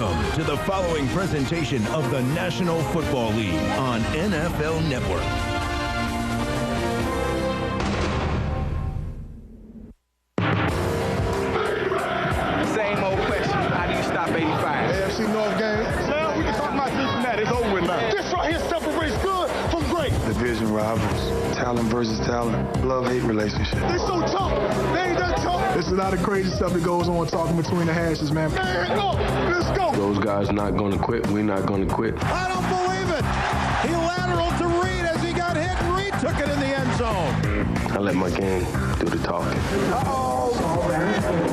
Welcome to the following presentation of the National Football League on NFL Network. Same old question. How do you stop 85? AFC North game. Well, we can talk about Cincinnati. It's over with now. This right here separates good from great. Division rivals, talent versus talent, love-hate relationship. They so tough. They ain't that tough. There's a lot of crazy stuff that goes on talking between the hashes, man. Man, no, let's go. Those guys not going to quit. We're not going to quit. I don't believe it. He lateraled to Reed as he got hit, and Reed took it in the end zone. I let my game do the talking. Uh-oh.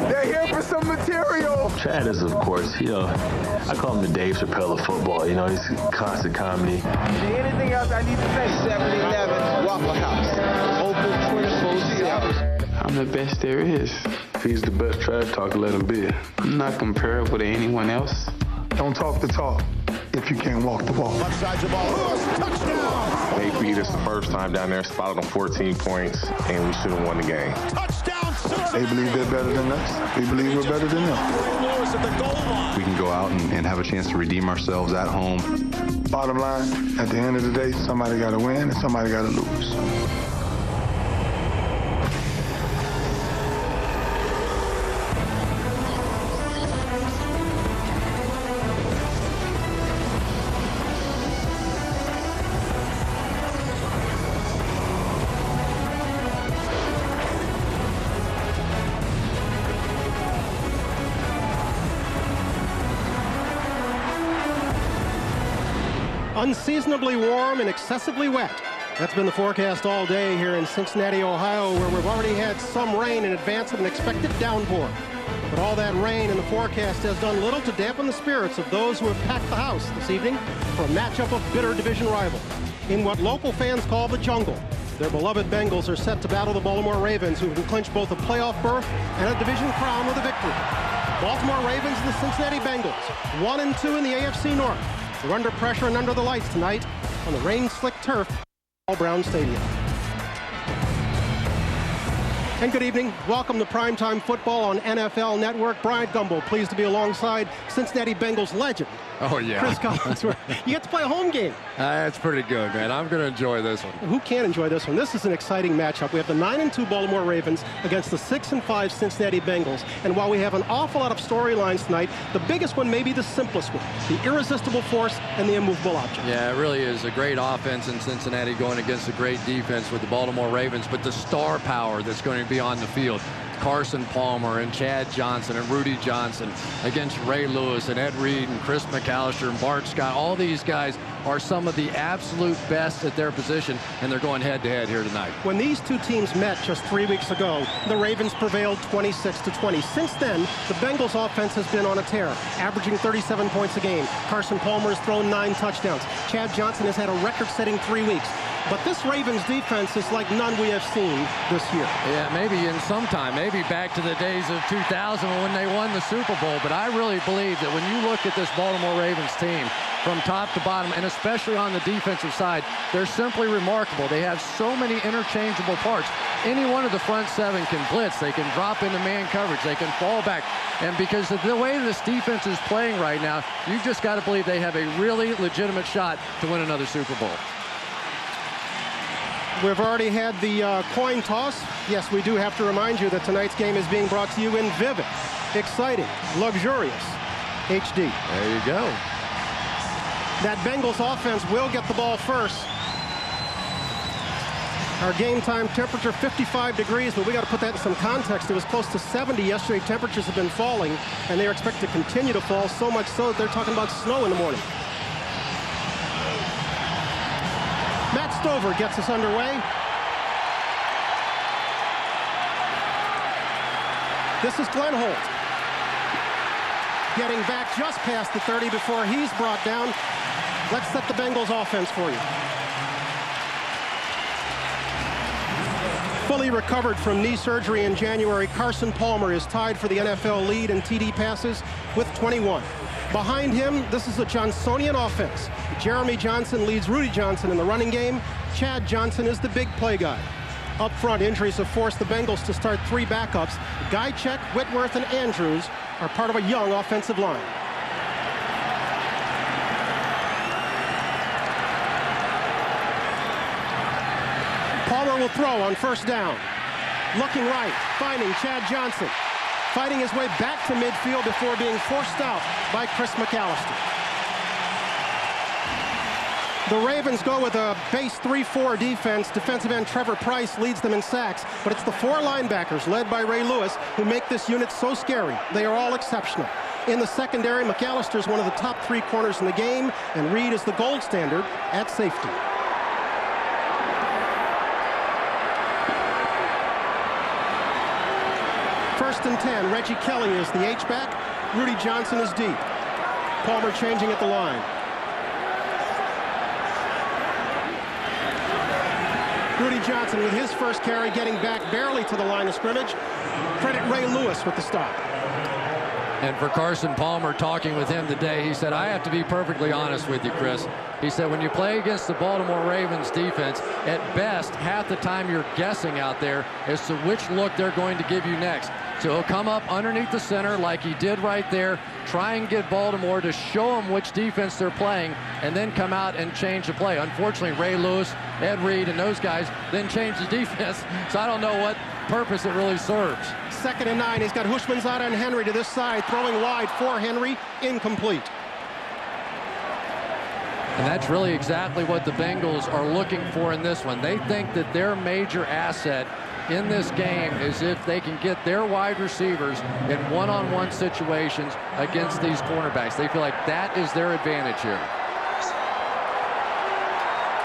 They're here for some material. Chad is, of course, I call him the Dave Chappelle of football. He's constant comedy. Is there anything else I need to say? 7-Eleven, Waffle House. Open 24/7. I'm the best there is. If he's the best trash talker, let him be. I'm not comparable to anyone else. Don't talk the talk if you can't walk the walk. Left side of the ball. Lewis, touchdown! They beat us the first time down there, spotted them 14 points, and we should have won the game. Touchdown, sir! They believe they're better than us. We believe we're better than them. Lewis at the goal line. We can go out and have a chance to redeem ourselves at home. Bottom line, at the end of the day, somebody got to win and somebody got to lose. Unseasonably warm and excessively wet. That's been the forecast all day here in Cincinnati, Ohio, where we've already had some rain in advance of an expected downpour. But all that rain in the forecast has done little to dampen the spirits of those who have packed the house this evening for a matchup of bitter division rivals. In what local fans call the jungle, their beloved Bengals are set to battle the Baltimore Ravens, who can clinch both a playoff berth and a division crown with a victory. Baltimore Ravens and the Cincinnati Bengals, 1-2 in the AFC North. They're under pressure and under the lights tonight on the rain-slicked turf at Brown Stadium. And good evening. Welcome to Primetime Football on NFL Network. Brian Gumbel, pleased to be alongside Cincinnati Bengals legend. Oh, yeah. Chris Collinsworth. You get to play a home game. That's pretty good, man. I'm going to enjoy this one. Who can't enjoy this one? This is an exciting matchup. We have the 9-2 Baltimore Ravens against the 6-5 Cincinnati Bengals. And while we have an awful lot of storylines tonight, the biggest one may be the simplest one, the irresistible force and the immovable object. Yeah, it really is a great offense in Cincinnati going against a great defense with the Baltimore Ravens, but the star power that's going to be on the field. Carson Palmer and Chad Johnson and Rudy Johnson against Ray Lewis and Ed Reed and Chris McAllister and Bart Scott. All these guys are some of the absolute best at their position, and they're going head-to-head here tonight. When these two teams met just 3 weeks ago, the Ravens prevailed 26-20. Since then, the Bengals offense has been on a tear, averaging 37 points a game. Carson Palmer has thrown 9 touchdowns. Chad Johnson has had a record-setting 3 weeks. But this Ravens defense is like none we have seen this year. Yeah, maybe in some time, maybe back to the days of 2000 when they won the Super Bowl. But I really believe that when you look at this Baltimore Ravens team from top to bottom, and especially on the defensive side, they're simply remarkable. They have so many interchangeable parts. Any one of the front 7 can blitz. They can drop into man coverage. They can fall back. And because of the way this defense is playing right now, you've just got to believe they have a really legitimate shot to win another Super Bowl. We've already had the coin toss. Yes, we do have to remind you that tonight's game is being brought to you in vivid, exciting, luxurious HD. There you go. That Bengals offense will get the ball first. Our game time temperature 55 degrees, but we got to put that in some context. It was close to 70 yesterday. Temperatures have been falling, and they are expected to continue to fall, so much so that they're talking about snow in the morning. Matt Stover gets us underway. This is Glenn Holt. Getting back just past the 30 before he's brought down. Let's set the Bengals offense for you. Fully recovered from knee surgery in January, Carson Palmer is tied for the NFL lead in TD passes with 21. Behind him, this is a Johnsonian offense. Jeremy Johnson leads Rudy Johnson in the running game. Chad Johnson is the big play guy. Up front, injuries have forced the Bengals to start 3 backups. Guycheck, Whitworth, and Andrews are part of a young offensive line. Palmer will throw on first down. Looking right, finding Chad Johnson. Fighting his way back to midfield before being forced out by Chris McAllister. The Ravens go with a base 3-4 defense. Defensive end Trevor Price leads them in sacks, but it's the 4 linebackers led by Ray Lewis who make this unit so scary. They are all exceptional. In the secondary, McAllister is one of the top 3 corners in the game, and Reed is the gold standard at safety. First and 10, Reggie Kelly is the H-back. Rudy Johnson is deep. Palmer changing at the line. Rudy Johnson with his first carry getting back barely to the line of scrimmage. Credit Ray Lewis with the stop. And for Carson Palmer, talking with him today, he said, I have to be perfectly honest with you, Chris. He said, when you play against the Baltimore Ravens defense, at best, half the time you're guessing out there as to which look they're going to give you next. So he'll come up underneath the center like he did right there, try and get Baltimore to show them which defense they're playing, and then come out and change the play. Unfortunately, Ray Lewis, Ed Reed, and those guys then change the defense, so I don't know what purpose it really serves. Second and 9, he's got Hushmanzada and Henry to this side, throwing wide for Henry, incomplete. And that's really exactly what the Bengals are looking for in this one. They think that their major asset in this game is if they can get their wide receivers in one-on-one situations against these cornerbacks. They feel like that is their advantage here.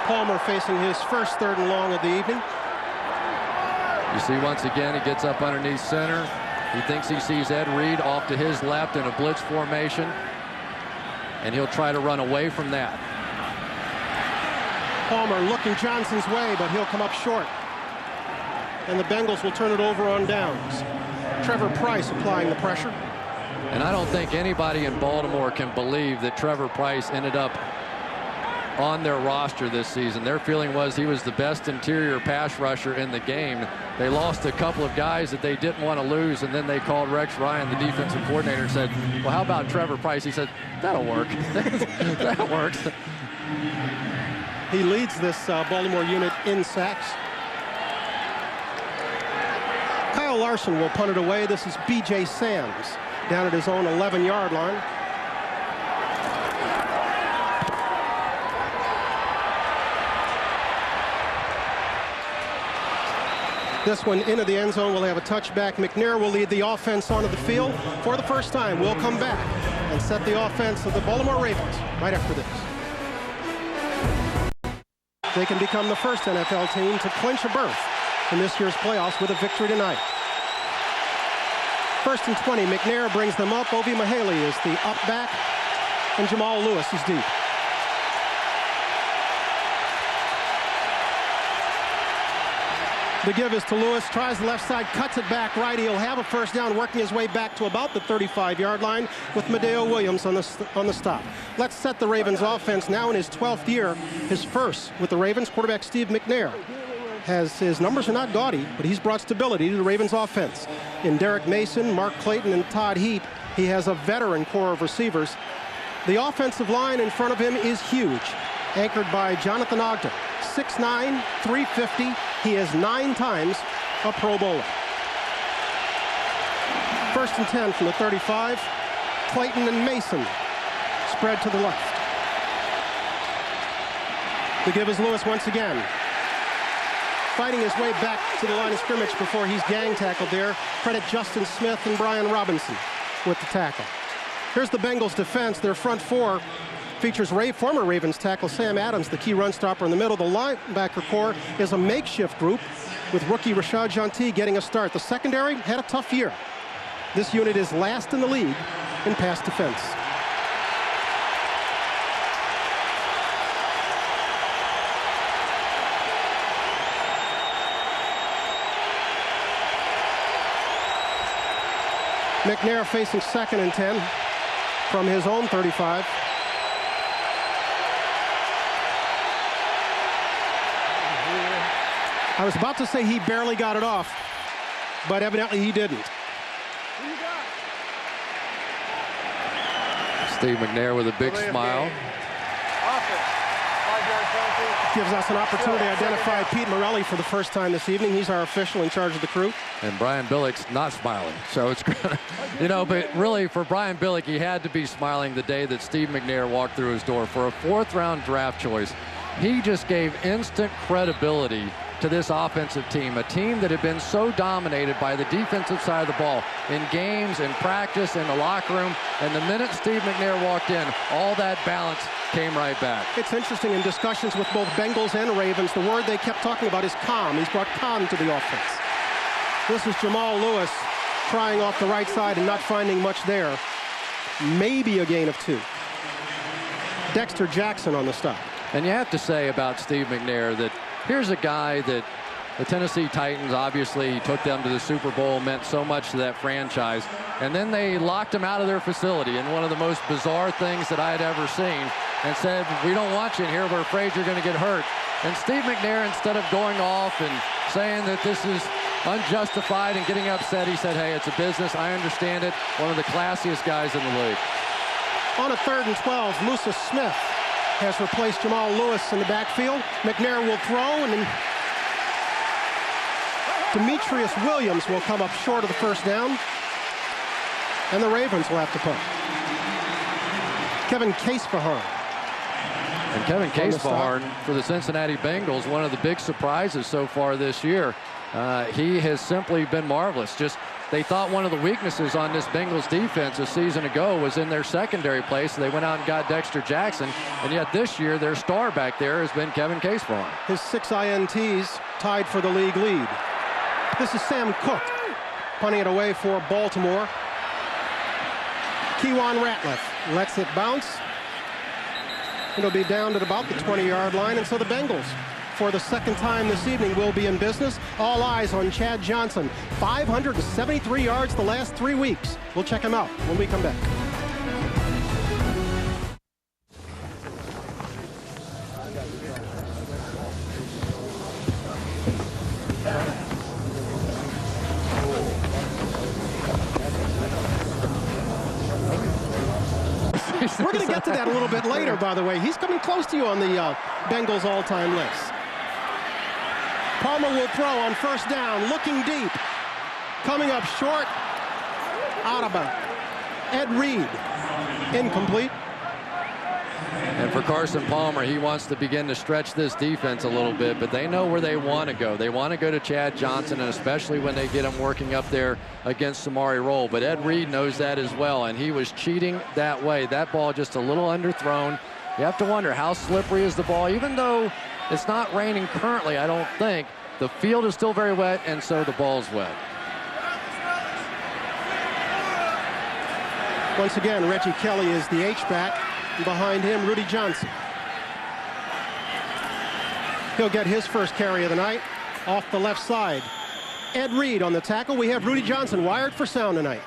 Palmer facing his first 3rd and long of the evening. You see once again he gets up underneath center. He thinks he sees Ed Reed off to his left in a blitz formation, and he'll try to run away from that. Palmer looking Johnson's way, but he'll come up short. And the Bengals will turn it over on downs. Trevor Price applying the pressure. And I don't think anybody in Baltimore can believe that Trevor Price ended up on their roster this season. Their feeling was he was the best interior pass rusher in the game. They lost a couple of guys that they didn't want to lose, and then they called Rex Ryan, the defensive coordinator, and said, well, how about Trevor Price? He said, that'll work. That works. He leads this Baltimore unit in sacks. Kyle Larson will punt it away. This is B.J. Sams down at his own 11-yard line. This one into the end zone will have a touchback. McNair will lead the offense onto the field for the first time. We'll come back and set the offense of the Baltimore Ravens right after this. They can become the first NFL team to clinch a berth in this year's playoffs with a victory tonight. First and 20, McNair brings them up. Ovi Mahaley is the up back, and Jamal Lewis is deep. The give is to Lewis, tries the left side, cuts it back right. He'll have a first down, working his way back to about the 35-yard line with Medeo Williams on the stop. Let's set the Ravens offense now in his 12th year, his first with the Ravens. Quarterback Steve McNair his numbers are not gaudy, but he's brought stability to the Ravens offense. In Derek Mason, Mark Clayton, and Todd Heap, he has a veteran core of receivers. The offensive line in front of him is huge, anchored by Jonathan Ogden, 6'9", 350. He is 9 times a Pro Bowler. First and 10 from the 35. Clayton and Mason spread to the left. The give is Lewis once again, fighting his way back to the line of scrimmage before he's gang tackled there. Credit Justin Smith and Brian Robinson with the tackle. Here's the Bengals defense. Their front four features former Ravens tackle Sam Adams, the key run stopper in the middle. The linebacker core is a makeshift group with rookie Rashad Jeanty getting a start. The secondary had a tough year. This unit is last in the league in pass defense. McNair facing second and 10 from his own 35. I was about to say he barely got it off, but evidently he didn't. Steve McNair with a big smile. gives us an opportunity to identify Pete Morelli for the first time this evening. He's our official in charge of the crew. And Brian Billick's not smiling. So it's, you know, but really for Brian Billick, he had to be smiling the day that Steve McNair walked through his door for a 4th-round draft choice. He just gave instant credibility to this offensive team, a team that had been so dominated by the defensive side of the ball in games, in practice, in the locker room. And the minute Steve McNair walked in, all that balance came right back. It's interesting, in discussions with both Bengals and Ravens, the word they kept talking about is calm. He's brought calm to the offense. This is Jamal Lewis trying off the right side and not finding much there. Maybe a gain of 2. Dexter Jackson on the stop. And you have to say about Steve McNair that here's a guy that the Tennessee Titans, obviously took them to the Super Bowl, meant so much to that franchise. And then they locked him out of their facility in one of the most bizarre things that I had ever seen and said, we don't want you in here. We're afraid you're going to get hurt. And Steve McNair, instead of going off and saying that this is unjustified and getting upset, he said, hey, it's a business. I understand it. One of the classiest guys in the league. On a 3rd and 12, Musa Smith has replaced Jamal Lewis in the backfield. McNair will throw, and then Demetrius Williams will come up short of the first down. And the Ravens will have to punt. Kevin Casefahorn. And Kevin Casefahorn for the Cincinnati Bengals, one of the big surprises so far this year. He has simply been marvelous. Just they thought one of the weaknesses on this Bengals defense a season ago was in their secondary play, so they went out and got Dexter Jackson. And yet this year, their star back there has been Kevin Casefahorn. His 6 INTs tied for the league lead. This is Sam Cook punting it away for Baltimore. Kewan Ratliff lets it bounce. It'll be down at about the 20-yard line, and so the Bengals, for the 2nd time this evening, will be in business. All eyes on Chad Johnson. 573 yards the last 3 weeks. We'll check him out when we come back. We're going to get to that a little bit later, by the way. He's coming close to you on the Bengals all-time list. Palmer will throw on 1st down, looking deep. Coming up short, out of bounds. Ed Reed, incomplete. And for Carson Palmer, he wants to begin to stretch this defense a little bit, but they know where they want to go. They want to go to Chad Johnson, and especially when they get him working up there against Samari Rolle. But Ed Reed knows that as well, and he was cheating that way. That ball just a little underthrown. You have to wonder, how slippery is the ball? Even though it's not raining currently, I don't think, the field is still very wet, and so the ball's wet. Once again, Reggie Kelly is the H-back. Behind him, Rudy Johnson. He'll get his first carry of the night off the left side. Ed Reed on the tackle. We have Rudy Johnson wired for sound tonight.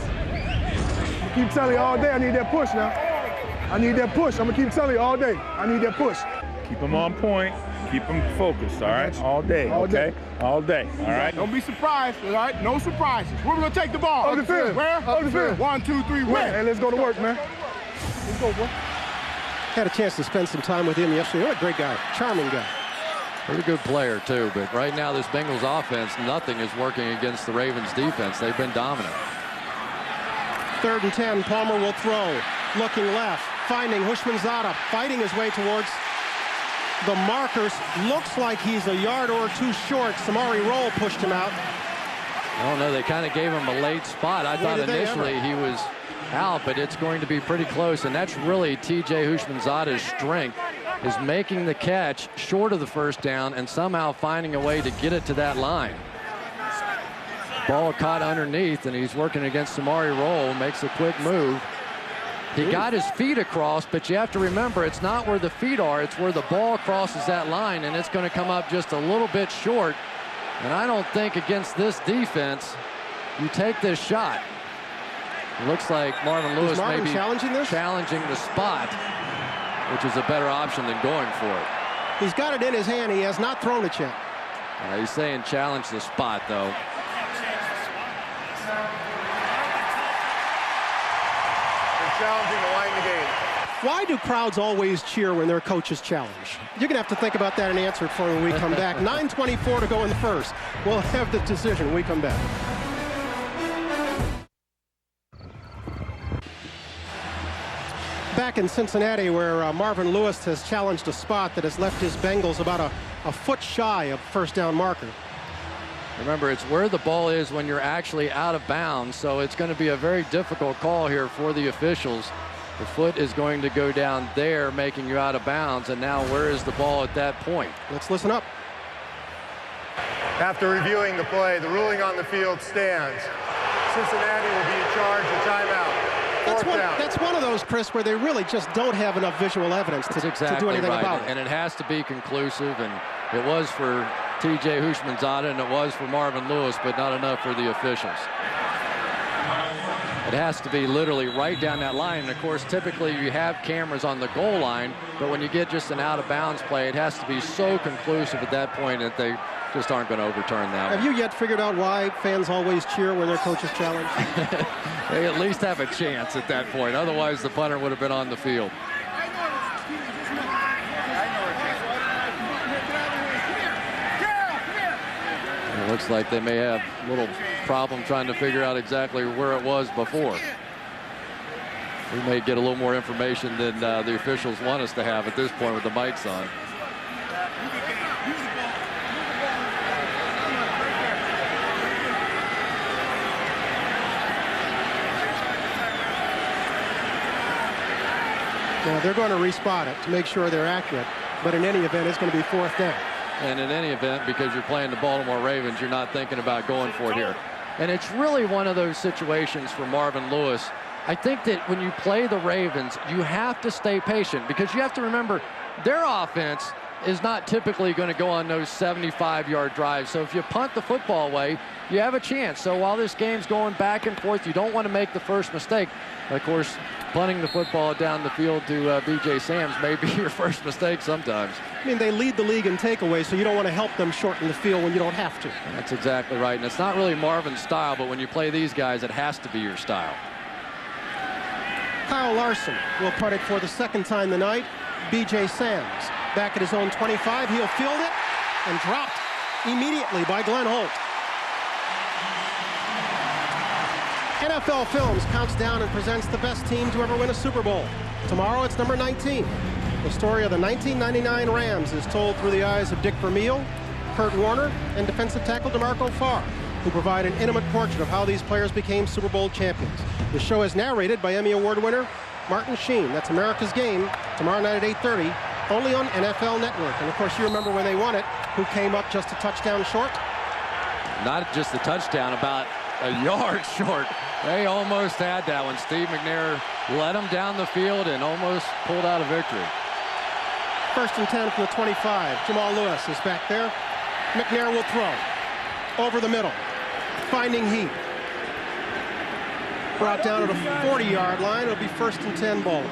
I keep telling you all day I need that push now. I need that push. I'm going to keep telling you all day. I need that push. Keep them on point. Keep them focused, all right? All day, okay? All day, all right? Don't be surprised, all right? No surprises. Where we going to take the ball? Up the field. Where? Up the field. 1, 2, 3, where? Hey, let's go to work, man. Let's go, boy. Had a chance to spend some time with him yesterday. What a great guy. Charming guy. Pretty good player, too. But right now, this Bengals offense, nothing is working against the Ravens defense. They've been dominant. 3rd and 10. Palmer will throw. Looking left. Finding Hushmanzada. Fighting his way towards the markers. Looks like he's a yard or 2 short. Samari Rolle pushed him out. I don't know. They kind of gave him a late spot. I thought initially he was out, but it's going to be pretty close. And that's really T.J. Hushmanzada's strength, is making the catch short of the first down and somehow finding a way to get it to that line. Ball caught underneath, and he's working against Samari Rolle. Makes a quick move. He got his feet across, but you have to remember, it's not where the feet are, it's where the ball crosses that line, and it's going to come up just a little bit short. And I don't think against this defense, you take this shot. It looks like Marvin Lewis may be challenging the spot, which is a better option than going for it. He's got it in his hand. He has not thrown it yet. He's saying challenge the spot, though. Challenging the line of the game. Why do crowds always cheer when their coaches challenge? You're going to have to think about that and answer it for me when we come back. 9:24 to go in the first. We'll have the decision when we come back. Back in Cincinnati, where Marvin Lewis has challenged a spot that has left his Bengals about a foot shy of first down marker. Remember, it's where the ball is when you're actually out of bounds, so it's going to be a very difficult call here for the officials. The foot is going to go down there, making you out of bounds, and now where is the ball at that point? Let's listen up. After reviewing the play, the ruling on the field stands. Cincinnati will be in charge of timeout. That's one of those, Chris, where they really just don't have enough visual evidence to do anything about it. And it has to be conclusive, and it was for T.J. Houshmandzadeh, and it was for Marvin Lewis, but not enough for the officials. It has to be literally right down that line. And of course, typically you have cameras on the goal line, but when you get just an out-of-bounds play, it has to be so conclusive at that point that they just aren't going to overturn that. Have you yet figured out why fans always cheer when their coaches challenge? They at least have a chance at that point. Otherwise, the punter would have been on the field. It looks like they may have a little problem trying to figure out exactly where it was before. We may get a little more information than the officials want us to have at this point with the mics on. Now, they're going to respot it to make sure they're accurate, but in any event, it's going to be fourth down. And in any event, because you're playing the Baltimore Ravens, you're not thinking about going for it here. And it's really one of those situations for Marvin Lewis. I think that when you play the Ravens, you have to stay patient, because you have to remember their offense is not typically going to go on those 75-yard drives. So if you punt the football away, you have a chance. So while this game's going back and forth, you don't want to make the first mistake. Of course, punting the football down the field to B.J. Sams may be your first mistake sometimes. I mean, they lead the league in takeaways, so you don't want to help them shorten the field when you don't have to. That's exactly right. And it's not really Marvin's style, but when you play these guys, it has to be your style. Kyle Larson will punt it for the second time tonight. B.J. Sams back at his own 25. He'll field it and dropped immediately by Glenn Holt. NFL Films counts down and presents the best team to ever win a Super Bowl. Tomorrow it's number 19. The story of the 1999 Rams is told through the eyes of Dick Vermeil, Kurt Warner, and defensive tackle DeMarco Farr, who provide an intimate portrait of how these players became Super Bowl champions. The show is narrated by Emmy Award winner Martin Sheen. That's America's Game, tomorrow night at 8:30, only on NFL Network. And of course, you remember when they won it, who came up just a touchdown short? Not just a touchdown, about a yard short. They almost had that one. Steve McNair led them down the field and almost pulled out a victory. First and 10 from the 25. Jamal Lewis is back there. McNair will throw. Over the middle. Finding Heat. Brought down at a 40-yard line. It'll be first and 10 ball.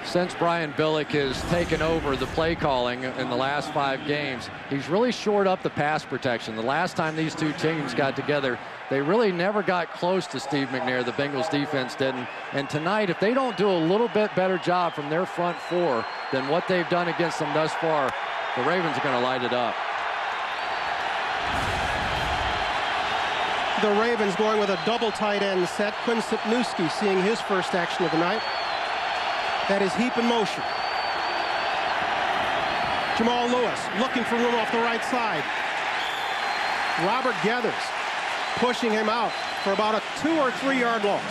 Since Brian Billick has taken over the play calling in the last 5 games, he's really shored up the pass protection. The last time these two teams got together, they really never got close to Steve McNair. The Bengals defense didn't. And tonight, if they don't do a little bit better job from their front four than what they've done against them thus far, the Ravens are going to light it up. The Ravens going with a double tight end set. Quinn Sipnewski seeing his first action of the night. That is Heap in motion. Jamal Lewis looking for room off the right side. Robert Geathers pushing him out for about a 2 or 3 yard loss.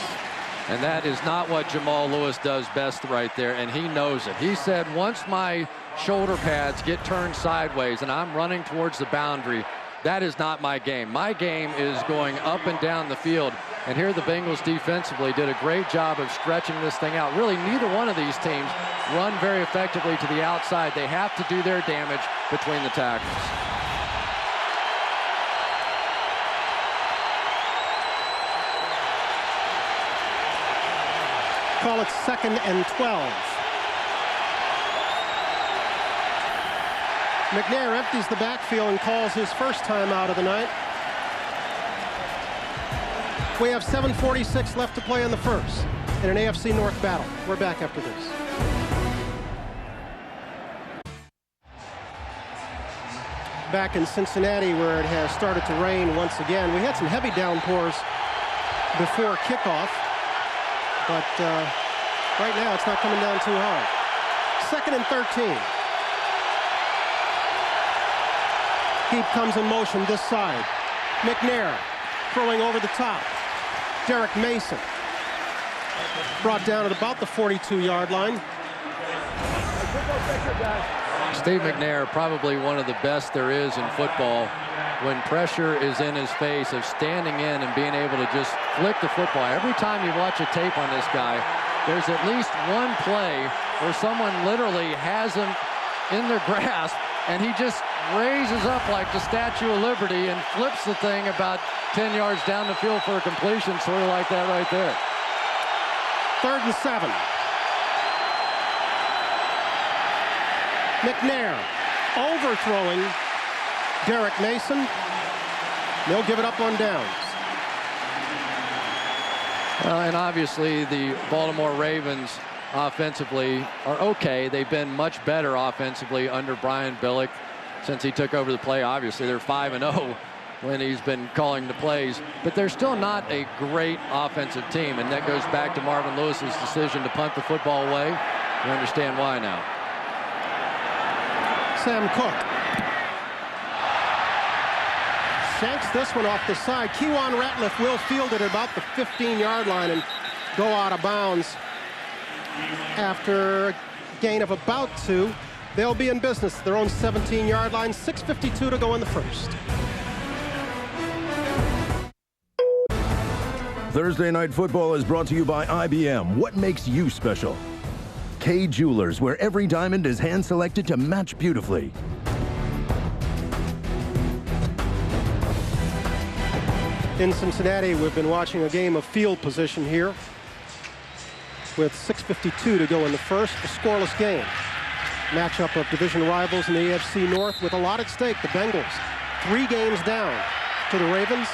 And that is not what Jamal Lewis does best right there, and he knows it. He said, once my shoulder pads get turned sideways and I'm running towards the boundary, that is not my game. My game is going up and down the field. And here the Bengals defensively did a great job of stretching this thing out. Really, neither one of these teams run very effectively to the outside. They have to do their damage between the tackles. Call it 2nd and 12. McNair empties the backfield and calls his first timeout of the night. We have 7:46 left to play in the first. in an AFC North battle. We're back after this. Back in Cincinnati, where it has started to rain once again. We had some heavy downpours before kickoff, but right now it's not coming down too hard. 2nd and 13. Heap comes in motion this side. McNair throwing over the top. Derek Mason brought down at about the 42-yard line. Steve McNair, probably one of the best there is in football, when pressure is in his face, of standing in and being able to just flick the football. Every time you watch a tape on this guy, there's at least one play where someone literally has him in their grasp and he just raises up like the Statue of Liberty and flips the thing about 10 yards down the field for a completion, sort of like that right there. 3rd and 7. McNair overthrowing Derek Mason. They'll give it up on downs. And obviously the Baltimore Ravens offensively are okay. They've been much better offensively under Brian Billick since he took over the play. Obviously they're 5-0 when he's been calling the plays, but they're still not a great offensive team, and that goes back to Marvin Lewis's decision to punt the football away. You understand why now. Sam Cook shanks this one off the side. Kewan Ratliff will field it at about the 15-yard line and go out of bounds after a gain of about 2. They'll be in business at their own 17-yard line. 6:52 to go in the first. Thursday Night Football is brought to you by IBM. What makes you special? K Jewelers, where every diamond is hand-selected to match beautifully. In Cincinnati, we've been watching a game of field position here with 6:52 to go in the first, a scoreless game. Matchup of division rivals in the AFC North with a lot at stake. The Bengals 3 games down to the Ravens,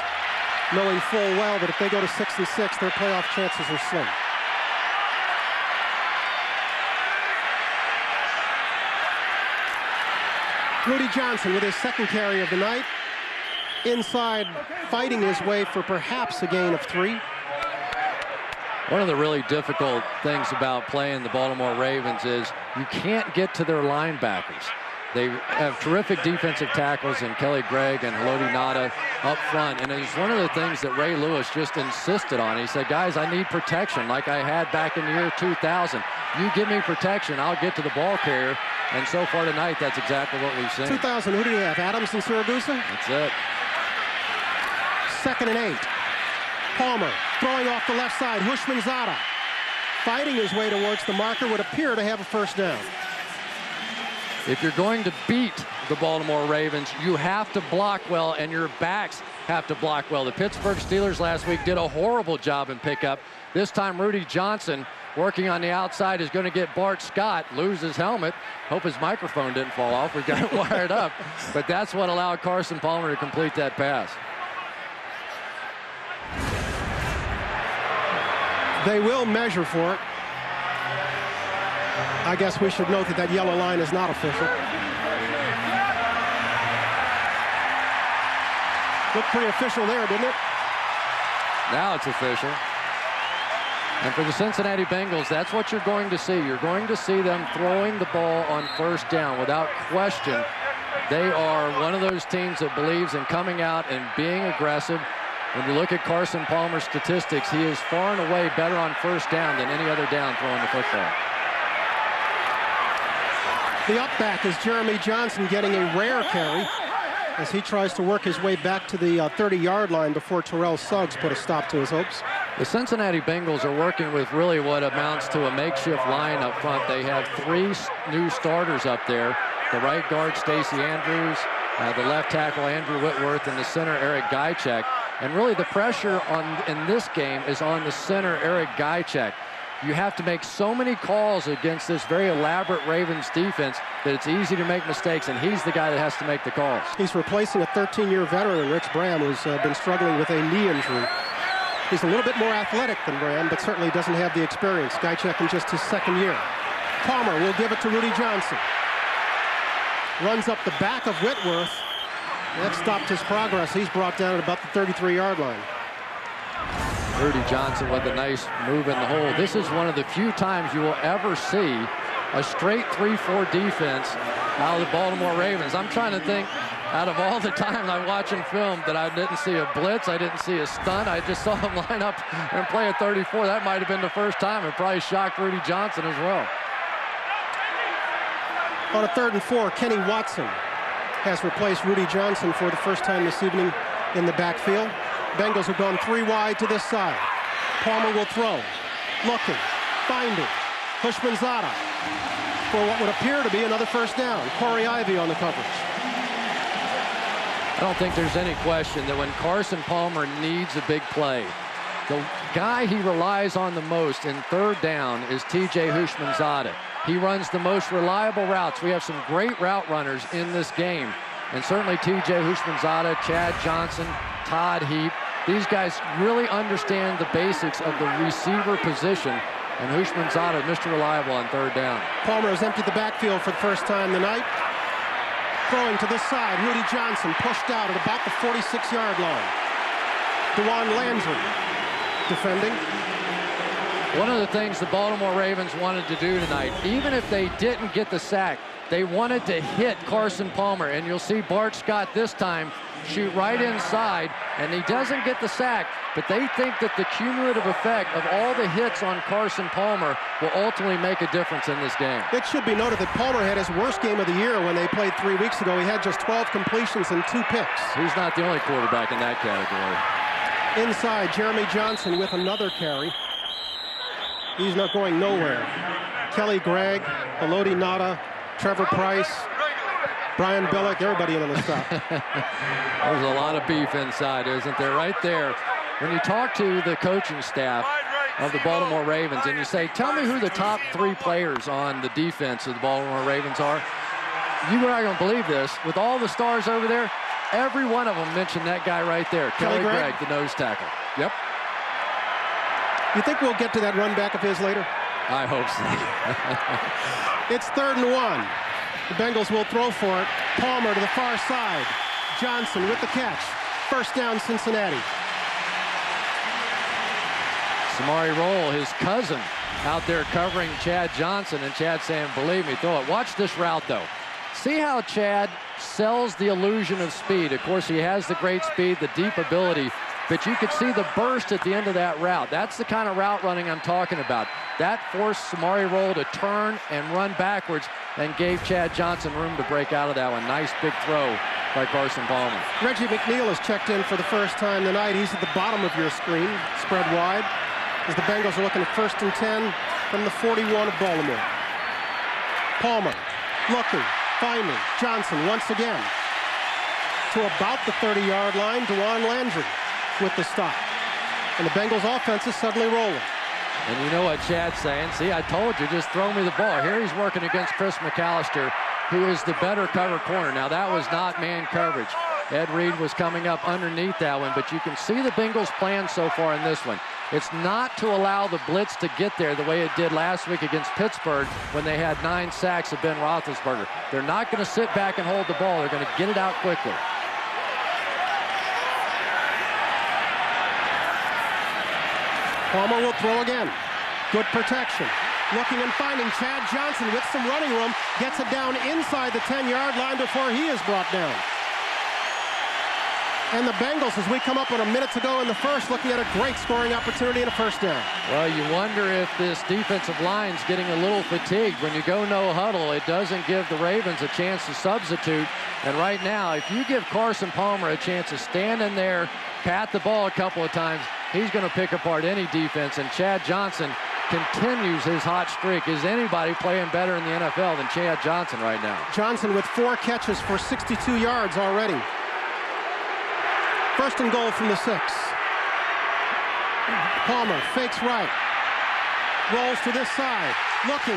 knowing full well that if they go to 6-6, their playoff chances are slim. Rudy Johnson with his second carry of the night. Inside, fighting his way for perhaps a gain of 3. One of the really difficult things about playing the Baltimore Ravens is you can't get to their linebackers. They have terrific defensive tackles in Kelly Gregg and Haloti Ngata up front. And it's one of the things that Ray Lewis just insisted on. He said, guys, I need protection like I had back in the year 2000. You give me protection, I'll get to the ball carrier. And so far tonight, that's exactly what we've seen. 2000, who did he have? Adams and Siragusa? That's it. 2nd and 8. Palmer throwing off the left side. Hushmanzada fighting his way towards the marker, would appear to have a first down. If you're going to beat the Baltimore Ravens, you have to block well, and your backs have to block well. The Pittsburgh Steelers last week did a horrible job in pickup. This time, Rudy Johnson, working on the outside, is going to get Bart Scott, lose his helmet. Hope his microphone didn't fall off. We've got it wired up. But that's what allowed Carson Palmer to complete that pass. They will measure for it. I guess we should note that that yellow line is not official. Looked pretty official there, didn't it? Now it's official. And for the Cincinnati Bengals, that's what you're going to see. You're going to see them throwing the ball on first down without question. They are one of those teams that believes in coming out and being aggressive. When you look at Carson Palmer's statistics, he is far and away better on first down than any other down throwing the football. The up back is Jeremy Johnson getting a rare carry as he tries to work his way back to the 30-yard line before Terrell Suggs put a stop to his hopes. The Cincinnati Bengals are working with really what amounts to a makeshift line up front. They have 3 new starters up there. The right guard, Stacey Andrews, the left tackle, Andrew Whitworth, and the center, Eric Guychek. And really the pressure in this game is on the center, Eric Guychek. You have to make so many calls against this very elaborate Ravens defense that it's easy to make mistakes, and he's the guy that has to make the calls. He's replacing a 13-year veteran, Rich Bram, who's been struggling with a knee injury. He's a little bit more athletic than Graham, but certainly doesn't have the experience. Guychek in just his second year. Palmer will give it to Rudy Johnson. Runs up the back of Whitworth. That stopped his progress. He's brought down at about the 33-yard line. Rudy Johnson with a nice move in the hole. This is one of the few times you will ever see a straight 3-4 defense out of the Baltimore Ravens. I'm trying to think, out of all the time I'm watching film, that I didn't see a blitz, I didn't see a stunt. I just saw him line up and play at 34. That might have been the first time. It probably shocked Rudy Johnson as well. On a 3rd and 4, Kenny Watson has replaced Rudy Johnson for the first time this evening in the backfield. Bengals have gone 3 wide to this side. Palmer will throw. Looking. Finding. Hushmanzada for what would appear to be another first down. Corey Ivy on the coverage. I don't think there's any question that when Carson Palmer needs a big play, the guy he relies on the most in 3rd down is T.J. Hushmanzada. He runs the most reliable routes. We have some great route runners in this game. And certainly T.J. Hushmanzada, Chad Johnson, Todd Heap. These guys really understand the basics of the receiver position. And Hushmanzada, Mr. Reliable on 3rd down. Palmer has emptied the backfield for the first time tonight. Throwing to this side, Rudy Johnson pushed out at about the 46-yard line. DeJuan Landry defending. One of the things the Baltimore Ravens wanted to do tonight, even if they didn't get the sack, they wanted to hit Carson Palmer. And you'll see Bart Scott this time shoot right inside, and he doesn't get the sack, but they think that the cumulative effect of all the hits on Carson Palmer will ultimately make a difference in this game. It should be noted that Palmer had his worst game of the year when they played 3 weeks ago. He had just 12 completions and 2 picks. He's not the only quarterback in that category. Inside, Jeremy Johnson with another carry. He's not going nowhere. Kelly Gregg, Elodie Nada, Trevor Price, Brian Billick, everybody in on the stop. There's a lot of beef inside, isn't there? Right there. When you talk to the coaching staff of the Baltimore Ravens and you say, tell me who the top 3 players on the defense of the Baltimore Ravens are, you are not going to believe this. With all the stars over there, every one of them mentioned that guy right there, Kelly Gregg, the nose tackle. Yep. You think we'll get to that run back of his later? I hope so. It's 3rd and 1. The Bengals will throw for it. Palmer to the far side. Johnson with the catch. First down, Cincinnati. Samari Roll, his cousin, out there covering Chad Johnson, and Chad saying, believe me, throw it. Watch this route, though. See how Chad sells the illusion of speed. Of course, he has the great speed, the deep ability, but you could see the burst at the end of that route. That's the kind of route running I'm talking about. That forced Samari Roll to turn and run backwards and gave Chad Johnson room to break out of that one. Nice big throw by Carson Palmer. Reggie McNeil has checked in for the first time tonight. He's at the bottom of your screen, spread wide, as the Bengals are looking at 1st and 10 from the 41 of Baltimore. Palmer looking, finding Johnson once again to about the 30-yard line. DeJuan Landry with the stop. And the Bengals offense is suddenly rolling. And you know what Chad's saying? See, I told you, just throw me the ball. Here he's working against Chris McAllister, who is the better cover corner. Now, that was not man coverage. Ed Reed was coming up underneath that one, but you can see the Bengals' plan so far in this one. It's not to allow the blitz to get there the way it did last week against Pittsburgh when they had 9 sacks of Ben Roethlisberger. They're not going to sit back and hold the ball. They're going to get it out quickly. Palmer will throw again. Good protection. Looking and finding Chad Johnson with some running room. Gets it down inside the 10-yard line before he is brought down. And the Bengals, as we come up on a minute to go in the first, looking at a great scoring opportunity and a first down. Well, you wonder if this defensive line's getting a little fatigued. When you go no huddle, it doesn't give the Ravens a chance to substitute. And right now, if you give Carson Palmer a chance to stand in there, pat the ball a couple of times, he's going to pick apart any defense. And Chad Johnson continues his hot streak. Is anybody playing better in the NFL than Chad Johnson right now? Johnson with 4 catches for 62 yards already. First and goal from the 6. Palmer fakes right. Rolls to this side. Looking.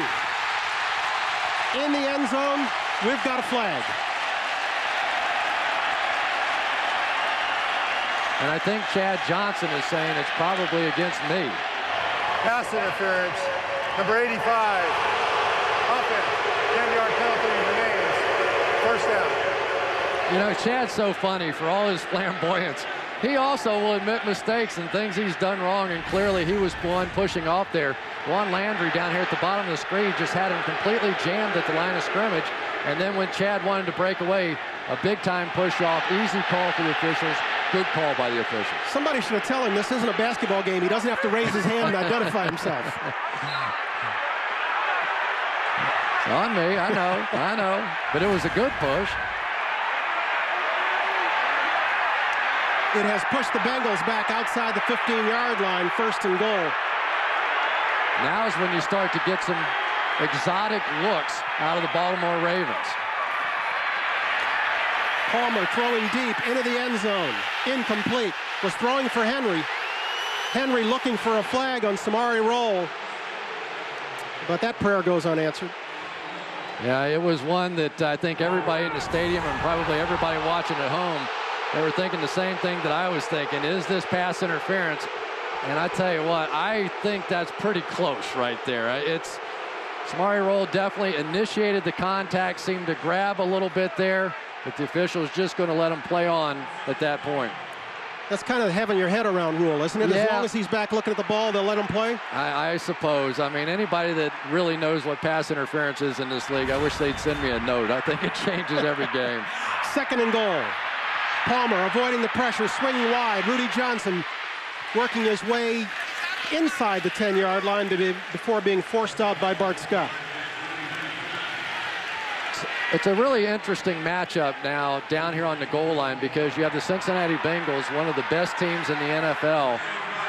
In the end zone. We've got a flag. And I think Chad Johnson is saying it's probably against me. Pass interference, number 85. Offense, 10-yard penalty remains. First down. You know, Chad's so funny for all his flamboyance. He also will admit mistakes and things he's done wrong, and clearly he was one pushing off there. Juan Landry down here at the bottom of the screen just had him completely jammed at the line of scrimmage. And then when Chad wanted to break away, a big-time push-off, easy call for the officials, good call by the officials. Somebody should have told him this isn't a basketball game. He doesn't have to raise his hand and identify himself. It's on me, I know. But it was a good push. It has pushed the Bengals back outside the 15-yard line, first and goal. Now is when you start to get some exotic looks out of the Baltimore Ravens. Palmer throwing deep into the end zone. Incomplete. Was throwing for Henry. Henry looking for a flag on Samari Roll. But that prayer goes unanswered. Yeah, it was one that I think everybody in the stadium and probably everybody watching at home, they were thinking the same thing that I was thinking. Is this pass interference? And I tell you what, I think that's pretty close right there. It's Samari Roll definitely initiated the contact, seemed to grab a little bit there, but the official's just going to let him play on at that point. That's kind of having your head around rule, isn't it? Yeah. As long as he's back looking at the ball, they'll let him play? I suppose. I mean, anybody that really knows what pass interference is in this league, I wish they'd send me a note. I think it changes every game. Second and goal. Palmer avoiding the pressure, swinging wide. Rudy Johnson working his way inside the 10-yard line before being forced out by Bart Scott. It's a really interesting matchup now down here on the goal line because you have the Cincinnati Bengals, one of the best teams in the NFL.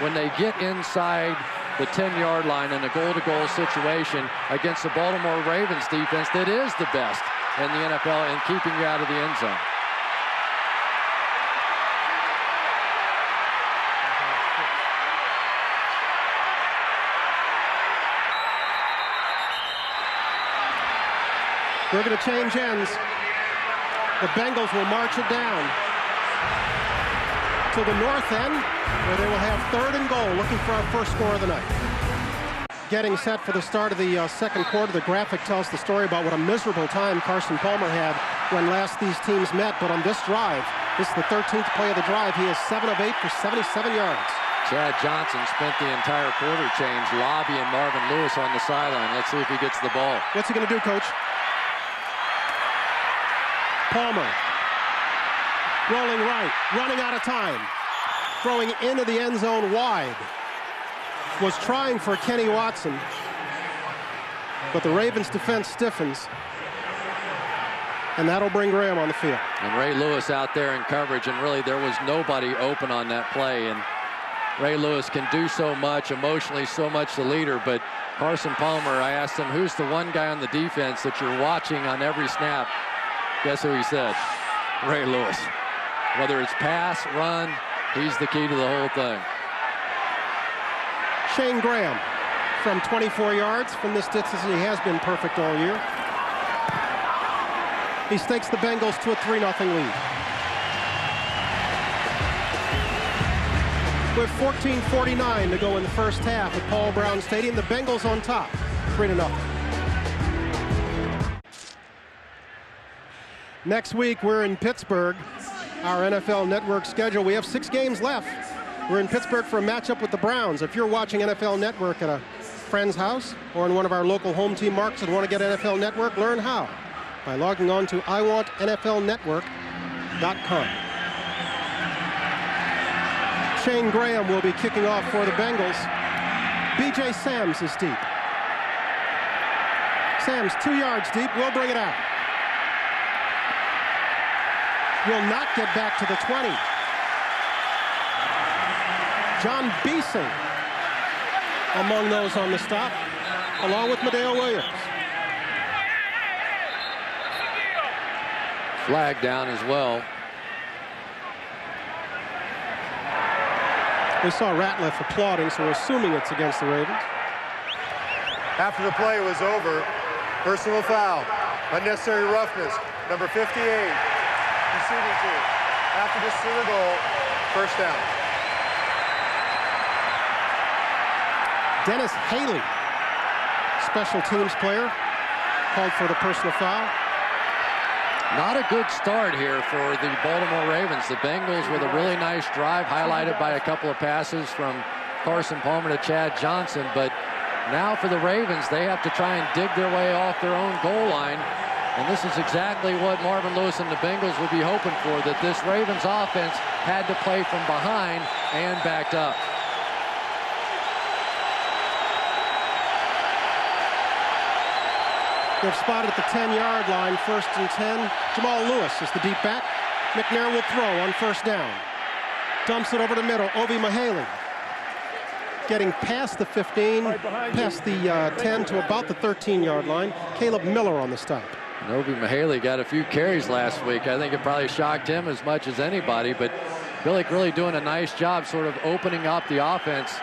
When they get inside the 10-yard line in a goal-to-goal situation against the Baltimore Ravens defense that is the best in the NFL in keeping you out of the end zone. We're going to change ends. The Bengals will march it down to the north end, where they will have third and goal, looking for our first score of the night. Getting set for the start of the second quarter. The graphic tells the story about what a miserable time Carson Palmer had when last these teams met. But on this drive, this is the 13th play of the drive. He is 7 of 8 for 77 yards. Chad Johnson spent the entire quarter change lobbying Marvin Lewis on the sideline. Let's see if he gets the ball. What's he going to do, Coach? Palmer rolling right, running out of time, throwing into the end zone wide. Was trying for Kenny Watson, but the Ravens defense stiffens, and that'll bring Graham on the field. And Ray Lewis out there in coverage, and really there was nobody open on that play. And Ray Lewis can do so much, emotionally so much the leader, but Carson Palmer, I asked him, who's the one guy on the defense that you're watching on every snap? Guess who he said? Ray Lewis. Whether it's pass, run, he's the key to the whole thing. Shane Graham from 24 yards from this distance. He has been perfect all year. He stakes the Bengals to a 3-0 lead. With 14:49 to go in the first half at Paul Brown Stadium, the Bengals on top, 3-0. Next week, we're in Pittsburgh. Our NFL Network schedule, we have 6 games left. We're in Pittsburgh for a matchup with the Browns. If you're watching NFL Network at a friend's house or in one of our local home team markets and want to get NFL Network, learn how by logging on to iwantnflnetwork.com. Shane Graham will be kicking off for the Bengals. B.J. Sams is deep. Sams 2 yards deep, will bring it out. Will not get back to the 20. John Beesing among those on the stop, along with Madeo Williams. Flag down as well. We saw Ratliff applauding, so we're assuming it's against the Ravens. After the play was over, personal foul, unnecessary roughness, number 58. Proceeding to, after this third goal, First down. Dennis Haley, special teams player, called for the personal foul. Not a good start here for the Baltimore Ravens. The Bengals with a really nice drive, highlighted by a couple of passes from Carson Palmer to Chad Johnson. But now for the Ravens, they have to try and dig their way off their own goal line. And this is exactly what Marvin Lewis and the Bengals would be hoping for, that this Ravens offense had to play from behind and backed up. They've spotted at the 10-yard line, 1st and 10. Jamal Lewis is the deep back. McNair will throw on 1st down. Dumps it over the middle. Obi Mihaly getting past the 15, past the 10 to about the 13-yard line. Caleb Miller on the stop. Obi Mihaly got a few carries last week. I think it probably shocked him as much as anybody, but Billick really doing a nice job sort of opening up the offense.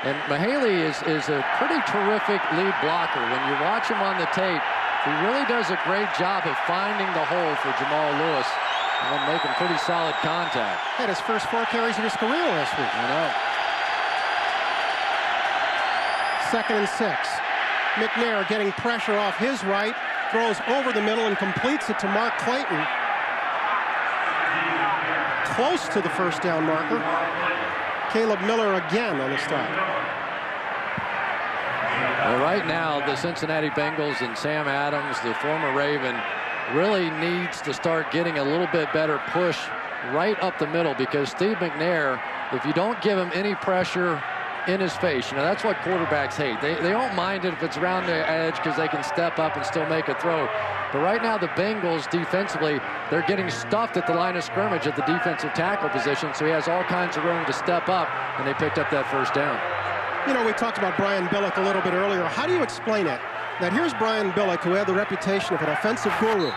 And Mihaly is a pretty terrific lead blocker. When you watch him on the tape, he really does a great job of finding the hole for Jamal Lewis and then making pretty solid contact. Had his first 4 carries of his career last week. I know. 2nd and 6. McNair getting pressure off his right, throws over the middle and completes it to Mark Clayton. Close to the 1st down marker. Caleb Miller again on the stop. Well, right now, the Cincinnati Bengals and Sam Adams, the former Raven, really needs to start getting a little bit better push right up the middle, because Steve McNair, if you don't give him any pressure in his face, that's what quarterbacks hate. They don't mind it if it's around the edge because they can step up and still make a throw. But right now, the Bengals defensively, they're getting stuffed at the line of scrimmage at the defensive tackle position, so he has all kinds of room to step up, and they picked up that 1st down. We talked about Brian Billick a little bit earlier. How do you explain it? That here's Brian Billick, who had the reputation of an offensive guru,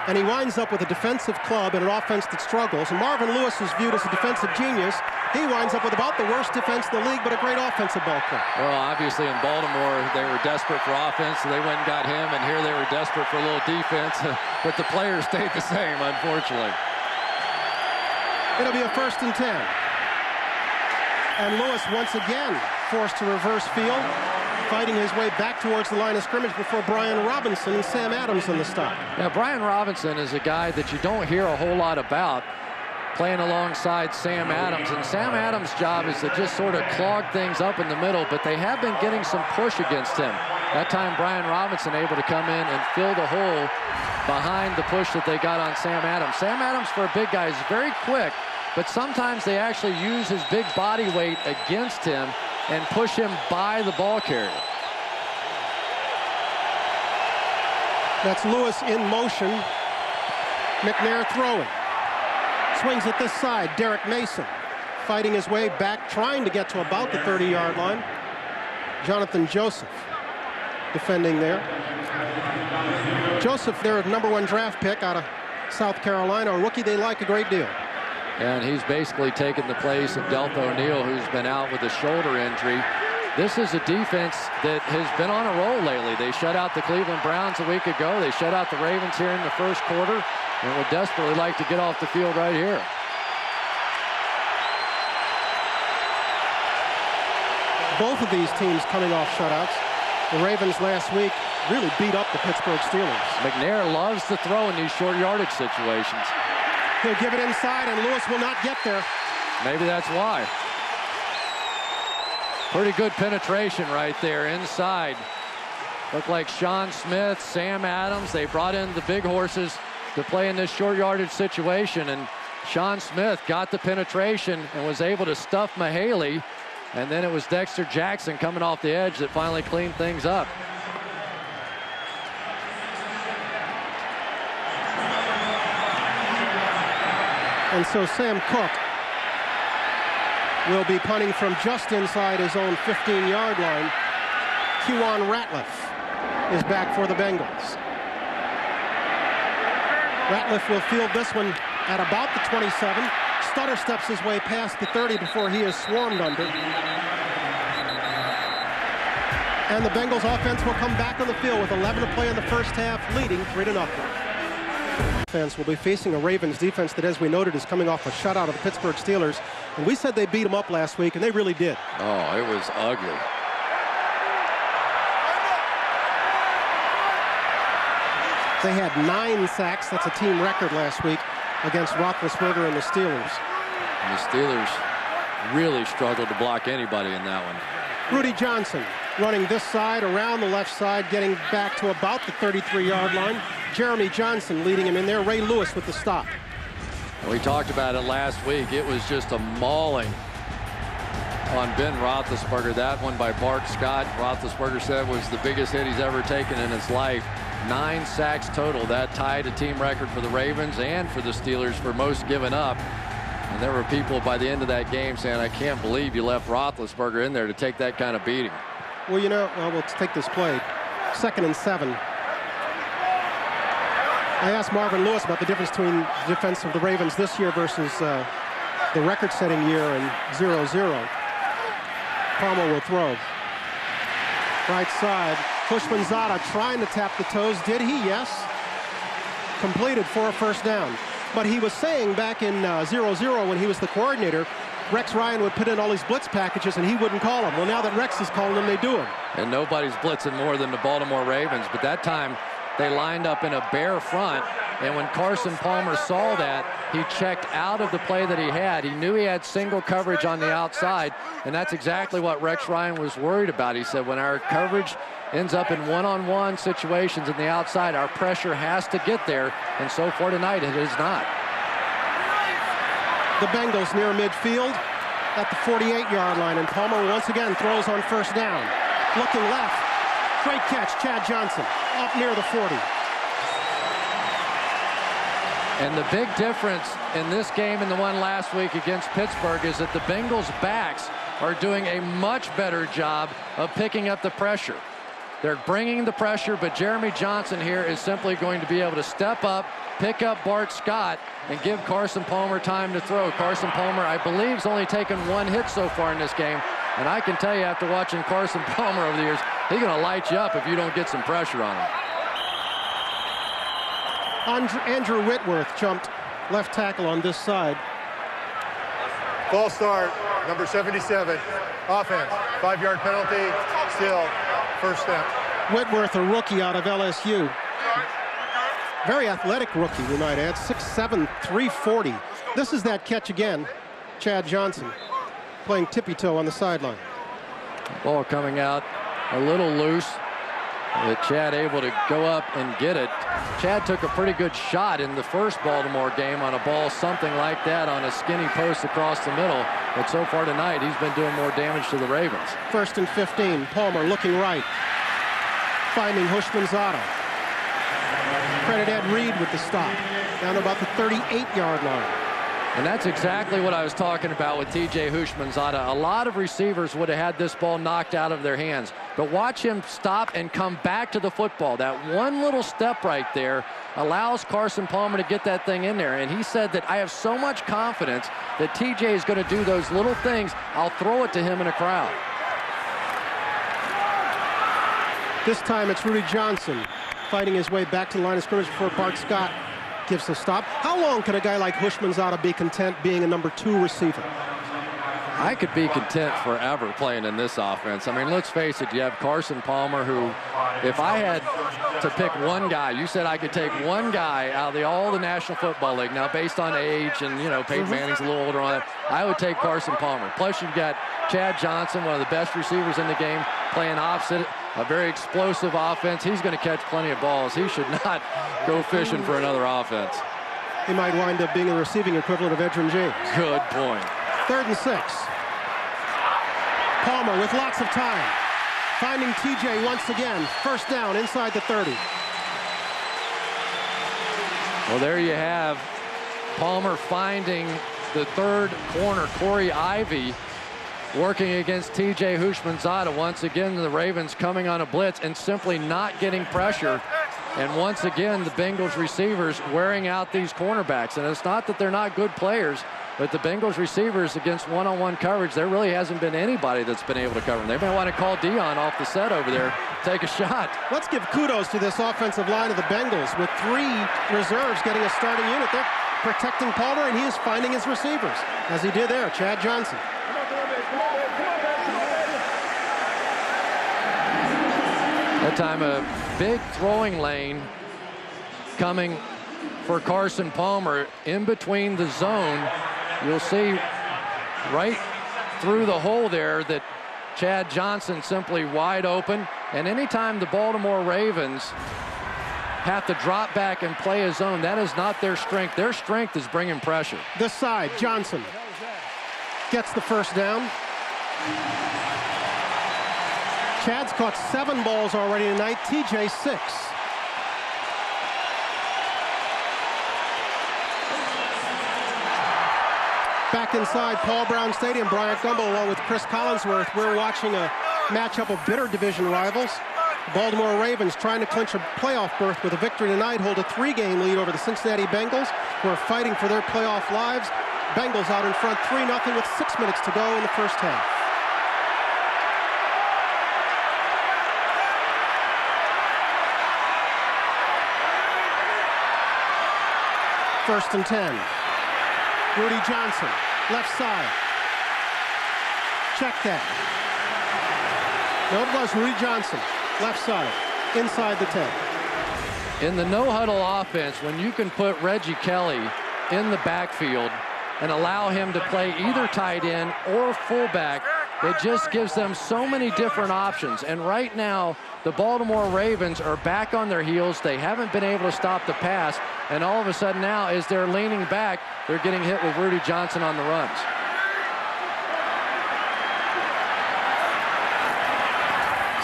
and he winds up with a defensive club and an offense that struggles. And Marvin Lewis is viewed as a defensive genius. He winds up with about the worst defense in the league, but a great offensive ball club. Well, obviously in Baltimore, they were desperate for offense, so they went and got him, and here they were desperate for a little defense, but the players stayed the same, unfortunately. It'll be a 1st and 10. And Lewis once again forced to reverse field, fighting his way back towards the line of scrimmage before Brian Robinson and Sam Adams on the stop. Now, Brian Robinson is a guy that you don't hear a whole lot about, playing alongside Sam Adams. And Sam Adams' job is to just sort of clog things up in the middle, but they have been getting some push against him. That time, Brian Robinson able to come in and fill the hole behind the push that they got on Sam Adams. Sam Adams, for a big guy, is very quick, but sometimes they actually use his big body weight against him and push him by the ball carrier. That's Lewis in motion. McNair throwing. Swings it this side. Derek Mason fighting his way back, trying to get to about the 30-yard line. Jonathan Joseph defending there. Joseph, their #1 draft pick out of South Carolina, a rookie they like a great deal. And he's basically taken the place of Deltha O'Neal, who's been out with a shoulder injury. This is a defense that has been on a roll lately. They shut out the Cleveland Browns a week ago. They shut out the Ravens here in the 1st quarter, and would desperately like to get off the field right here. Both of these teams coming off shutouts. The Ravens last week really beat up the Pittsburgh Steelers. McNair loves to throw in these short yardage situations. He'll give it inside, and Lewis will not get there. Maybe that's why. Pretty good penetration right there inside. Looked like Sean Smith, Sam Adams. They brought in the big horses to play in this short yardage situation, and Sean Smith got the penetration and was able to stuff Mihaly, and then it was Dexter Jackson coming off the edge that finally cleaned things up. And so Sam Cook will be punting from just inside his own 15-yard line. Kewan Ratliff is back for the Bengals. Ratliff will field this one at about the 27. Stutter steps his way past the 30 before he is swarmed under. And the Bengals offense will come back on the field with 11 to play in the 1st half, leading 3-0. offense will be facing a Ravens defense that, as we noted, is coming off a shutout of the Pittsburgh Steelers. And we said they beat them up last week, and they really did. Oh, it was ugly. They had 9 sacks. That's a team record last week against Roethlisberger and the Steelers. And the Steelers really struggled to block anybody in that one. Rudy Johnson running this side, around the left side, getting back to about the 33-yard line. Jeremy Johnson leading him in there. Ray Lewis with the stop. We talked about it last week. It was just a mauling on Ben Roethlisberger. That one by Bart Scott. Roethlisberger said was the biggest hit he's ever taken in his life. 9 sacks total. That tied a team record for the Ravens and for the Steelers for most given up. And there were people by the end of that game saying, I can't believe you left Roethlisberger in there to take that kind of beating. Well, you know, we'll take this play. 2nd and 7. I asked Marvin Lewis about the difference between the defense of the Ravens this year versus the record-setting year in 0-0. Palmer will throw. Right side. Houshmandzadeh trying to tap the toes. Did he? Yes. Completed for a first down. But he was saying back in 0-0 when he was the coordinator, Rex Ryan would put in all these blitz packages and he wouldn't call them. Well, now that Rex is calling them, they do them. And nobody's blitzing more than the Baltimore Ravens. But that time they lined up in a bare front. And when Carson Palmer saw that, he checked out of the play that he had. He knew he had single coverage on the outside. And that's exactly what Rex Ryan was worried about. He said, when our coverage ends up in one-on-one situations in the outside, our pressure has to get there. And so far tonight, it is not. The Bengals near midfield at the 48-yard line. And Palmer once again throws on first down. Looking left. Great catch, Chad Johnson, up near the 40. And the big difference in this game and the one last week against Pittsburgh is that the Bengals backs are doing a much better job of picking up the pressure. They're bringing the pressure, but Jeremy Johnson here is simply going to be able to step up, pick up Bart Scott, and give Carson Palmer time to throw. Carson Palmer, I believe, has only taken 1 hit so far in this game. And I can tell you, after watching Carson Palmer over the years, he's going to light you up if you don't get some pressure on him. Andrew Whitworth jumped left tackle on this side. False start, number 77. Offense, 5-yard penalty, still first step. Whitworth, a rookie out of LSU. Very athletic rookie, we might add. 6'7", 340. This is that catch again. Chad Johnson playing tippy-toe on the sideline. Ball coming out a little loose. Chad able to go up and get it. Chad took a pretty good shot in the first Baltimore game on a ball something like that on a skinny post across the middle. But so far tonight, he's been doing more damage to the Ravens. 1st and 15. Palmer looking right. Finding Houshmandzadeh. Credit Ed Reed with the stop. Down about the 38-yard line. And that's exactly what I was talking about with T.J. Houshmandzadeh. A lot of receivers would have had this ball knocked out of their hands. But watch him stop and come back to the football. That one little step right there allows Carson Palmer to get that thing in there. And he said that I have so much confidence that T.J. is going to do those little things. I'll throw it to him in a crowd. This time it's Rudy Johnson fighting his way back to the line of scrimmage before Bart Scott gives the stop. How long can a guy like Houshmandzadeh be content being a number 2 receiver? I could be content forever playing in this offense. I mean, let's face it, you have Carson Palmer, who, if I had to pick one guy, you said I could take one guy out of all the National Football League. Now, based on age and, you know, Peyton Manning's a little older on it, I would take Carson Palmer. Plus, you've got Chad Johnson, one of the best receivers in the game, playing opposite. A very explosive offense. He's going to catch plenty of balls. He should not go fishing for another offense. He might wind up being the receiving equivalent of Edgerrin James. Good point. 3rd and 6. Palmer with lots of time. Finding TJ once again. First down inside the 30. Well, there you have Palmer finding the 3rd corner, Corey Ivy, working against T.J. Houshmandzadeh. Once again, the Ravens coming on a blitz and simply not getting pressure And once again, the Bengals receivers wearing out these cornerbacks. And it's not that they're not good players, but the Bengals receivers against one-on-one coverage, there really hasn't been anybody that's been able to cover them. They may want to call Dion off the set over there, take a shot. Let's give kudos to this offensive line of the Bengals with 3 reserves getting a starting unit. They're protecting Palmer, and he is finding his receivers, as he did there, Chad Johnson. That time a big throwing lane coming for Carson Palmer in between the zone. You'll see right through the hole there that Chad Johnson simply wide open. And anytime the Baltimore Ravens have to drop back and play a zone, that is not their strength. Their strength is bringing pressure. This side, Johnson gets the first down. Chad's caught 7 balls already tonight, TJ 6. Back inside Paul Brown Stadium, Bryant Gumbel along with Chris Collinsworth. We're watching a matchup of bitter division rivals. The Baltimore Ravens trying to clinch a playoff berth with a victory tonight, hold a 3-game lead over the Cincinnati Bengals, who are fighting for their playoff lives. Bengals out in front 3-0 with 6 minutes to go in the first half. First and 10. Rudy Johnson, left side. Check that. No, it was Rudy Johnson, left side, inside the 10. In the no-huddle offense, when you can put Reggie Kelly in the backfield and allow him to play either tight end or fullback, it just gives them so many different options. And right now, the Baltimore Ravens are back on their heels. They haven't been able to stop the pass. And all of a sudden now, as they're leaning back, they're getting hit with Rudy Johnson on the runs.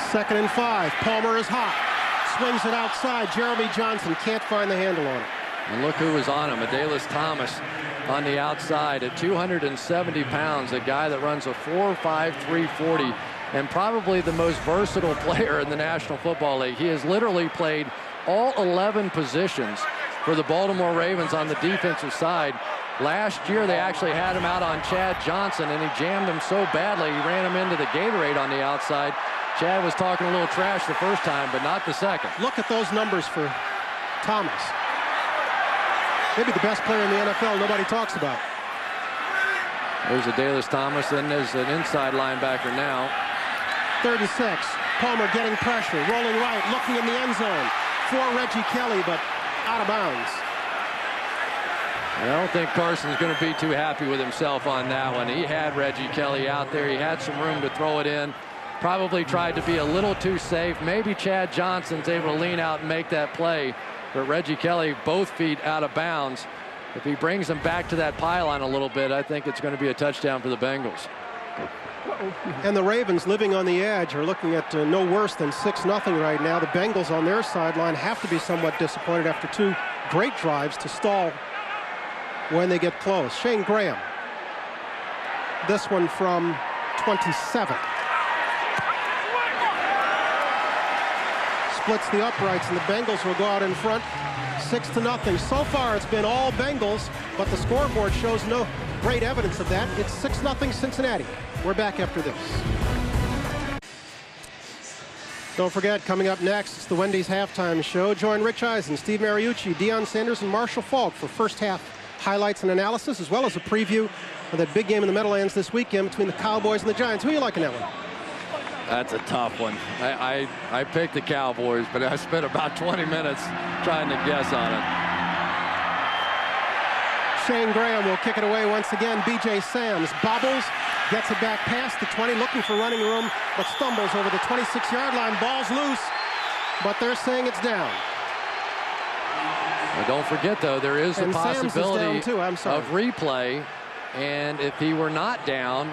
Second and 5. Palmer is hot. Swings it outside. Jeremy Johnson can't find the handle on it. And look who was on him. Adalys Thomas on the outside at 270 pounds. A guy that runs a 4.5 340 and probably the most versatile player in the National Football League. He has literally played all 11 positions for the Baltimore Ravens on the defensive side. Last year, they actually had him out on Chad Johnson, and he jammed him so badly, he ran him into the Gatorade on the outside. Chad was talking a little trash the first time, but not the second. Look at those numbers for Thomas. Maybe the best player in the NFL nobody talks about. There's Adalys Thomas, and there's an inside linebacker now. 3rd and 6. Palmer getting pressure, rolling right, looking in the end zone for Reggie Kelly, but out of bounds. I don't think Carson's going to be too happy with himself on that one. He had Reggie Kelly out there. He had some room to throw it in. Probably tried to be a little too safe. Maybe Chad Johnson's able to lean out and make that play. But Reggie Kelly, both feet out of bounds. If he brings him back to that pylon a little bit, I think it's going to be a touchdown for the Bengals. And the Ravens, living on the edge, are looking at no worse than 6-0 right now. The Bengals on their sideline have to be somewhat disappointed after 2 great drives to stall when they get close. Shane Graham. This one from 27. Splits the uprights, and the Bengals will go out in front 6-0. So far, it's been all Bengals, but the scoreboard shows no great evidence of that. It's 6-0 Cincinnati. We're back after this. Don't forget, coming up next, it's the Wendy's halftime show. Join Rich Eisen, Steve Mariucci, Deion Sanders, and Marshall Falk for first half highlights and analysis, as well as a preview of that big game in the Meadowlands this weekend between the Cowboys and the Giants. Who are you liking that one? That's a tough one. I picked the Cowboys, but I spent about 20 minutes trying to guess on it. Shane Graham will kick it away once again. B.J. Sams bobbles, gets it back past the 20, looking for running room, but stumbles over the 26-yard line. Ball's loose, but they're saying it's down. Well, don't forget, though, there is a possibility of replay, and if he were not down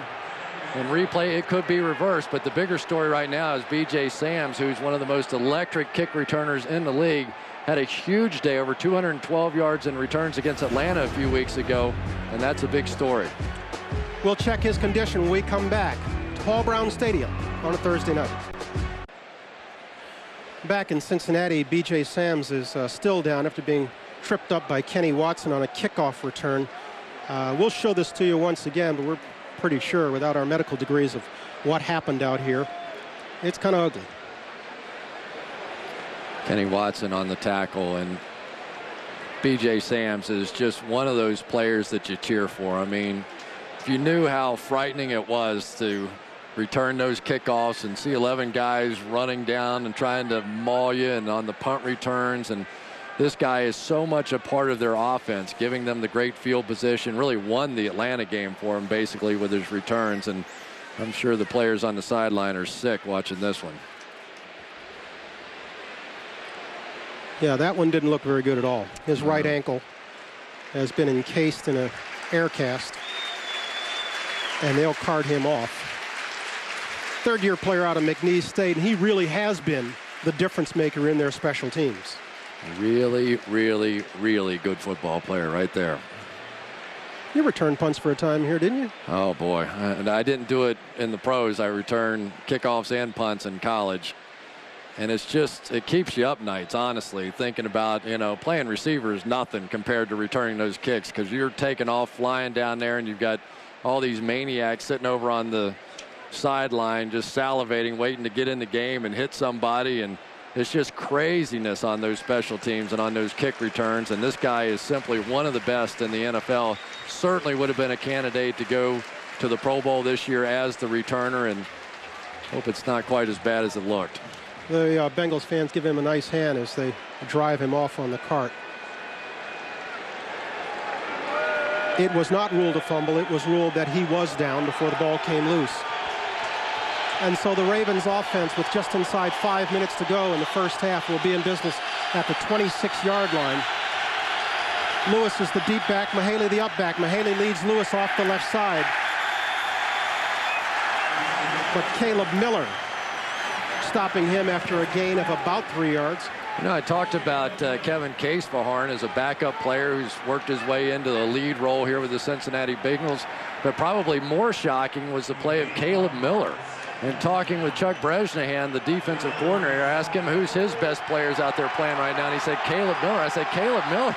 in replay, it could be reversed. But the bigger story right now is B.J. Sams, who's one of the most electric kick returners in the league, had a huge day, over 212 yards in returns against Atlanta a few weeks ago, and that's a big story. We'll check his condition when we come back to Paul Brown Stadium on a Thursday night. Back in Cincinnati, B.J. Sams is still down after being tripped up by Kenny Watson on a kickoff return. We'll show this to you once again, but we're pretty sure without our medical degrees of what happened out here. It's kind of ugly. Kenny Watson on the tackle, and B.J. Sams is just one of those players that you cheer for. I mean, if you knew how frightening it was to return those kickoffs and see 11 guys running down and trying to maul you, and on the punt returns, and this guy is so much a part of their offense, giving them the great field position, really won the Atlanta game for them basically with his returns, and I'm sure the players on the sideline are sick watching this one. Yeah, that one didn't look very good at all. His right ankle has been encased in an air cast, and they'll cart him off. Third-year player out of McNeese State, and he really has been the difference maker in their special teams. Really, really, really good football player right there. You returned punts for a time here, didn't you? Oh, boy. And I didn't do it in the pros. I returned kickoffs and punts in college. And it's just, it keeps you up nights, honestly, thinking about, you know, playing receiver is nothing compared to returning those kicks, because you're taking off, flying down there, and you've got all these maniacs sitting over on the sideline just salivating, waiting to get in the game and hit somebody, and it's just craziness on those special teams and on those kick returns. And this guy is simply one of the best in the NFL. Certainly would have been a candidate to go to the Pro Bowl this year as the returner, and hope it's not quite as bad as it looked. The Bengals fans give him a nice hand as they drive him off on the cart. It was not ruled a fumble. It was ruled that he was down before the ball came loose. And so the Ravens offense, with just inside 5 minutes to go in the first half, will be in business at the 26-yard line. Lewis is the deep back, Mahaley the up back. Mahaley leads Lewis off the left side. But Caleb Miller stopping him after a gain of about 3 yards. You know, I talked about Kevin Case-Fahorn as a backup player who's worked his way into the lead role here with the Cincinnati Bengals. But probably more shocking was the play of Caleb Miller. And talking with Chuck Bresnahan, the defensive coordinator, I asked him who's his best players out there playing right now, and he said Caleb Miller. I said, Caleb Miller?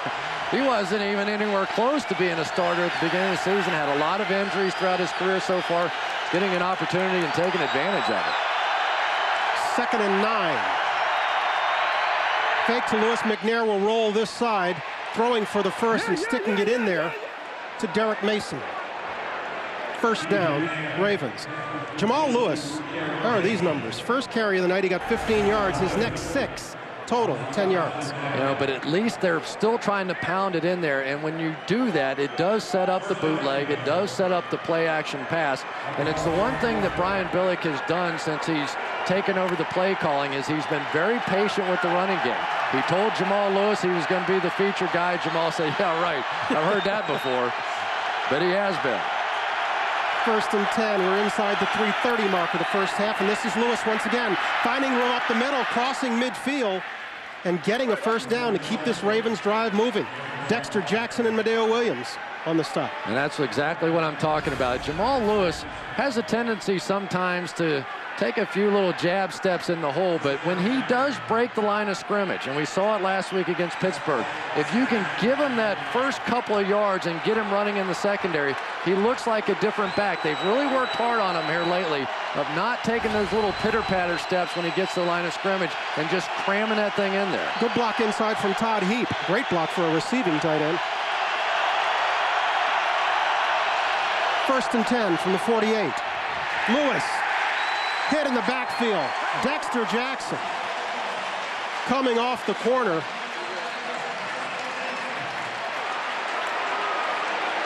He wasn't even anywhere close to being a starter at the beginning of the season. Had a lot of injuries throughout his career so far. Getting an opportunity and taking advantage of it. 2nd and 9. Fake to Lewis. McNair will roll this side, throwing for the first and sticking it in there to Derek Mason. First down, Ravens. Jamal Lewis, how are these numbers? First carry of the night, he got 15 yards. His next 6 total, 10 yards. You know, but at least they're still trying to pound it in there. And when you do that, it does set up the bootleg. It does set up the play action pass. And it's the one thing that Brian Billick has done since he's taken over the play calling, is he's been very patient with the running game. He told Jamal Lewis he was going to be the feature guy. Jamal said, yeah, right. I've heard that before. But he has been. 1st and 10. We're inside the 3:30 mark of the first half, and this is Lewis once again finding room up the middle, crossing midfield, and getting a first down to keep this Ravens drive moving. Dexter Jackson and Madeo Williams on the stop. And that's exactly what I'm talking about. Jamal Lewis has a tendency sometimes to take a few little jab steps in the hole, but when he does break the line of scrimmage, and we saw it last week against Pittsburgh, if you can give him that first couple of yards and get him running in the secondary, he looks like a different back. They've really worked hard on him here lately of not taking those little pitter-patter steps when he gets to the line of scrimmage and just cramming that thing in there. Good block inside from Todd Heap. Great block for a receiving tight end. 1st and 10 from the 48. Lewis hit in the backfield. Dexter Jackson coming off the corner.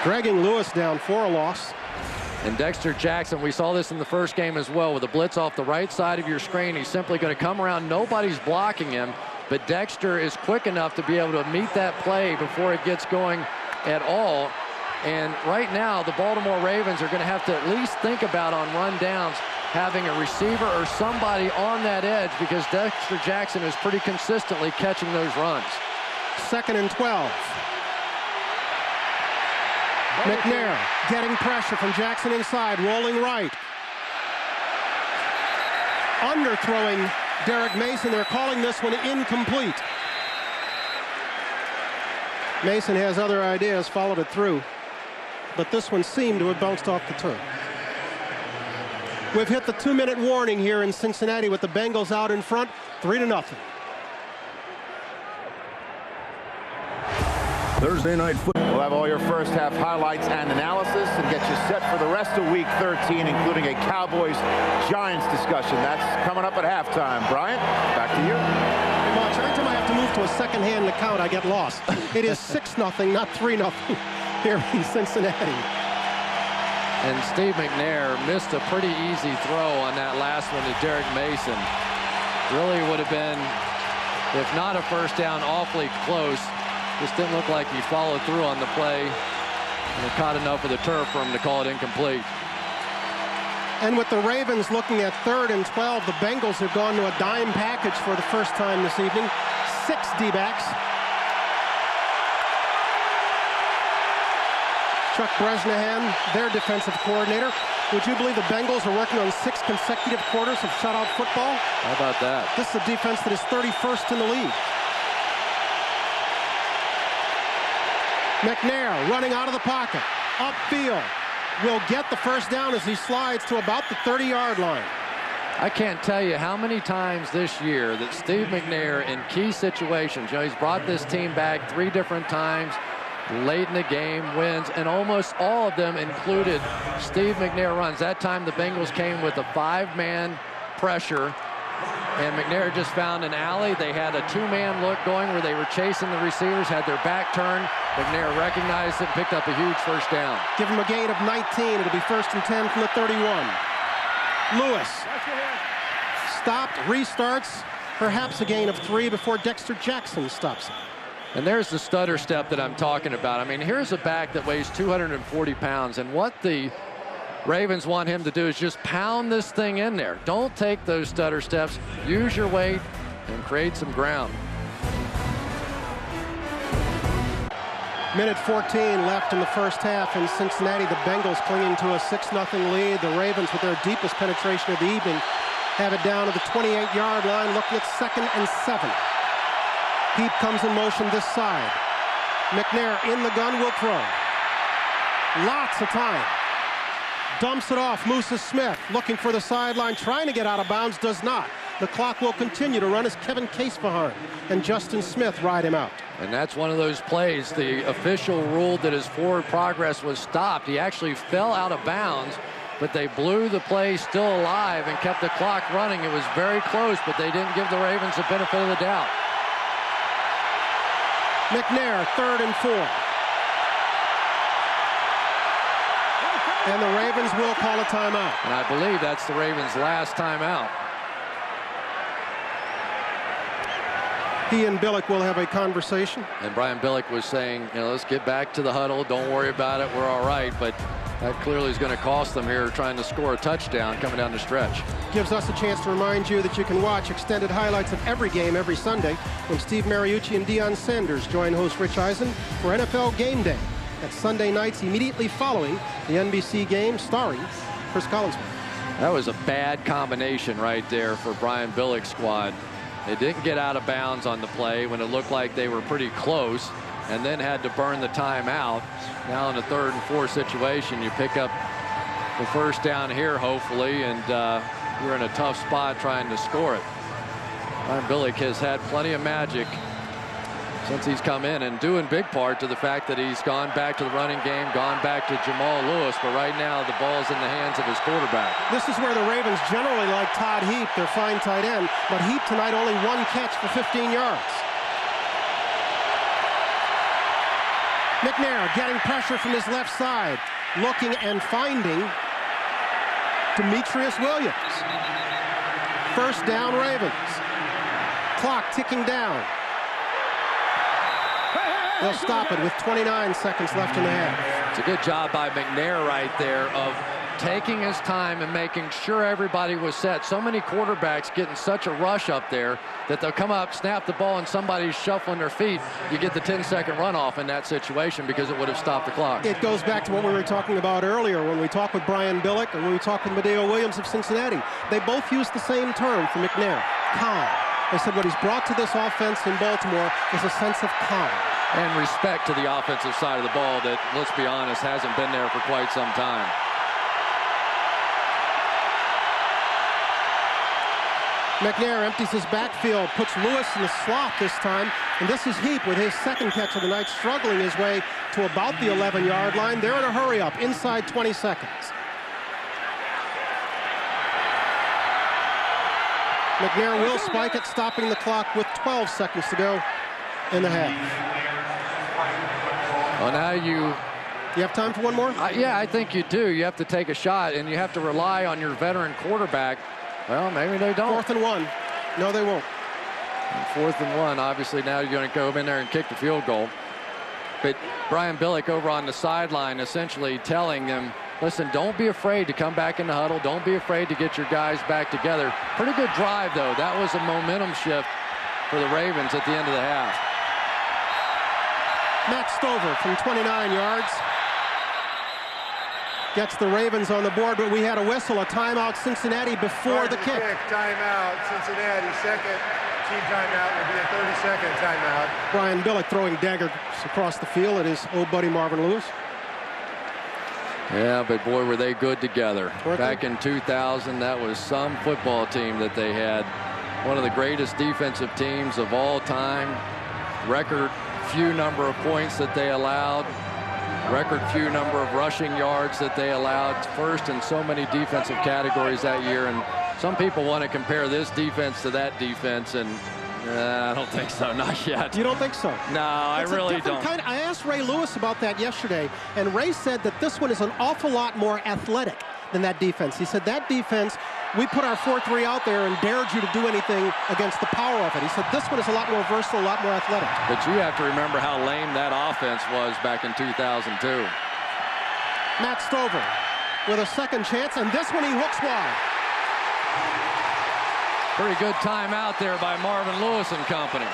Dragging Lewis down for a loss. And Dexter Jackson, we saw this in the first game as well, with a blitz off the right side of your screen. He's simply going to come around. Nobody's blocking him, but Dexter is quick enough to be able to meet that play before it gets going at all. And right now, the Baltimore Ravens are going to have to at least think about on run downs having a receiver or somebody on that edge, because Dexter Jackson is pretty consistently catching those runs. 2nd and 12. McNair getting pressure from Jackson inside, rolling right. Underthrowing Derek Mason, they're calling this one incomplete. Mason has other ideas, followed it through. But this one seemed to have bounced off the turf. We've hit the 2-minute warning here in Cincinnati with the Bengals out in front, 3-0. Thursday night football. We'll have all your first half highlights and analysis and get you set for the rest of Week 13, including a Cowboys-Giants discussion. That's coming up at halftime. Bryant, back to you. Every time I have to move to a second-hand account, I get lost. It is 6-0, not 3-0 here in Cincinnati. And Steve McNair missed a pretty easy throw on that last one to Derek Mason. Really would have been, if not a first down, awfully close. Just didn't look like he followed through on the play. And it caught enough of the turf for him to call it incomplete. And with the Ravens looking at 3rd and 12, the Bengals have gone to a dime package for the first time this evening. 6 D-backs. Chuck Bresnahan, their defensive coordinator. Would you believe the Bengals are working on 6 consecutive quarters of shutout football? How about that? This is a defense that is 31st in the league. McNair running out of the pocket, upfield, will get the first down as he slides to about the 30-yard line. I can't tell you how many times this year that Steve McNair in key situations, you know, he's brought this team back 3 different times, late in the game, wins, and almost all of them included Steve McNair runs. That time the Bengals came with a 5-man pressure, and McNair just found an alley. They had a 2-man look going where they were chasing the receivers, had their back turned. McNair recognized it, picked up a huge first down. Give him a gain of 19. It'll be 1st and 10 from the 31. Lewis stopped, restarts, perhaps a gain of 3 before Dexter Jackson stops him. And there's the stutter step that I'm talking about. I mean, here's a back that weighs 240 pounds, and what the Ravens want him to do is just pound this thing in there. Don't take those stutter steps. Use your weight and create some ground. Minute 14 left in the first half in Cincinnati. The Bengals clinging to a 6-0 lead. The Ravens, with their deepest penetration of the evening, have it down to the 28-yard line, looking at 2nd and 7. Heap comes in motion this side. McNair in the gun, will throw. Lots of time. Dumps it off. Mooses Smith looking for the sideline, trying to get out of bounds, does not. The clock will continue to run as Kevin Casebehan and Justin Smith ride him out. And that's one of those plays. The official ruled that his forward progress was stopped. He actually fell out of bounds, but they blew the play still alive and kept the clock running. It was very close, but they didn't give the Ravens the benefit of the doubt. McNair, 3rd and 4. And the Ravens will call a timeout. And I believe that's the Ravens' last timeout. He and Billick will have a conversation. And Brian Billick was saying, you know, let's get back to the huddle. Don't worry about it. We're all right. But that clearly is going to cost them here trying to score a touchdown coming down the stretch. Gives us a chance to remind you that you can watch extended highlights of every game every Sunday when Steve Mariucci and Deion Sanders join host Rich Eisen for NFL Game Day. That's Sunday nights immediately following the NBC game starring Chris Collinsworth. That was a bad combination right there for Brian Billick's squad. They didn't get out of bounds on the play when it looked like they were pretty close, and then had to burn the timeout. Now in a 3rd and 4 situation, you pick up the first down here, hopefully, and you're in a tough spot trying to score it. Brian Billick has had plenty of magic since he's come in, and due in big part to the fact that he's gone back to the running game, gone back to Jamal Lewis, but right now the ball's in the hands of his quarterback. This is where the Ravens generally like Todd Heap, their fine tight end, but Heap tonight only 1 catch for 15 yards. McNair getting pressure from his left side, looking and finding Demetrius Williams. First down, Ravens. Clock ticking down. They'll stop it with 29 seconds left in the half. It's a good job by McNair right there of taking his time and making sure everybody was set. So many quarterbacks getting such a rush up there that they'll come up, snap the ball, and somebody's shuffling their feet. You get the 10-second runoff in that situation because it would have stopped the clock. It goes back to what we were talking about earlier when we talked with Brian Billick and when we talked with Medeo Williams of Cincinnati. They both use the same term for McNair. calm. They said what he's brought to this offense in Baltimore is a sense of calm. And respect to the offensive side of the ball that, let's be honest, hasn't been there for quite some time. McNair empties his backfield, puts Lewis in the slot this time, and this is Heap with his second catch of the night, struggling his way to about the 11-yard line. They're in a hurry-up, inside 20 seconds. McNair will spike it, stopping the clock with 12 seconds to go in the half. Well, now you have time for one more? Yeah, I think you do. You have to take a shot, and you have to rely on your veteran quarterback. Well, maybe they don't. 4th and 1. No, they won't. And 4th and 1. Obviously, now you're going to go in there and kick the field goal. But Brian Billick over on the sideline essentially telling them, listen, don't be afraid to come back in the huddle. Don't be afraid to get your guys back together. Pretty good drive, though. That was a momentum shift for the Ravens at the end of the half. Matt Stover from 29 yards gets the Ravens on the board, but we had a whistle, a timeout, Cincinnati before the kick. Timeout, Cincinnati, second. Team timeout will be a 30-second timeout. Brian Billick throwing daggers across the field at his old buddy Marvin Lewis. Yeah, but boy, were they good together. Back in 2000, that was some football team that they had. One of the greatest defensive teams of all time. Record few number of points that they allowed. Record few number of rushing yards that they allowed. First in so many defensive categories that year. And some people want to compare this defense to that defense, and I don't think so, not yet. You don't think so? No, I really don't. I asked Ray Lewis about that yesterday, and Ray said that this one is an awful lot more athletic than that defense. He said that defense, we put our 4-3 out there and dared you to do anything against the power of it. He said this one is a lot more versatile, a lot more athletic. But you have to remember how lame that offense was back in 2002. Matt Stover with a second chance, and this one he hooks wide. Pretty good timeout there by Marvin Lewis and company.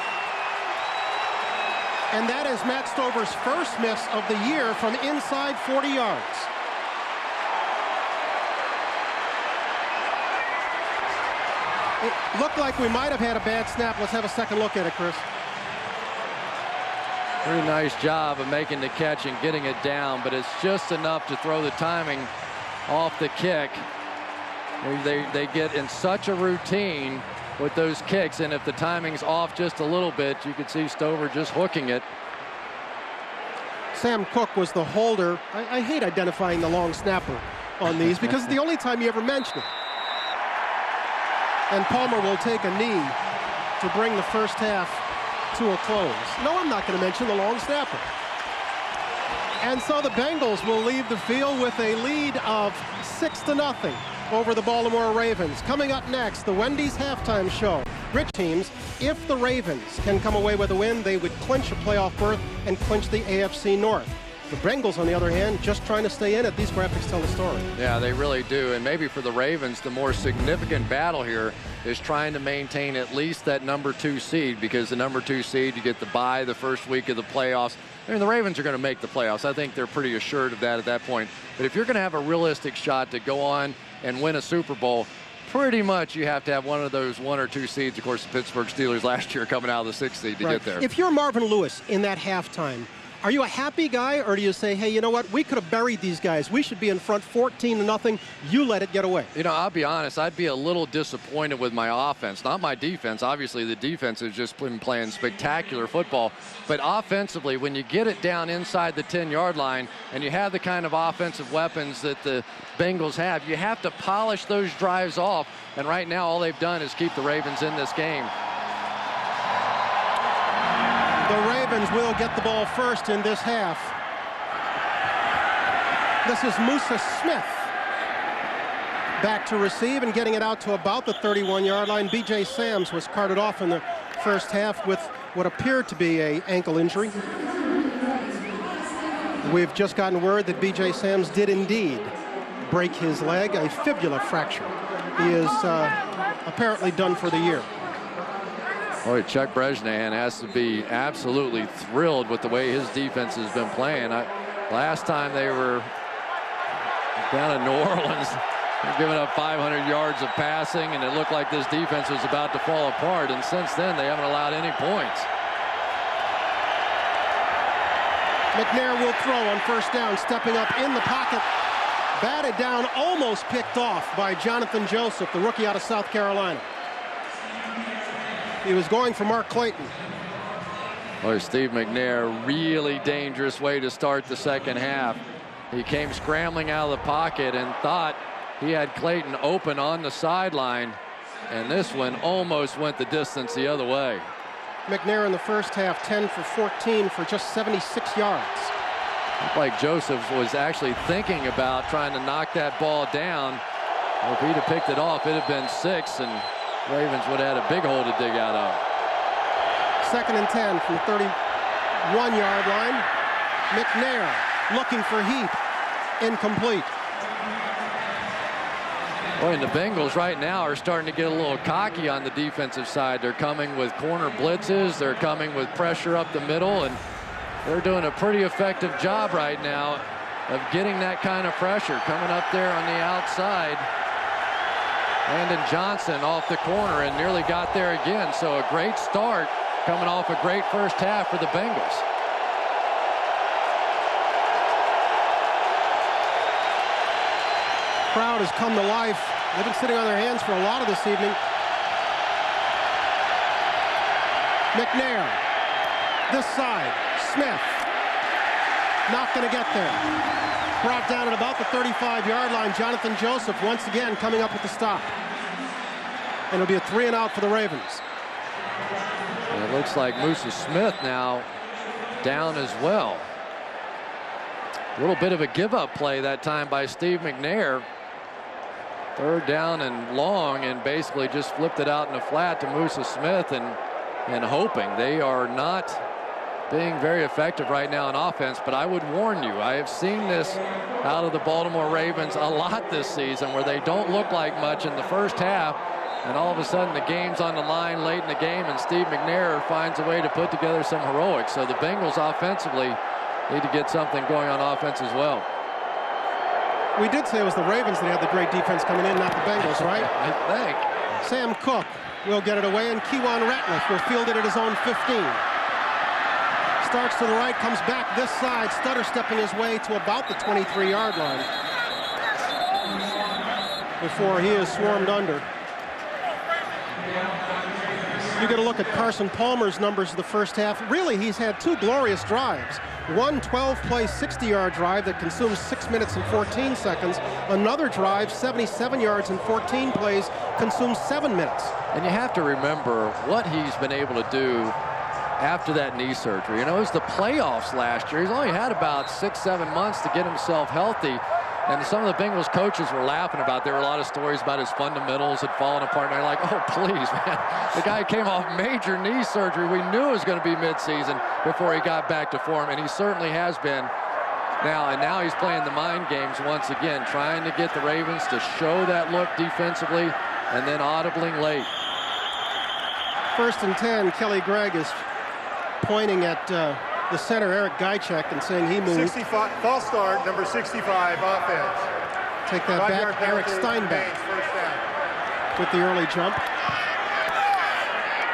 And that is Matt Stover's first miss of the year from inside 40 yards. It looked like we might have had a bad snap. Let's have a second look at it, Chris. Pretty nice job of making the catch and getting it down, but it's just enough to throw the timing off the kick. They get in such a routine with those kicks, and if the timing's off just a little bit, you could see Stover just hooking it. Sam Cook was the holder. I hate identifying the long snapper on these because it's the only time you ever mention it. And Palmer will take a knee to bring the first half to a close. No, I'm not going to mention the long snapper. And so the Bengals will leave the field with a lead of 6-0 over the Baltimore Ravens. Coming up next, the Wendy's halftime show. Rich teams, if the Ravens can come away with a win, they would clinch a playoff berth and clinch the AFC North. The Bengals, on the other hand, just trying to stay in it. These graphics tell the story. Yeah, they really do. And maybe for the Ravens, the more significant battle here is trying to maintain at least that number 2 seed, because the number 2 seed, you get the bye the first week of the playoffs. I mean, the Ravens are going to make the playoffs. I think they're pretty assured of that at that point. But if you're going to have a realistic shot to go on and win a Super Bowl, pretty much you have to have one of those 1 or 2 seeds. Of course, the Pittsburgh Steelers last year coming out of the 6th seed to get there. If you're Marvin Lewis in that halftime, are you a happy guy, or do you say, hey, you know what, we could have buried these guys. We should be in front 14-0. You let it get away. You know, I'll be honest, I'd be a little disappointed with my offense, not my defense. Obviously, the defense has just been playing spectacular football. But offensively, when you get it down inside the 10-yard line and you have the kind of offensive weapons that the Bengals have, you have to polish those drives off. And right now, all they've done is keep the Ravens in this game. The Ravens will get the ball first in this half. This is Musa Smith back to receive and getting it out to about the 31-yard line. B.J. Sams was carted off in the first half with what appeared to be an ankle injury. We've just gotten word that B.J. Sams did indeed break his leg, a fibula fracture. He is apparently done for the year. Boy, Chuck Bresnahan has to be absolutely thrilled with the way his defense has been playing. Last time they were down in New Orleans, They're giving up 500 yards of passing, and it looked like this defense was about to fall apart. And since then, they haven't allowed any points. McNair will throw on first down, stepping up in the pocket. Batted down, almost picked off by Jonathan Joseph, the rookie out of South Carolina. He was going for Mark Clayton. Boy, Steve McNair, really dangerous way to start the second half. He came scrambling out of the pocket and thought he had Clayton open on the sideline, and this one almost went the distance the other way. McNair in the first half, 10 for 14 for just 76 yards. Looked like Joseph was actually thinking about trying to knock that ball down. Well, if he'd have picked it off, it'd have been 6, and Ravens would have had a big hole to dig out of. 2nd and 10 from the 31-yard line. McNair looking for Heap. Incomplete. Boy, and the Bengals right now are starting to get a little cocky on the defensive side. They're coming with corner blitzes. They're coming with pressure up the middle, and they're doing a pretty effective job right now of getting that kind of pressure. Coming up there on the outside. Landon Johnson off the corner and nearly got there again. So a great start coming off a great first half for the Bengals. Crowd has come to life. They've been sitting on their hands for a lot of this evening. McNair, this side, Smith, not going to get there. Brought down at about the 35-yard line. Jonathan Joseph once again coming up with the stop. And it'll be a 3-and-out for the Ravens. And it looks like Musa Smith now down as well. A little bit of a give-up play that time by Steve McNair. 3rd down and long, and basically just flipped it out in the flat to Musa Smith and hoping. They are not being very effective right now on offense, but I would warn you, I have seen this out of the Baltimore Ravens a lot this season, where they don't look like much in the first half, and all of a sudden the game's on the line late in the game, and Steve McNair finds a way to put together some heroics. So the Bengals offensively need to get something going on offense as well. We did say it was the Ravens that had the great defense coming in, not the Bengals, right? I think. Sam Cook will get it away, and Kewan Ratliff will field it at his own 15. Starts to the right, comes back this side, stutter stepping his way to about the 23-yard line before he is swarmed under. You get a look at Carson Palmer's numbers of the first half. Really, he's had 2 glorious drives. One 12-play, 60-yard drive that consumes 6 minutes and 14 seconds. Another drive, 77 yards and 14 plays, consumes 7 minutes. And you have to remember what he's been able to do after that knee surgery. You know, it was the playoffs last year. He's only had about 6-7 months to get himself healthy. And some of the Bengals coaches were laughing about, there were a lot of stories about his fundamentals had fallen apart. And they're like, oh, please, man. The guy came off major knee surgery. We knew it was going to be midseason before he got back to form, and he certainly has been now. And now he's playing the mind games once again, trying to get the Ravens to show that look defensively and then audibling late. 1st and 10, Kelly Gregg is pointing at the center, Eric Guychek, and saying he moved. 65, false start, number 65, offense. Take that back, Eric Steinbeck with the early jump.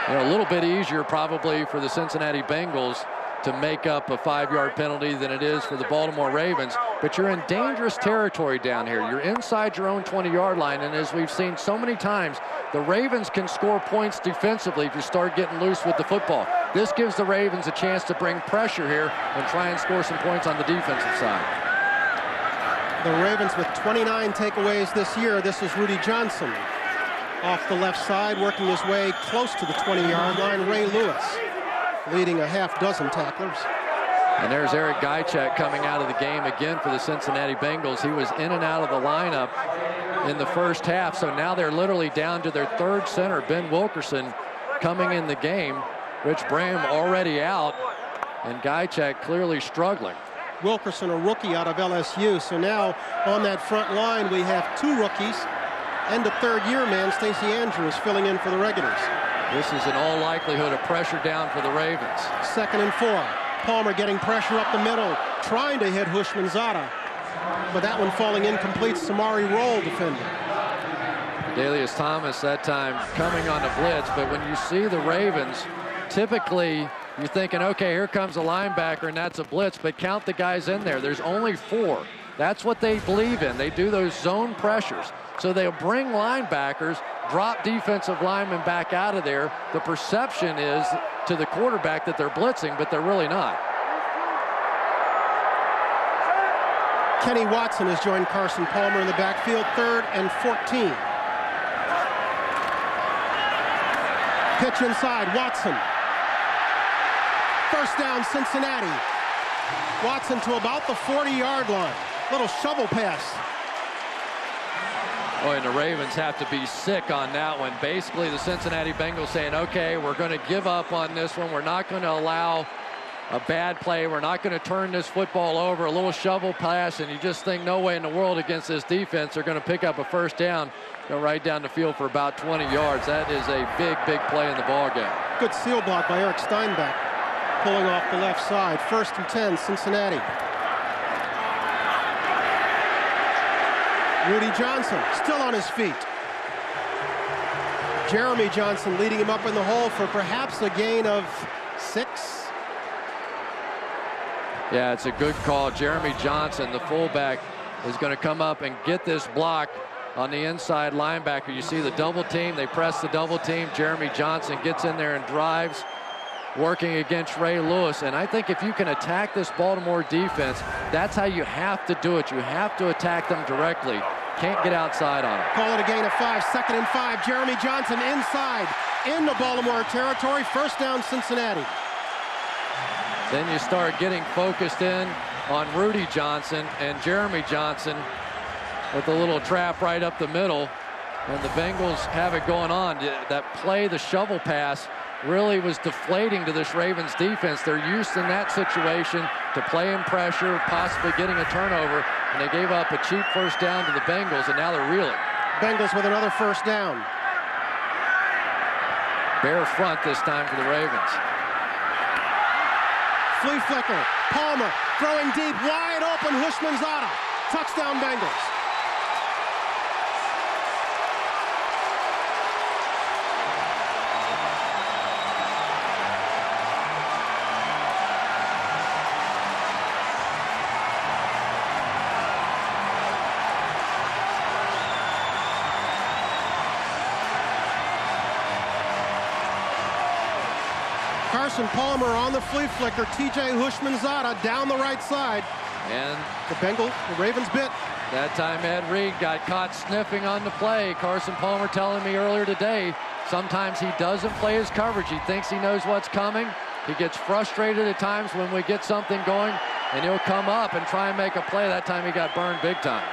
You know, a little bit easier probably for the Cincinnati Bengals to make up a 5-yard penalty than it is for the Baltimore Ravens, but you're in dangerous territory down here. You're inside your own 20-yard line, and as we've seen so many times, the Ravens can score points defensively if you start getting loose with the football. This gives the Ravens a chance to bring pressure here and try and score some points on the defensive side. The Ravens with 29 takeaways this year. This is Rudy Johnson off the left side, working his way close to the 20-yard line. Ray Lewis leading a half dozen tacklers. And there's Eric Guychek coming out of the game again for the Cincinnati Bengals. He was in and out of the lineup in the first half, so now they're literally down to their 3rd center, Ben Wilkerson, coming in the game. Rich Bram already out, and Guychek clearly struggling. Wilkerson, a rookie out of LSU, so now on that front line we have 2 rookies and a 3rd-year man, Stacey Andrews, filling in for the regulars. This is in all likelihood a pressure down for the Ravens. 2nd and 4. Palmer getting pressure up the middle, trying to hit Hushmanzada. but that one falling incomplete. Samari Roll defending. Dalius Thomas that time coming on the blitz, but when you see the Ravens, typically you're thinking, okay, here comes a linebacker and that's a blitz, but count the guys in there. There's only 4. That's what they believe in. They do those zone pressures. So they'll bring linebackers, drop defensive linemen back out of there. The perception is to the quarterback that they're blitzing, but they're really not. Kenny Watson has joined Carson Palmer in the backfield, 3rd and 14. Pitch inside, Watson. First down, Cincinnati. Watson to about the 40-yard line. Little shovel pass. Oh, and the Ravens have to be sick on that one. Basically, the Cincinnati Bengals saying, okay, we're going to give up on this one. We're not going to allow a bad play. We're not going to turn this football over. A little shovel pass, and you just think no way in the world against this defense they're going to pick up a first down, go right down the field for about 20 yards. That is a big, big play in the ballgame. Good seal block by Eric Steinbeck, pulling off the left side. 1st and 10, Cincinnati. Rudy Johnson still on his feet. Jeremy Johnson leading him up in the hole for perhaps a gain of 6. Yeah, it's a good call. Jeremy Johnson, the fullback, is going to come up and get this block on the inside linebacker. You see the double team. They press the double team. Jeremy Johnson gets in there and drives, working against Ray Lewis. And I think if you can attack this Baltimore defense, that's how you have to do it. You have to attack them directly. Can't get outside on them. Call it a gain of 5. 2nd and 5. Jeremy Johnson inside in the Baltimore territory. First down, Cincinnati. Then you start getting focused in on Rudy Johnson and Jeremy Johnson with a little trap right up the middle. And the Bengals have it going on. That play, the shovel pass, really was deflating to this Ravens defense. They're used in that situation to playing pressure, possibly getting a turnover, and they gave up a cheap first down to the Bengals, and now they're reeling. Bengals with another first down. Bare front this time for the Ravens. Flea flicker, Palmer throwing deep, wide open, Hushmanzada. Touchdown Bengals. Carson Palmer on the flea flicker. TJ Hushmanzada down the right side. And the Ravens bit. That time Ed Reed got caught sniffing on the play. Carson Palmer telling me earlier today, sometimes he doesn't play his coverage. He thinks he knows what's coming. He gets frustrated at times when we get something going, and he'll come up and try and make a play. That time he got burned big time.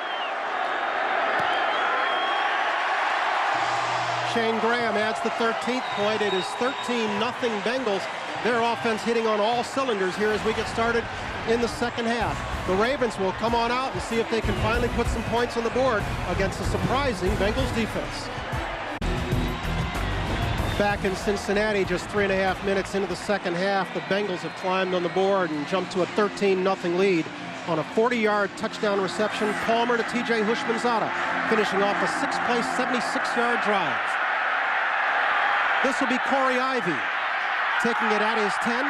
Shane Graham adds the 13th point. It is 13-0 Bengals. Their offense hitting on all cylinders here as we get started in the second half. The Ravens will come on out and see if they can finally put some points on the board against a surprising Bengals defense. Back in Cincinnati, just 3.5 minutes into the second half, the Bengals have climbed on the board and jumped to a 13-0 lead on a 40-yard touchdown reception. Palmer to TJ Hushmanzada, finishing off a 6-play, 76-yard drive. This will be Corey Ivy, taking it at his 10.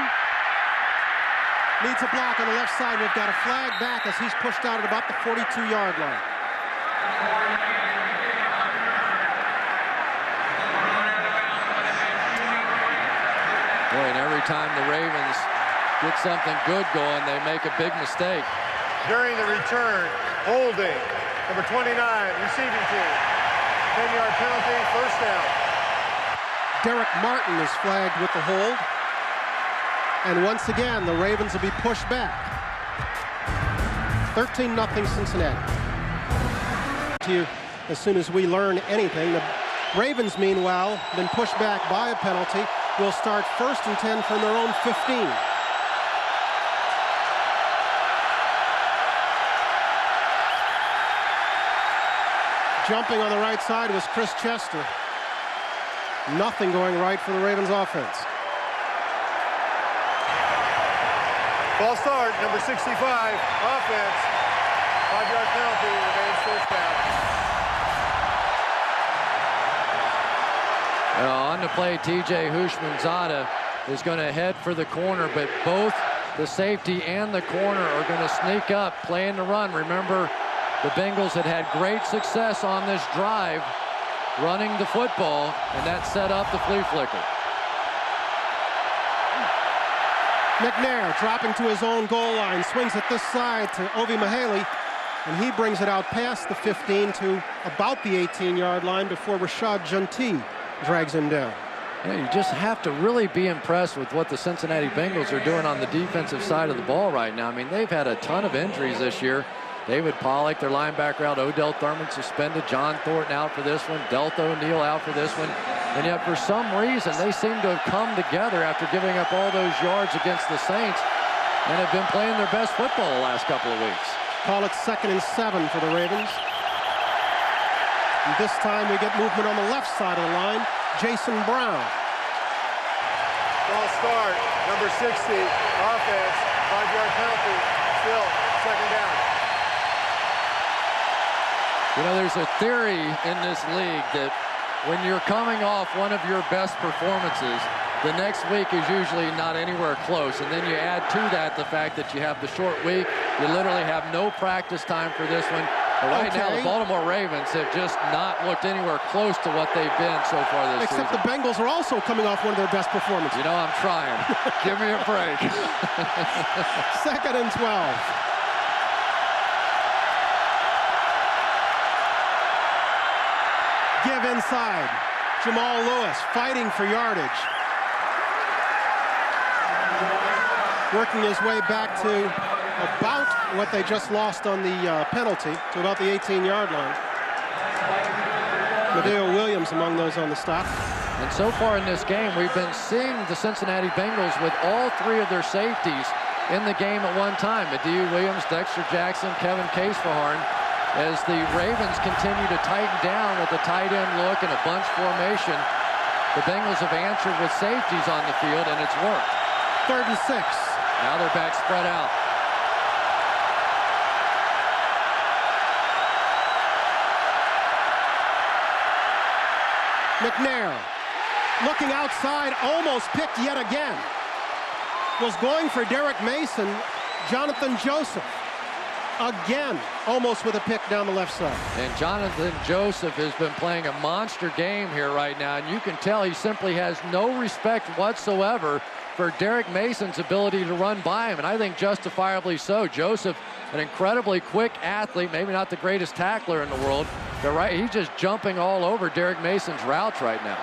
Needs a block on the left side. We've got a flag back as he's pushed out at about the 42-yard line. Boy, and every time the Ravens get something good going, they make a big mistake. During the return, holding, number 29, receiving team. 10-yard penalty, first down. Derek Martin is flagged with the hold. And once again, the Ravens will be pushed back. 13-0 Cincinnati. To you as soon as we learn anything. The Ravens, meanwhile, been pushed back by a penalty. Will start 1st and 10 from their own 15. Jumping on the right side was Chris Chester. Nothing going right for the Ravens offense. Ball start, number 65, offense. 5-yard penalty, remains first down. On the play, T.J. Houshmandzadeh is going to head for the corner, but both the safety and the corner are going to sneak up, playing the run. Remember, the Bengals had great success on this drive running the football, and that set up the flea flicker. McNair dropping to his own goal line, swings it this side to Ovi Mihaly, and he brings it out past the 15 to about the 18-yard line before Rashad Junti drags him down. Yeah, you just have to really be impressed with what the Cincinnati Bengals are doing on the defensive side of the ball right now. I mean, they've had a ton of injuries this year. David Pollock, their linebacker, out. Odell Thurman suspended. John Thornton out for this one. Delta O'Neal out for this one. And yet, for some reason, they seem to have come together after giving up all those yards against the Saints and have been playing their best football the last couple of weeks. Call it 2nd and 7 for the Ravens. And this time we get movement on the left side of the line. Jason Brown. Ball start, number 60, offense, 5-yard penalty, still 2nd down. You know, there's a theory in this league that when you're coming off one of your best performances, the next week is usually not anywhere close. And then you add to that the fact that you have the short week. You literally have no practice time for this one. But right now, the Baltimore Ravens have just not looked anywhere close to what they've been so far this season. Except the Bengals are also coming off one of their best performances. You know, I'm trying. Give me a break. 2nd and 12. Give inside. Jamal Lewis fighting for yardage. Working his way back to about what they just lost on the penalty, to about the 18-yard line. Medeo Williams among those on the stop. And so far in this game, we've been seeing the Cincinnati Bengals with all three of their safeties in the game at one time. Medeo Williams, Dexter Jackson, Kevin Casefarhan, as the Ravens continue to tighten down with a tight end look and a bunch formation. The Bengals have answered with safeties on the field, and it's worked. 3rd and 6. Now they're back spread out. McNair looking outside, almost picked yet again. Was going for Derek Mason. Jonathan Joseph again, almost with a pick down the left side. And Jonathan Joseph has been playing a monster game here right now, and you can tell he simply has no respect whatsoever for Derek Mason's ability to run by him, and I think justifiably so. Joseph, an incredibly quick athlete, maybe not the greatest tackler in the world, but he's just jumping all over Derek Mason's routes right now.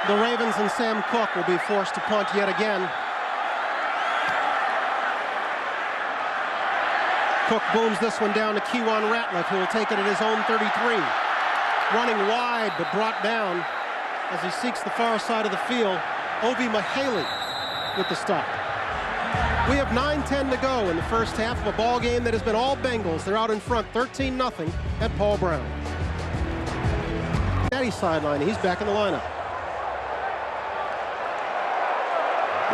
The Ravens and Sam Cook will be forced to punt yet again. Cook booms this one down to Kewan Ratliff, who will take it at his own 33. Running wide, but brought down as he seeks the far side of the field. Ovi Mihaly with the stop. We have 9:10 to go in the first half of a ball game that has been all Bengals. They're out in front 13-0 at Paul Brown. Daddy sideline, he's back in the lineup.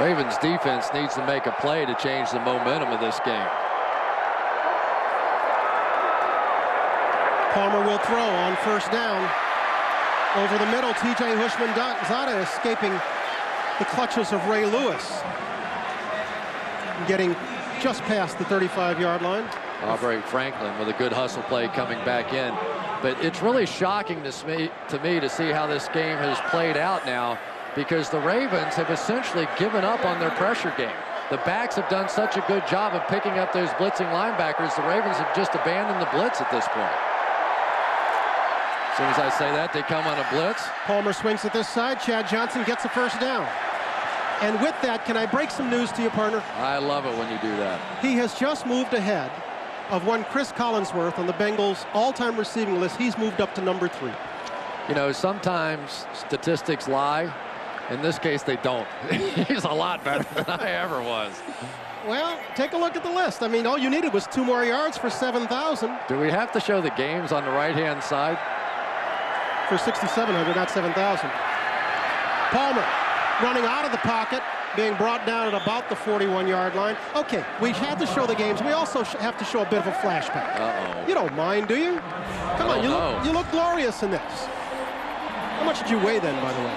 Ravens defense needs to make a play to change the momentum of this game. Palmer will throw on 1st down. Over the middle, T.J. Houshmandzadeh escaping the clutches of Ray Lewis. Getting just past the 35-yard line. Aubrey Franklin with a good hustle play coming back in. But it's really shocking to me to see how this game has played out now, because the Ravens have essentially given up on their pressure game. The backs have done such a good job of picking up those blitzing linebackers. The Ravens have just abandoned the blitz at this point. As soon as I say that, they come on a blitz. Palmer swings at this side. Chad Johnson gets a 1st down. And with that, can I break some news to you, partner? I love it when you do that. He has just moved ahead of one Chris Collinsworth on the Bengals' all-time receiving list. He's moved up to number 3. You know, sometimes statistics lie. In this case, they don't. He's a lot better than I ever was. Well, take a look at the list. I mean, all you needed was 2 more yards for 7,000. Do we have to show the games on the right-hand side? For 6,700, not 7,000. Palmer running out of the pocket, being brought down at about the 41-yard line. Okay, we had to show the games. We also have to show a bit of a flashback. Uh-oh. You don't mind, do you? Come on, you look glorious in this. How much did you weigh then, by the way?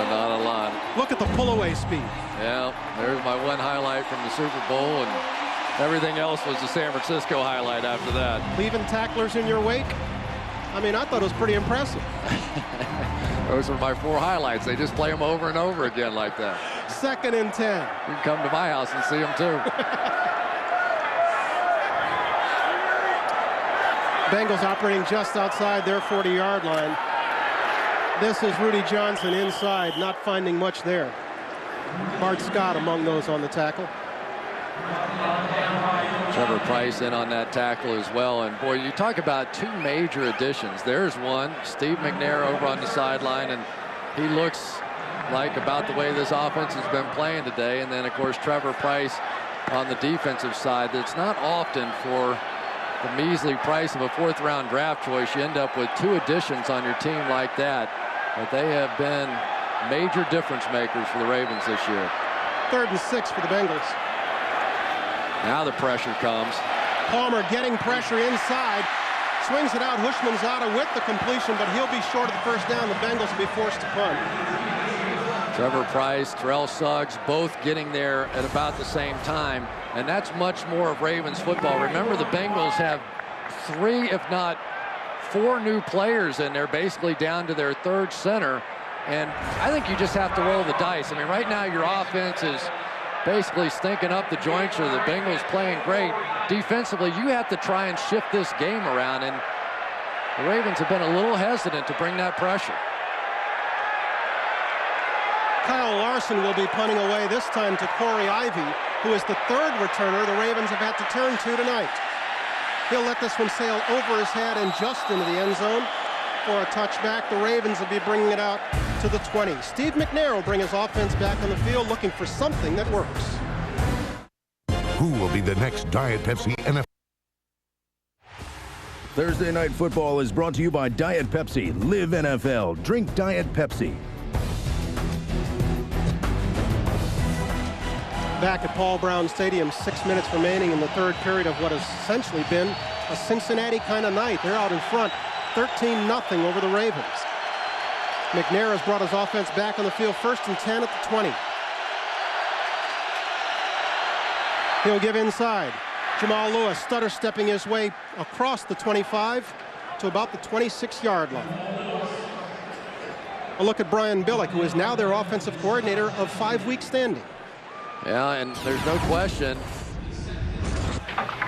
Not a lot. Look at the pull-away speed. Yeah, there's my one highlight from the Super Bowl, and everything else was the San Francisco highlight after that. Leaving tacklers in your wake? I mean, I thought it was pretty impressive. Those are my 4 highlights. They just play them over and over again like that. 2nd and 10. You can come to my house and see them too. Bengals operating just outside their 40-yard line. This is Rudy Johnson inside, not finding much there. Bart Scott among those on the tackle. Trevor Price in on that tackle as well. And boy, you talk about 2 major additions. There's one, Steve McNair over on the sideline, and he looks like about the way this offense has been playing today. And then, of course, Trevor Price on the defensive side. It's not often for the measly price of a 4th-round draft choice you end up with 2 additions on your team like that. But they have been major difference makers for the Ravens this year. 3rd and 6 for the Bengals. Now the pressure comes. Palmer getting pressure inside. Swings it out. Hushmanzada with the completion, but he'll be short of the first down. The Bengals will be forced to punt. Trevor Price, Terrell Suggs, both getting there at about the same time. And that's much more of Ravens football. Remember, the Bengals have 3, if not 4 new players in there, basically down to their 3rd center. And I think you just have to roll the dice. I mean, right now your offense is basically stinking up the jointure. The Bengals playing great. Defensively, you have to try and shift this game around, and the Ravens have been a little hesitant to bring that pressure. Kyle Larson will be punting away, this time to Corey Ivy, who is the 3rd returner the Ravens have had to turn to tonight. He'll let this one sail over his head and just into the end zone for a touchback. The Ravens will be bringing it out to the 20. Steve McNair will bring his offense back on the field, looking for something that works. Who will be the next Diet Pepsi NFL? Thursday Night Football is brought to you by Diet Pepsi. Live NFL. Drink Diet Pepsi. Back at Paul Brown Stadium, 6 minutes remaining in the 3rd period of what has essentially been a Cincinnati kind of night. They're out in front, 13-0 over the Ravens. McNair has brought his offense back on the field, 1st and 10 at the 20. He'll give inside. Jamal Lewis stutter stepping his way across the 25 to about the 26-yard line. A look at Brian Billick, who is now their offensive coordinator of 5 weeks standing. Yeah, and there's no question.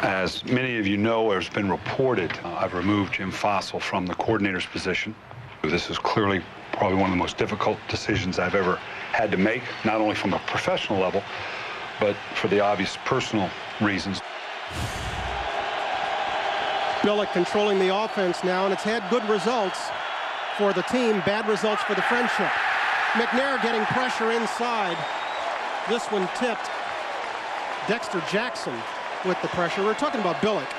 As many of you know, it's been reported, I've removed Jim Fossil from the coordinator's position. This is clearly probably one of the most difficult decisions I've ever had to make, not only from a professional level, but for the obvious personal reasons. Billick controlling the offense now, and it's had good results for the team, bad results for the friendship. McNair getting pressure inside. This one tipped. Dexter Jackson with the pressure. We're talking about Billick.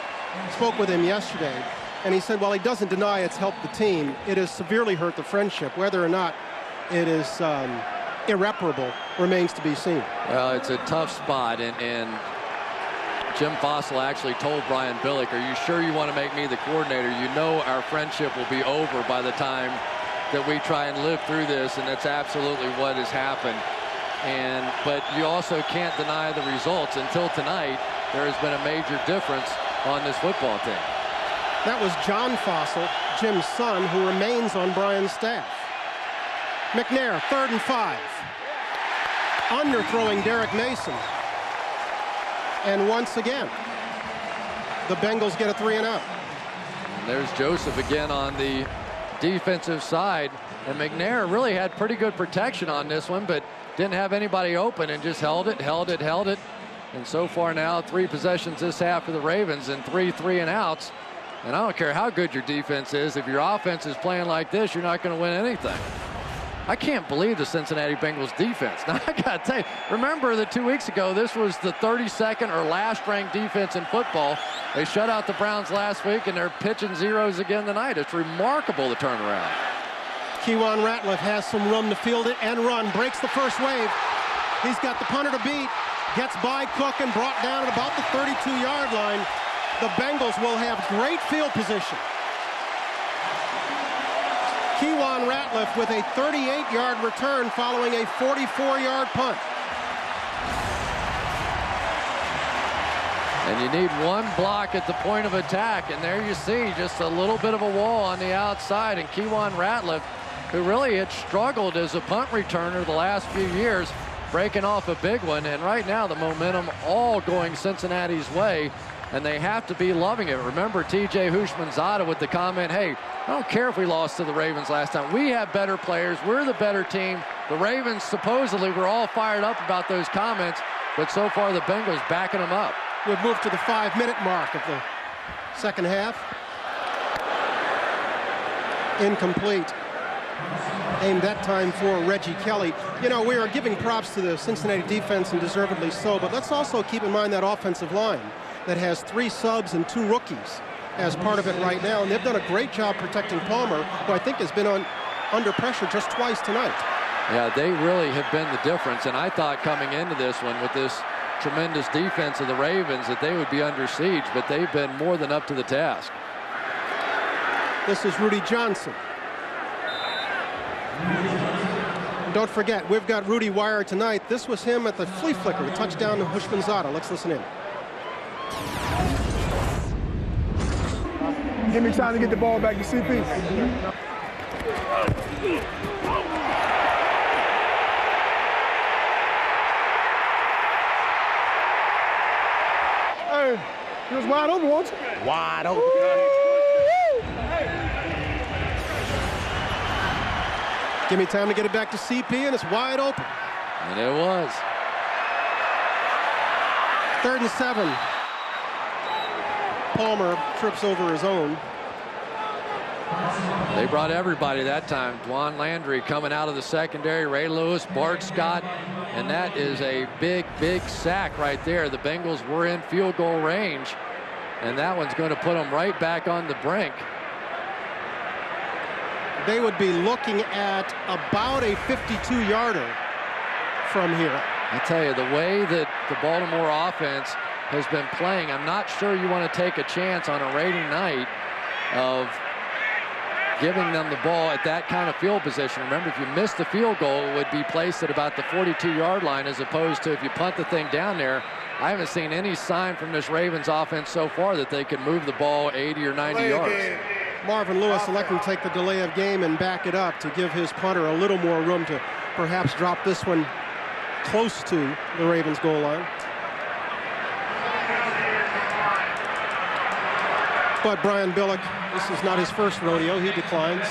Spoke with him yesterday, and he said while he doesn't deny it's helped the team, it has severely hurt the friendship. Whether or not it is irreparable remains to be seen. Well, it's a tough spot, and Jim Fossil actually told Brian Billick, are you sure you want to make me the coordinator? You know our friendship will be over by the time that we try and live through this, and that's absolutely what has happened. But you also can't deny the results. Until tonight, there has been a major difference on this football team. That was John Fossil, Jim's son, who remains on Brian's staff. McNair, 3rd and 5. Underthrowing Derek Mason. And once again, the Bengals get a 3-and-out. There's Joseph again on the defensive side. And McNair really had pretty good protection on this one, but didn't have anybody open and just held it. And so far now, 3 possessions this half for the Ravens and 3 3-and-outs. And I don't care how good your defense is. If your offense is playing like this, you're not going to win anything. I can't believe the Cincinnati Bengals defense. Now, I got to tell you, remember that 2 weeks ago, this was the 32nd or last ranked defense in football. They shut out the Browns last week, and they're pitching zeros again tonight. It's remarkable, the turnaround. Kewan Ratliff has some room to field it and run. Breaks the first wave. He's got the punter to beat. Gets by Cook and brought down at about the 32-yard line. The Bengals will have great field position. Kewan Ratliff with a 38-yard return following a 44-yard punt. And you need one block at the point of attack, and there you see just a little bit of a wall on the outside, and Kewan Ratliff, who really had struggled as a punt returner the last few years, breaking off a big one, and right now the momentum all going Cincinnati's way, and they have to be loving it. Remember T.J. Houshmandzadeh with the comment, hey, I don't care if we lost to the Ravens last time. We have better players. We're the better team. The Ravens supposedly were all fired up about those comments, but so far the Bengals backing them up. We've moved to the 5-minute mark of the second half. Incomplete. Aimed that time for Reggie Kelly. You know, we are giving props to the Cincinnati defense, and deservedly so, but let's also keep in mind that offensive line that has 3 subs and 2 rookies as part of it right now, and they've done a great job protecting Palmer, who I think has been under pressure just twice tonight. Yeah, they really have been the difference, and I thought coming into this one with this tremendous defense of the Ravens that they would be under siege, but they've been more than up to the task. This is Rudy Johnson. And don't forget, we've got Rudy Wire tonight. This was him at the flea flicker, the touchdown to Houshmandzadeh. Let's listen in. Give me time to get the ball back to CP. Hey, he was wide open, wasn't he? Wide open. Give me time to get it back to CP, and it's wide open. And it was. 3rd and 7. Palmer trips over his own. They brought everybody that time. Dwan Landry coming out of the secondary, Ray Lewis, Bart Scott, and that is a big, big sack right there. The Bengals were in field goal range, and that one's going to put them right back on the brink. They would be looking at about a 52-yarder from here. I tell you, the way that the Baltimore offense has been playing, I'm not sure you want to take a chance on a rainy night of giving them the ball at that kind of field position. Remember, if you missed the field goal, it would be placed at about the 42-yard line, as opposed to if you punt the thing down there. I haven't seen any sign from this Ravens offense so far that they can move the ball 80 or 90 yards. Marvin Lewis electing to take the delay of game and back it up to give his punter a little more room to perhaps drop this one close to the Ravens goal line. But Brian Billick, this is not his first rodeo. He declines.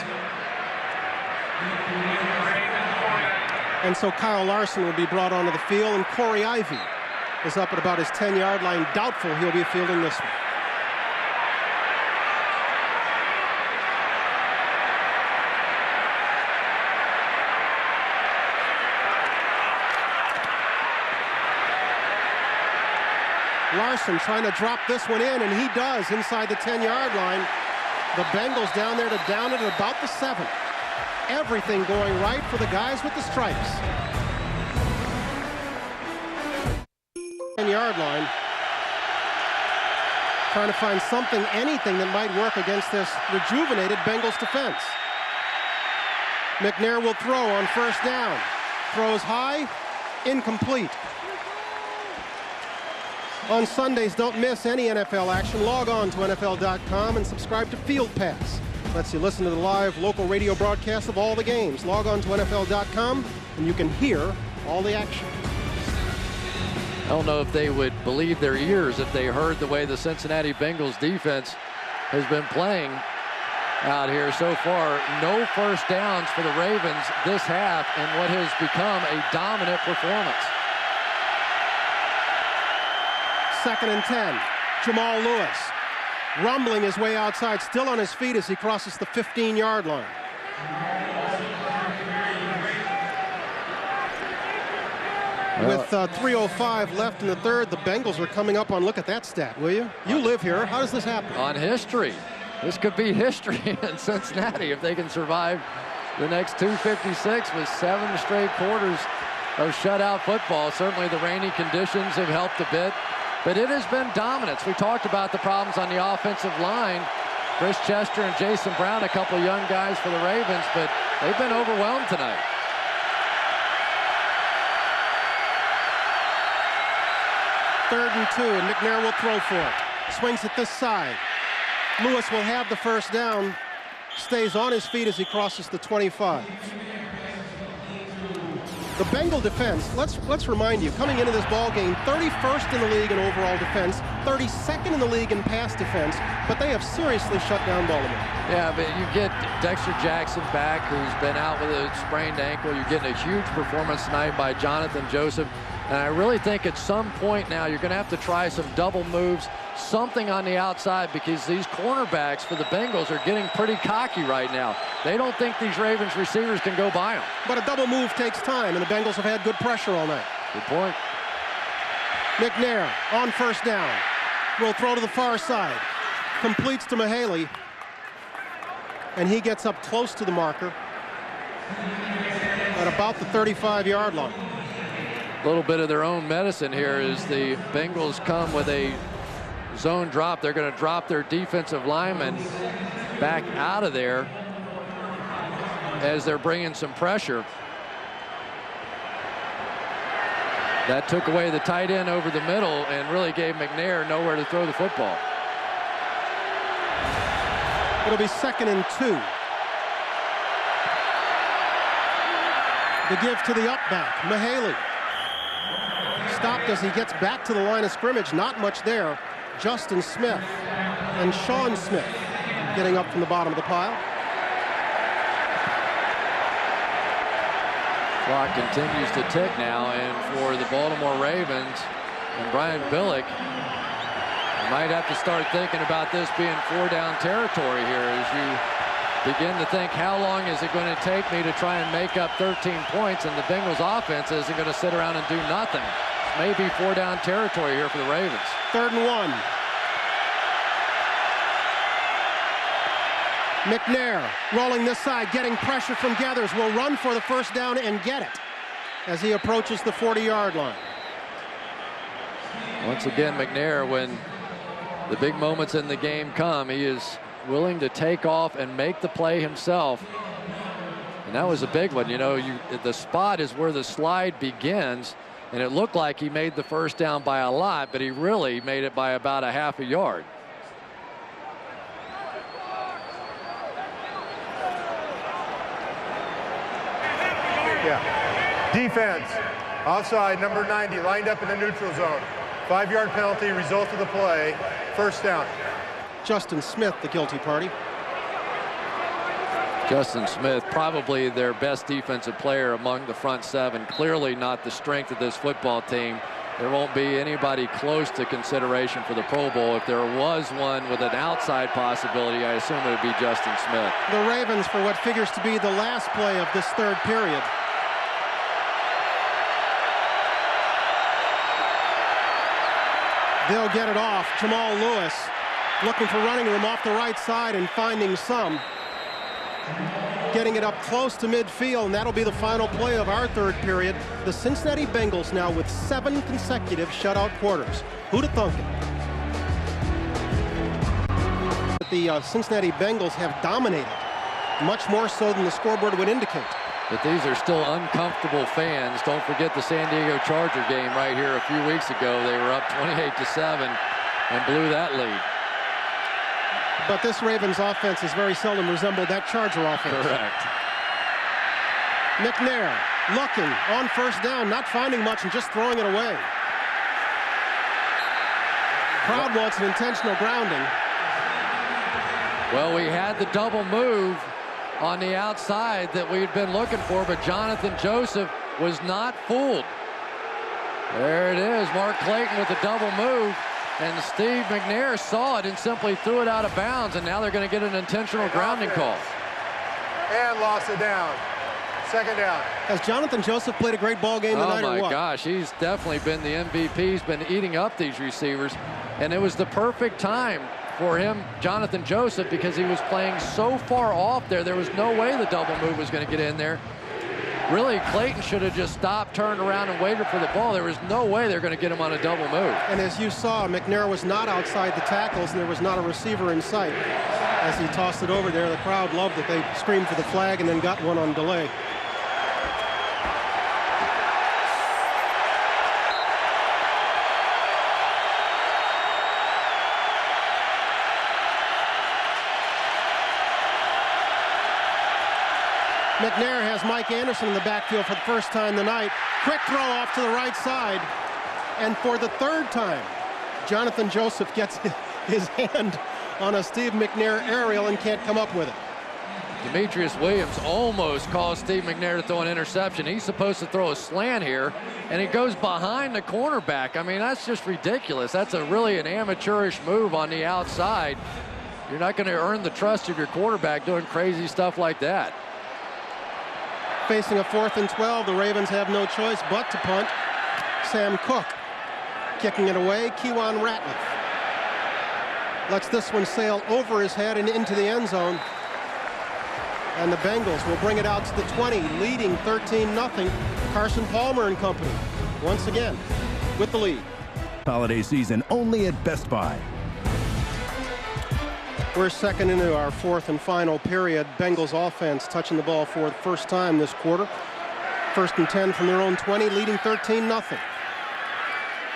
And so Kyle Larson will be brought onto the field, and Corey Ivy is up at about his 10-yard line. Doubtful he'll be fielding this one. Larson trying to drop this one in, and he does inside the 10-yard line. The Bengals down there to down it at about the 7. Everything going right for the guys with the stripes. 10-yard line. Trying to find something, anything that might work against this rejuvenated Bengals defense. McNair will throw on 1st down. Throws high, incomplete. On Sundays, don't miss any NFL action. Log on to NFL.com and subscribe to Field Pass. Lets you listen to the live local radio broadcast of all the games. Log on to NFL.com and you can hear all the action. I don't know if they would believe their ears if they heard the way the Cincinnati Bengals defense has been playing out here so far. No first downs for the Ravens this half in what has become a dominant performance. 2nd and 10. Jamal Lewis rumbling his way outside, still on his feet as he crosses the 15-yard line. With 3:05 left in the third, the Bengals are coming up on, look at that stat, will you? You live here. How does this happen? On history. This could be history in Cincinnati if they can survive the next 256 with 7 straight quarters of shutout football. Certainly the rainy conditions have helped a bit, but it has been dominance. We talked about the problems on the offensive line. Chris Chester and Jason Brown, a couple of young guys for the Ravens, but they've been overwhelmed tonight. Third and 2, and McNair will throw for it. Swings it this side. Lewis will have the first down. Stays on his feet as he crosses the 25. The Bengal defense, let's remind you, coming into this ball game, 31st in the league in overall defense, 32nd in the league in pass defense, but they have seriously shut down Baltimore. Yeah, but you get Dexter Jackson back, who's been out with a sprained ankle. You're getting a huge performance tonight by Jonathan Joseph. And I really think at some point now you're going to have to try some double moves, something on the outside, because these cornerbacks for the Bengals are getting pretty cocky right now. They don't think these Ravens receivers can go by them. But a double move takes time, and the Bengals have had good pressure all night. Good point. McNair on first down. Will throw to the far side. Completes to Mahaley. And he gets up close to the marker at about the 35-yard line. A little bit of their own medicine here as the Bengals come with a zone drop. They're going to drop their defensive lineman back out of there as they're bringing some pressure. That took away the tight end over the middle and really gave McNair nowhere to throw the football. It'll be 2nd and 2. The give to the up back, Mahaley. Stopped as he gets back to the line of scrimmage. Not much there. Justin Smith and Sean Smith getting up from the bottom of the pile. Clock continues to tick now, and for the Baltimore Ravens and Brian Billick, might have to start thinking about this being 4-down territory here as you begin to think, how long is it going to take me to try and make up 13 points, and the Bengals offense isn't going to sit around and do nothing. Maybe 4-down territory here for the Ravens. 3rd and 1. McNair rolling this side, getting pressure from Gathers, will run for the first down and get it as he approaches the 40-yard line. Once again, McNair, when the big moments in the game come, he is willing to take off and make the play himself. And that was a big one. You know, the spot is where the slide begins. And it looked like he made the first down by a lot, but he really made it by about a half a yard. Yeah. Defense. Offside, number 90, lined up in the neutral zone. 5-yard penalty, result of the play. First down. Justin Smith, the guilty party. Justin Smith, probably their best defensive player among the front 7. Clearly not the strength of this football team. There won't be anybody close to consideration for the Pro Bowl. If there was one with an outside possibility, I assume it would be Justin Smith. The Ravens for what figures to be the last play of this third period. They'll get it off. Jamal Lewis looking for running room off the right side and finding some. Getting it up close to midfield, and that'll be the final play of our third period. The Cincinnati Bengals now with 7 consecutive shutout quarters. Who'd have thunk it? The Cincinnati Bengals have dominated, much more so than the scoreboard would indicate. But these are still uncomfortable fans. Don't forget the San Diego Charger game right here a few weeks ago. They were up 28-7 and blew that lead. But this Ravens offense has very seldom resembled that Charger offense. Correct. McNair looking on first down, not finding much and just throwing it away. Crowd wants an intentional grounding. Well, we had the double move on the outside that we had been looking for, but Jonathan Joseph was not fooled. There it is, Mark Clayton with the double move. And Steve McNair saw it and simply threw it out of bounds, and now they're going to get an intentional grounding call. And lost it down. 2nd down. Has Jonathan Joseph played a great ball game tonight or what? Oh, my gosh. He's definitely been the MVP. He's been eating up these receivers. And it was the perfect time for him, Jonathan Joseph, because he was playing so far off there. There was no way the double move was going to get in there. really Clayton should have just stopped, turned around, and waited for the ball. There was no way they're going to get him on a double move. And as you saw, McNair was not outside the tackles, and there was not a receiver in sight. As he tossed it over there, the crowd loved it. They screamed for the flag and then got one on delay. McNair has Mike Anderson in the backfield for the first time tonight. Quick throw off to the right side. And for the third time, Jonathan Joseph gets his hand on a Steve McNair aerial and can't come up with it. Demetrius Williams almost caused Steve McNair to throw an interception. He's supposed to throw a slant here, and he goes behind the cornerback. I mean, that's just ridiculous. That's really an amateurish move on the outside. You're not going to earn the trust of your quarterback doing crazy stuff like that. Facing a 4th and 12, the Ravens have no choice but to punt. Sam Cook kicking it away. Kewan Ratliff lets this one sail over his head and into the end zone. And the Bengals will bring it out to the 20, leading 13-0. Carson Palmer and company, once again, with the lead. Holiday season only at Best Buy. We're second into our 4th and final period. Bengals offense touching the ball for the first time this quarter. 1st and 10 from their own 20, leading 13-0.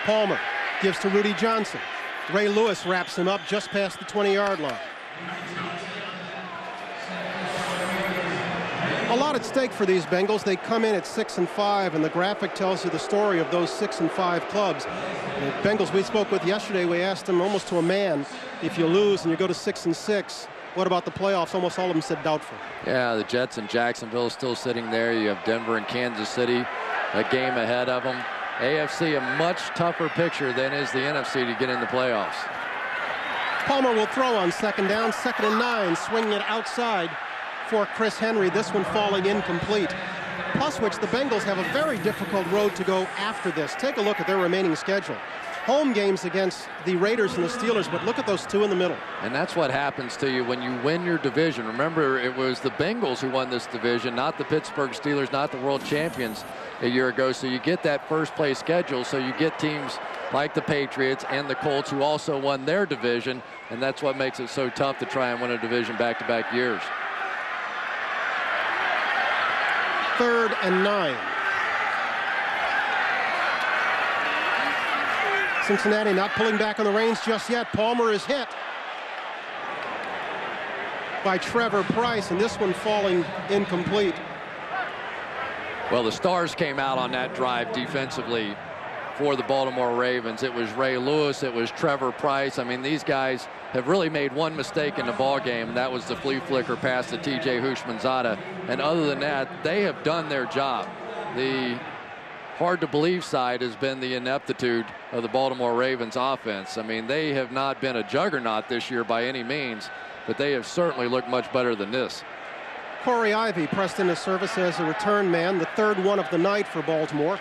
Palmer gives to Rudy Johnson. Ray Lewis wraps him up just past the 20-yard line. A lot at stake for these Bengals. They come in at 6-5, and the graphic tells you the story of those 6-5 clubs. The Bengals we spoke with yesterday, we asked them almost to a man, if you lose and you go to 6-6, what about the playoffs? Almost all of them said doubtful. Yeah, the Jets and Jacksonville still sitting there. You have Denver and Kansas City, a game ahead of them. AFC a much tougher picture than is the NFC to get in the playoffs. Palmer will throw on 2nd down, 2nd and 9, swinging it outside for Chris Henry, this one falling incomplete. Plus which the Bengals have a very difficult road to go after this. Take a look at their remaining schedule. Home games against the Raiders and the Steelers, but look at those two in the middle. And that's what happens to you when you win your division. Remember, it was the Bengals who won this division, not the Pittsburgh Steelers, not the world champions a year ago. So you get that first place schedule, so you get teams like the Patriots and the Colts who also won their division, and that's what makes it so tough to try and win a division back-to-back years. 3rd and 9. Cincinnati not pulling back on the reins just yet. Palmer is hit by Trevor Price, and this one falling incomplete. Well, the stars came out on that drive defensively for the Baltimore Ravens. It was Ray Lewis, it was Trevor Price. I mean, these guys have really made one mistake in the ball game, and that was the flea flicker pass to TJ Houshmandzadeh. And other than that, they have done their job. The hard to believe side has been the ineptitude of the Baltimore Ravens offense. I mean, they have not been a juggernaut this year by any means, but they have certainly looked much better than this. Corey Ivy pressed into service as a return man, the 3rd one of the night for Baltimore.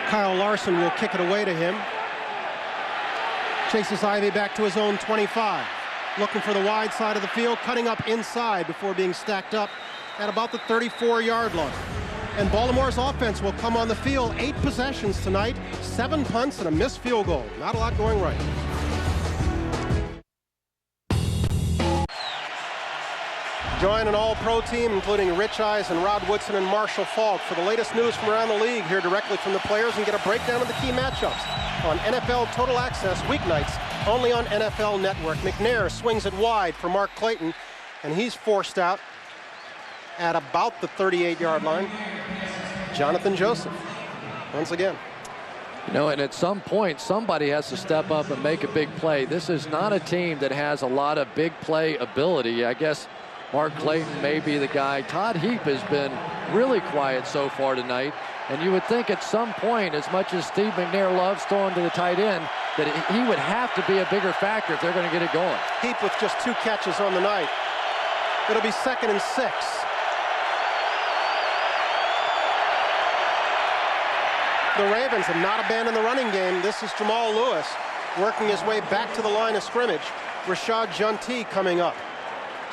Kyle Larson will kick it away to him. Chases Ivy back to his own 25. Looking for the wide side of the field, cutting up inside before being stacked up at about the 34-yard line. And Baltimore's offense will come on the field. 8 possessions tonight, 7 punts and a missed field goal. Not a lot going right. Join an all-pro team, including Rich Eisen, Rod Woodson, and Marshall Falk for the latest news from around the league. Hear directly from the players and get a breakdown of the key matchups on NFL Total Access weeknights, only on NFL Network. McNair swings it wide for Mark Clayton, and he's forced out at about the 38-yard line. Jonathan Joseph, once again. You know, and at some point, somebody has to step up and make a big play. This is not a team that has a lot of big play ability. I guess Mark Clayton may be the guy. Todd Heap has been really quiet so far tonight. And you would think at some point, as much as Steve McNair loves throwing to the tight end, that he would have to be a bigger factor if they're going to get it going. Heap with just 2 catches on the night. It'll be 2nd and 6. The Ravens have not abandoned the running game. This is Jamal Lewis working his way back to the line of scrimmage. Rashad Junti coming up.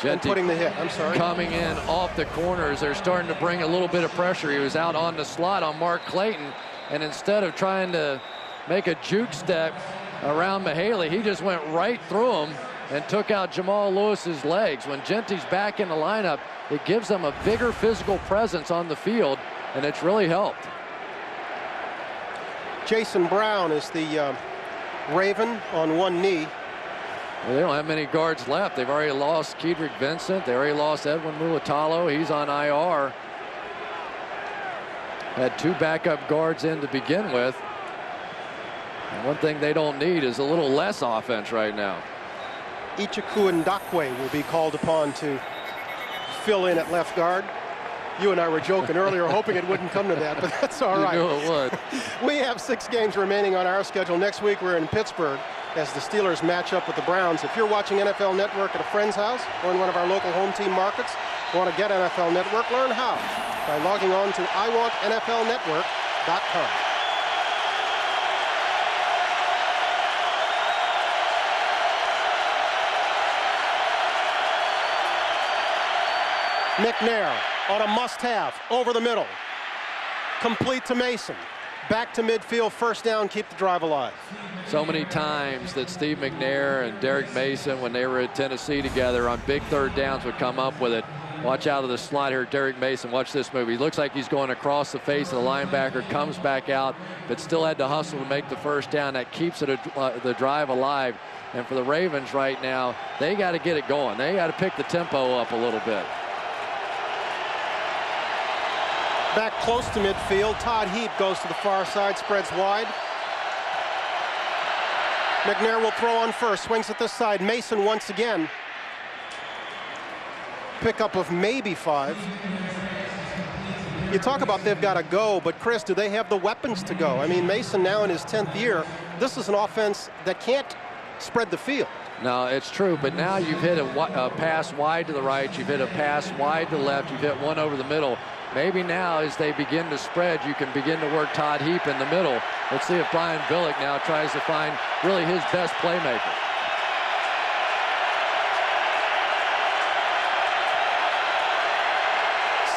and putting the hit. I'm sorry. Coming in off the corners, they're starting to bring a little bit of pressure. He was out on the slot on Mark Clayton, and instead of trying to make a juke step around Mahaley, he just went right through him and took out Jamal Lewis's legs. When Genty's back in the lineup, it gives them a bigger physical presence on the field, and it's really helped. Jason Brown is the Raven on one knee. Well, they don't have many guards left. They've already lost Kedrick Vincent. They already lost Edwin Mulatalo. He's on IR. Had 2 backup guards in to begin with. And one thing they don't need is a little less offense right now. Ichukwu Ndakwe will be called upon to fill in at left guard. You and I were joking earlier, hoping it wouldn't come to that, but that's all right. You knew it would. We have 6 games remaining on our schedule. Next week, we're in Pittsburgh as the Steelers match up with the Browns. If you're watching NFL Network at a friend's house or in one of our local home team markets, want to get NFL Network, learn how by logging on to iwantnflnetwork.com. McNair on a must-have over the middle. Complete to Mason. Back to midfield, first down, keep the drive alive. So many times that Steve McNair and Derek Mason, when they were at Tennessee together on big third downs, would come up with it. Watch out of the slot here, Derek Mason. Watch this move. He looks like he's going across the face of the linebacker, comes back out, but still had to hustle to make the first down. That keeps it the drive alive. And for the Ravens right now, they got to get it going. They got to pick the tempo up a little bit. Back close to midfield. Todd Heap goes to the far side, spreads wide. McNair will throw on first, swings at this side. Mason once again. Pickup of maybe 5. You talk about they've got to go, but Chris, do they have the weapons to go? I mean, Mason now in his 10th year, this is an offense that can't spread the field. No, it's true, but now you've hit a pass wide to the right, you've hit a pass wide to the left, you've hit one over the middle. Maybe now, as they begin to spread, you can begin to work Todd Heap in the middle. Let's see if Brian Billick now tries to find really his best playmaker.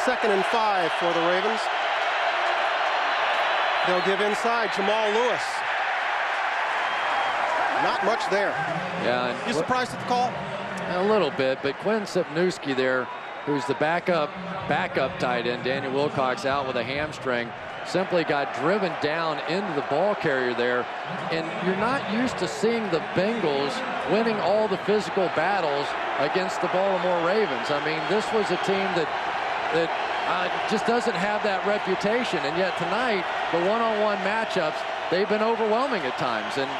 Second and 5 for the Ravens. They'll give inside Jamal Lewis. Not much there. Yeah. You surprised at the call? A little bit, but Quinn Sipnewski there, who's the backup tight end, Daniel Wilcox, out with a hamstring, simply got driven down into the ball carrier there. And you're not used to seeing the Bengals winning all the physical battles against the Baltimore Ravens. I mean, this was a team that just doesn't have that reputation. And yet tonight, the one-on-one matchups, they've been overwhelming at times. And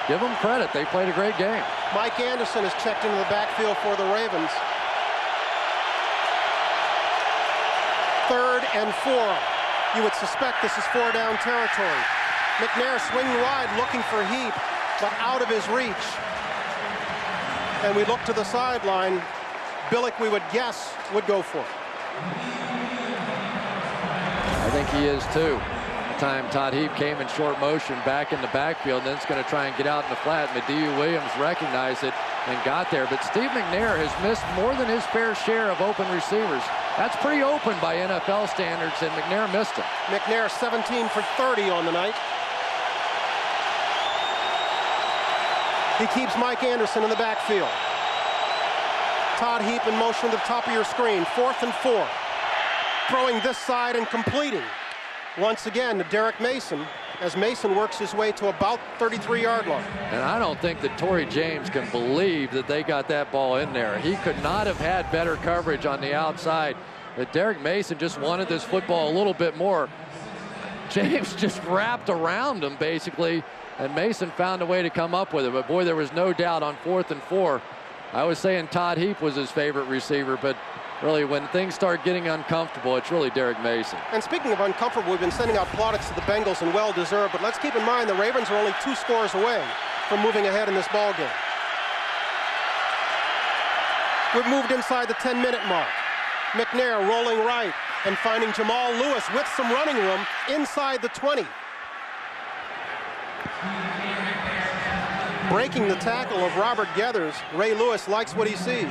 give them credit. They played a great game. Mike Anderson is checked into the backfield for the Ravens. 3rd and 4. You would suspect this is 4-down territory. McNair swinging wide, looking for Heap, but out of his reach. And we look to the sideline. Billick, we would guess, would go for it. I think he is too. The time Todd Heap came in short motion back in the backfield, and then it's going to try and get out in the flat. Mediu Williams recognized it and got there. But Steve McNair has missed more than his fair share of open receivers. That's pretty open by NFL standards, and McNair missed it. McNair 17 for 30 on the night. He keeps Mike Anderson in the backfield. Todd Heap in motion to the top of your screen. 4th and 4. Throwing this side and completing. Once again to Derek Mason, as Mason works his way to about 33-yard line. And I don't think that Torrey James can believe that they got that ball in there. He could not have had better coverage on the outside. But Derek Mason just wanted this football a little bit more. James just wrapped around him, basically, and Mason found a way to come up with it. But, boy, there was no doubt on 4th and 4. I was saying Todd Heap was his favorite receiver, but really, when things start getting uncomfortable, it's really Derek Mason. And speaking of uncomfortable, we've been sending out plaudits to the Bengals, and well-deserved, but let's keep in mind the Ravens are only 2 scores away from moving ahead in this ball game. We've moved inside the 10-minute mark. McNair rolling right and finding Jamal Lewis with some running room inside the 20. breaking the tackle of Robert Geathers. Ray Lewis likes what he sees.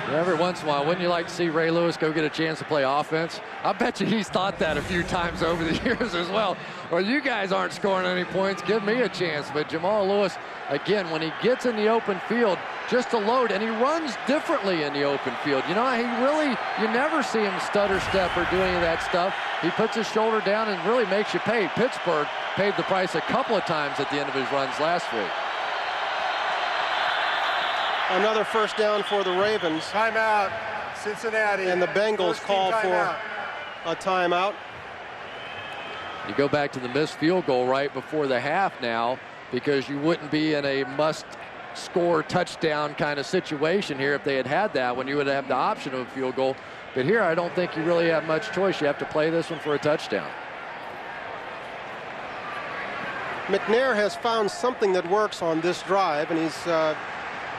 Every once in a while, wouldn't you like to see Ray Lewis go get a chance to play offense? I bet you he's thought that a few times over the years as well. Well, you guys aren't scoring any points. Give me a chance. But Jamal Lewis, again, when he gets in the open field, just to load, and he runs differently in the open field. You know, you never see him stutter step or do any of that stuff. He puts his shoulder down and really makes you pay. Pittsburgh paid the price a couple of times at the end of his runs last week. Another first down for the Ravens. Timeout, Cincinnati. And the Bengals call for a timeout. You go back to the missed field goal right before the half now, because you wouldn't be in a must-score touchdown kind of situation here if they had that, when you would have the option of a field goal. But here, I don't think you really have much choice. You have to play this one for a touchdown. McNair has found something that works on this drive, and he's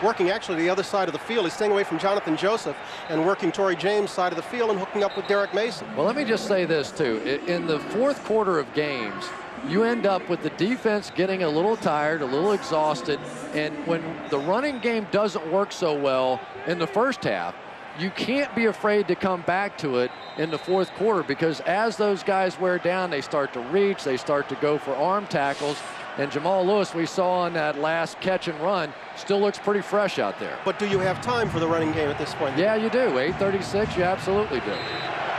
working actually the other side of the field. He's staying away from Jonathan Joseph and working Torrey James' side of the field and hooking up with Derek Mason. Well, let me just say this, too. In the fourth quarter of games, you end up with the defense getting a little tired, a little exhausted, and when the running game doesn't work so well in the first half, you can't be afraid to come back to it in the fourth quarter, because as those guys wear down, they start to reach, they start to go for arm tackles. And Jamal Lewis, we saw on that last catch and run, still looks pretty fresh out there. But do you have time for the running game at this point? Yeah, you do. 8:36, you absolutely do.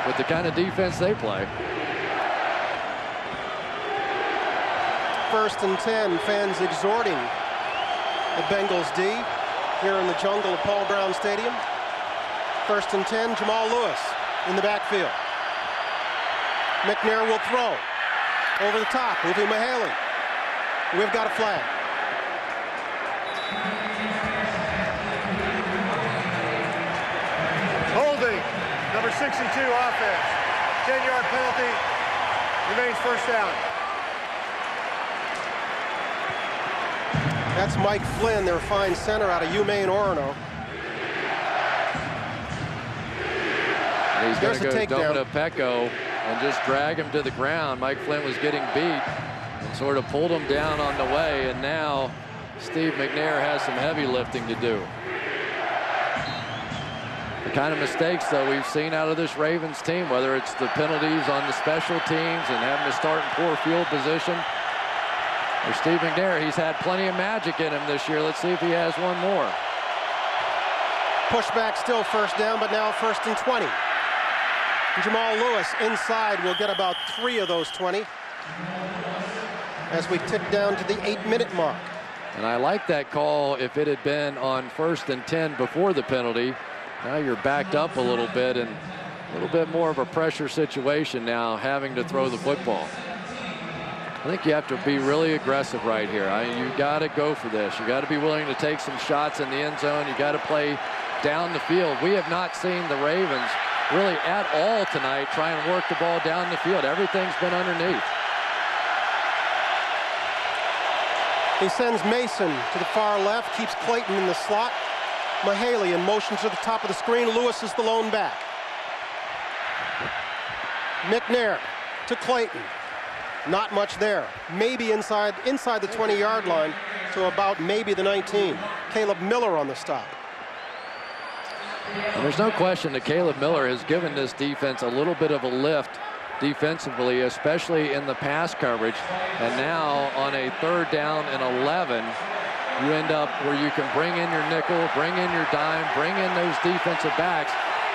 With the kind of defense they play. 1st and 10, fans exhorting the Bengals D here in the jungle of Paul Brown Stadium. 1st and 10, Jamal Lewis in the backfield. McNair will throw. Over the top, Luthi Mahaley. We've got a flag. Holding, number 62 offense. 10-yard penalty, remains first down. That's Mike Flynn, their fine center out of UMaine, Orono. He's going to go Domina Pecco and just drag him to the ground. Mike Flynn was getting beat and sort of pulled him down on the way, and now Steve McNair has some heavy lifting to do. The kind of mistakes, though, we've seen out of this Ravens team, whether it's the penalties on the special teams and having to start in poor field position. For Steve McNair, he's had plenty of magic in him this year. Let's see if he has one more. Pushback still first down, but now 1st and 20. Jamal Lewis inside will get about 3 of those 20 as we tick down to the 8-minute mark. And I like that call if it had been on 1st and 10 before the penalty. Now you're backed up a little bit and a little bit more of a pressure situation now, having to throw the football. I think you have to be really aggressive right here. You got to go for this. You got to be willing to take some shots in the end zone. You got to play down the field. We have not seen the Ravens really at all tonight try and work the ball down the field. Everything's been underneath. He sends Mason to the far left, keeps Clayton in the slot. Mahaley in motion to the top of the screen. Lewis is the lone back. McNair to Clayton. Not much there. Maybe inside the 20-yard line to about maybe the 19. Caleb Miller on the stop. And there's no question that Caleb Miller has given this defense a little bit of a lift defensively, especially in the pass coverage. And now on a 3rd down and 11, you end up where you can bring in your nickel, bring in your dime, bring in those defensive backs,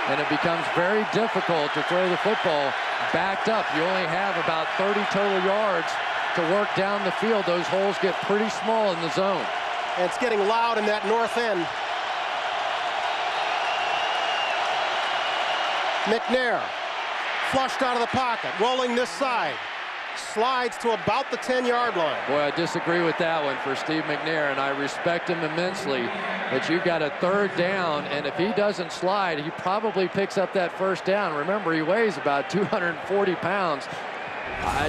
and it becomes very difficult to throw the football backed up. You only have about 30 total yards to work down the field. Those holes get pretty small in the zone. And it's getting loud in that north end. McNair flushed out of the pocket, rolling this side. Slides to about the 10-yard line. Boy, I disagree with that one for Steve McNair, and I respect him immensely. But you've got a 3rd down, and if he doesn't slide, he probably picks up that 1st down. Remember, he weighs about 240 pounds.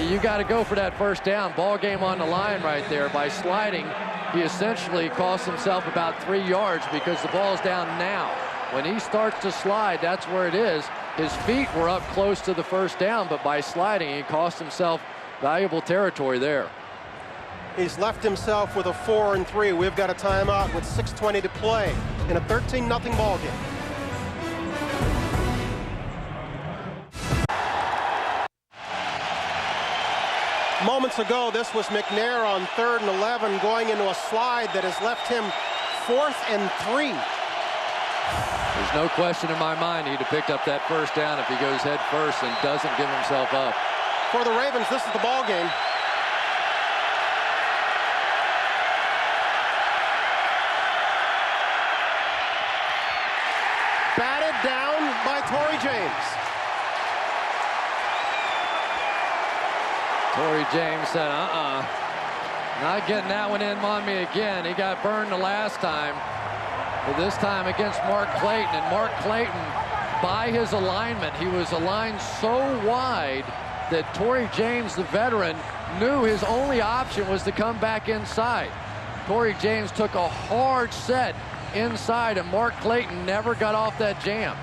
You got to go for that 1st down. Ball game on the line right there. By sliding, he essentially costs himself about 3 yards because the ball's down now. When he starts to slide, that's where it is. His feet were up close to the 1st down, but by sliding, he cost himself valuable territory there. He's left himself with a 4-3. We've got a timeout with 6:20 to play in a 13-0 ball game. Moments ago, this was McNair on 3rd and 11 going into a slide that has left him 4th and 3. There's no question in my mind he'd have picked up that first down if he goes head first and doesn't give himself up. For the Ravens, this is the ball game. Batted down by Torrey James. Torrey James said, not getting that one in on me again. He got burned the last time, but this time against Mark Clayton. And Mark Clayton, by his alignment, he was aligned so wide that Torrey James, the veteran, knew his only option was to come back inside. Torrey James took a hard set inside, and Mark Clayton never got off that jam.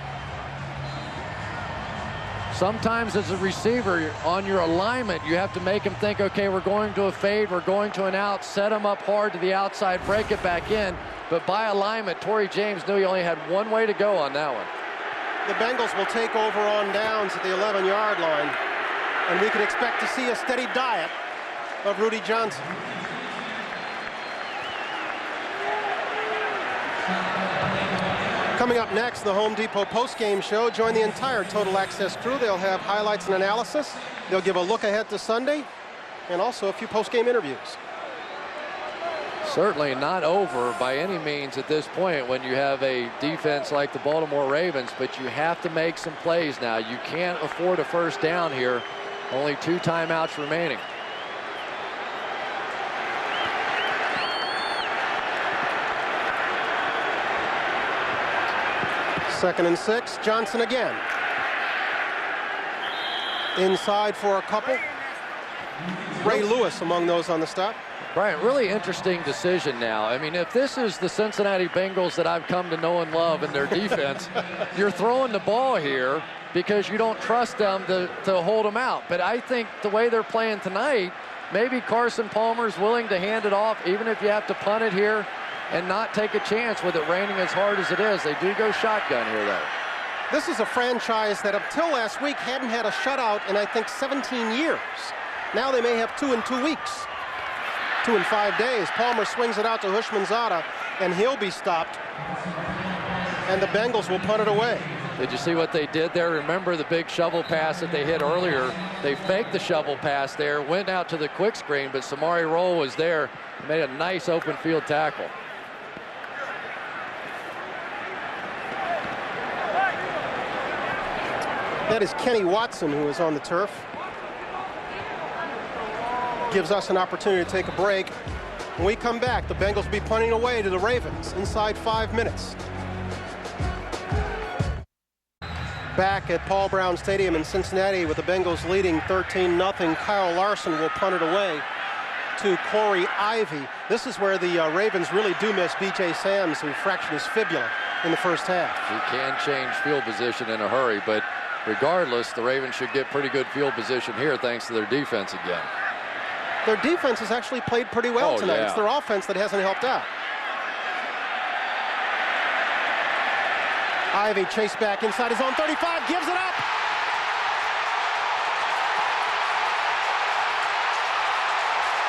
Sometimes as a receiver, on your alignment, you have to make him think, okay, we're going to a fade, we're going to an out, set him up hard to the outside, break it back in. But by alignment, Torrey James knew he only had one way to go on that one. The Bengals will take over on downs at the 11-yard line, and we can expect to see a steady diet of Rudy Johnson. Coming up next, the Home Depot postgame show. Join the entire Total Access crew. They'll have highlights and analysis. They'll give a look ahead to Sunday and also a few postgame interviews. Certainly not over by any means at this point when you have a defense like the Baltimore Ravens, but you have to make some plays now. You can't afford a first down here. Only 2 timeouts remaining. Second and 6, Johnson again. Inside for a couple. Ray Lewis among those on the stop. Brian, really interesting decision now. I mean, if this is the Cincinnati Bengals that I've come to know and love and their defense, you're throwing the ball here because you don't trust them to hold them out. But I think the way they're playing tonight, maybe Carson Palmer's willing to hand it off, even if you have to punt it here and not take a chance with it raining as hard as it is. They do go shotgun here, though. This is a franchise that until last week hadn't had a shutout in, I think, 17 years. Now they may have 2 in 2 weeks. 2 in 5 days. Palmer swings it out to Hushmanzada, and he'll be stopped. And the Bengals will punt it away. Did you see what they did there? Remember the big shovel pass that they hit earlier? They faked the shovel pass there, went out to the quick screen, but Samari Rolle was there and made a nice open field tackle. That is Kenny Watson, who is on the turf. Gives us an opportunity to take a break. When we come back, the Bengals will be punting away to the Ravens inside 5 minutes. Back at Paul Brown Stadium in Cincinnati with the Bengals leading 13-0. Kyle Larson will punt it away to Corey Ivy. This is where the Ravens really do miss B.J. Sams, who fractured his fibula in the first half. He can change field position in a hurry, but regardless, the Ravens should get pretty good field position here thanks to their defense again. Their defense has actually played pretty well tonight. Yeah. It's their offense that hasn't helped out. Ivy chased back inside his own 35, gives it up.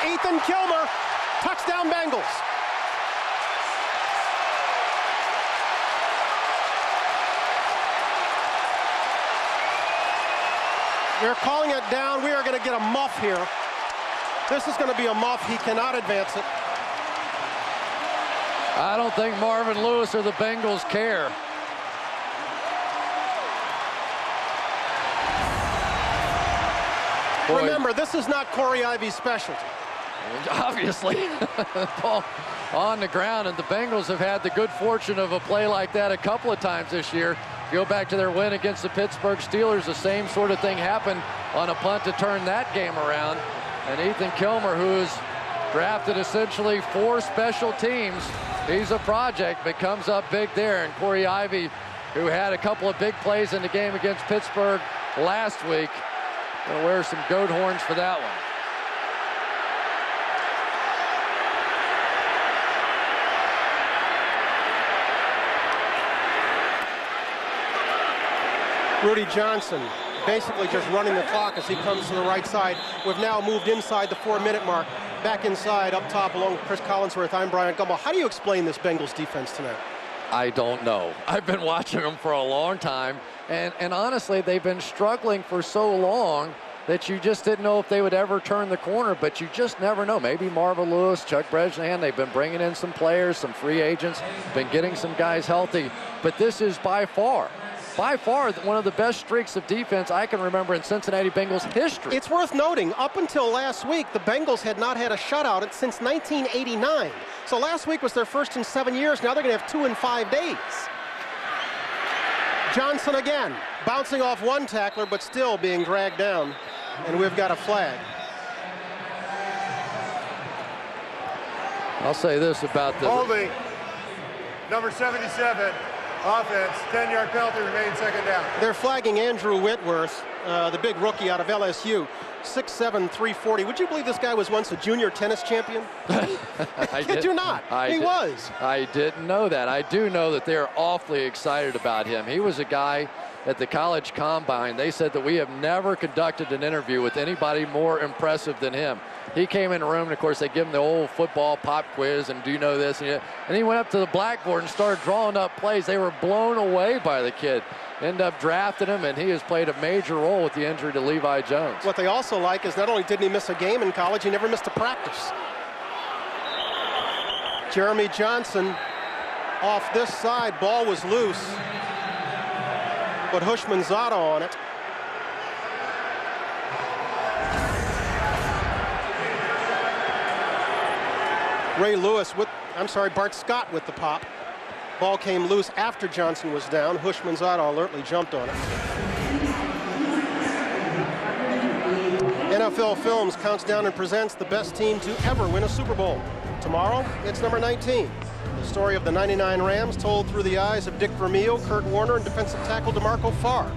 Ethan Kilmer, touchdown Bengals. They're calling it down. We are going to get a muff here. This is going to be a muff. He cannot advance it. I don't think Marvin Lewis or the Bengals care. Boy. Remember, this is not Corey Ivy's specialty. Obviously. Ball on the ground, and the Bengals have had the good fortune of a play like that a couple of times this year. Go back to their win against the Pittsburgh Steelers, the same sort of thing happened on a punt to turn that game around. And Ethan Kilmer, who's drafted essentially 4 special teams, he's a project, but comes up big there. And Corey Ivy, who had a couple of big plays in the game against Pittsburgh last week, gonna wear some goat horns for that one. Rudy Johnson basically just running the clock as he comes to the right side. We've now moved inside the 4-minute mark. Back inside, up top, along with Chris Collinsworth. I'm Brian Gumbel. How do you explain this Bengals defense tonight? I don't know. I've been watching them for a long time, and honestly, they've been struggling for so long that you just didn't know if they would ever turn the corner, but you just never know. Maybe Marvin Lewis, Chuck Bresnahan, they've been bringing in some players, some free agents, been getting some guys healthy, but this is by far one of the best streaks of defense I can remember in Cincinnati Bengals history. It's worth noting, up until last week, the Bengals had not had a shutout since 1989. So last week was their first in 7 years. Now they're going to have 2 in 5 days. Johnson again, bouncing off one tackler, but still being dragged down. And we've got a flag. I'll say this about the... Holding, number 77. Offense, 10-yard penalty, remains second down. They're flagging Andrew Whitworth, the big rookie out of LSU, 6'7", 340. Would you believe this guy was once a junior tennis champion? Kid you not. He was. I didn't know that. I do know that they're awfully excited about him. He was a guy at the college combine. They said that we have never conducted an interview with anybody more impressive than him. He came in the room, and of course they give him the old football pop quiz and do you know this, and he went up to the blackboard and started drawing up plays. They were blown away by the kid. End up drafting him, and he has played a major role with the injury to Levi Jones. What they also like is not only didn't he miss a game in college, he never missed a practice. Jeremy Johnson off this side, ball was loose, but Hushmanzada on it. Bart Scott with the pop. Ball came loose after Johnson was down. Hushmanzada alertly jumped on it. NFL Films counts down and presents the best team to ever win a Super Bowl. Tomorrow, it's number 19. The story of the 99 Rams told through the eyes of Dick Vermeil, Kurt Warner, and defensive tackle DeMarco Farr.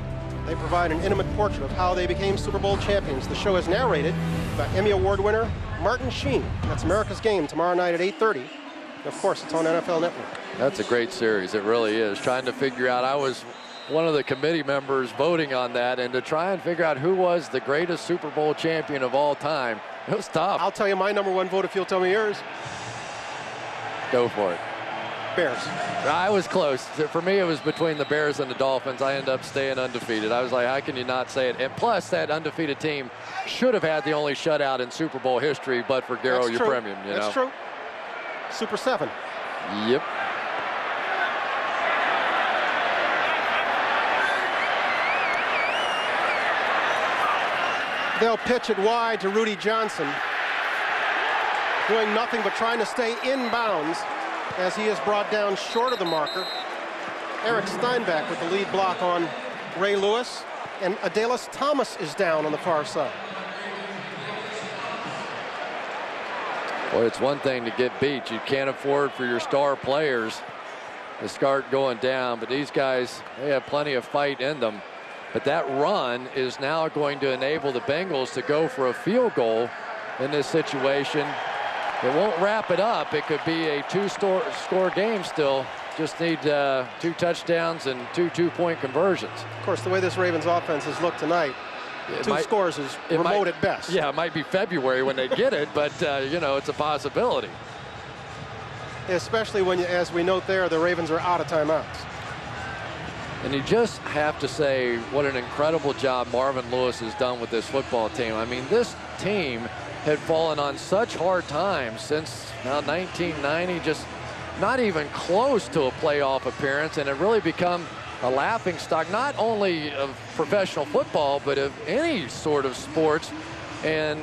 They provide an intimate portrait of how they became Super Bowl champions. The show is narrated by Emmy Award winner Martin Sheen. That's America's Game tomorrow night at 8:30. Of course, it's on NFL Network. That's a great series. It really is. Trying to figure out, I was one of the committee members voting on that, and to try and figure out who was the greatest Super Bowl champion of all time, it was tough. I'll tell you my number one vote if you'll tell me yours. Go for it. Bears. I was close. For me, it was between the Bears and the Dolphins. I ended up staying undefeated. I was like, how can you not say it? And plus, that undefeated team should have had the only shutout in Super Bowl history, but for Garo Yepremian. That's true. Super 7. Yep. They'll pitch it wide to Rudy Johnson, doing nothing but trying to stay in bounds as he is brought down short of the marker. Eric Steinbach with the lead block on Ray Lewis, and Adalys Thomas is down on the far side. Boy, it's one thing to get beat. You can't afford for your star players to start going down, but these guys, they have plenty of fight in them. But that run is now going to enable the Bengals to go for a field goal in this situation. It won't wrap it up. It could be a two-score game still. Just need 2 touchdowns and 2 two-point conversions. Of course, the way this Ravens offense has looked tonight, two scores is remote at best. Yeah, it might be February when they get it, but, you know, it's a possibility. Especially when, as we note there, the Ravens are out of timeouts. And you just have to say what an incredible job Marvin Lewis has done with this football team. I mean, this team had fallen on such hard times since now 1990, just not even close to a playoff appearance, and it really become a laughingstock, not only of professional football, but of any sort of sports. And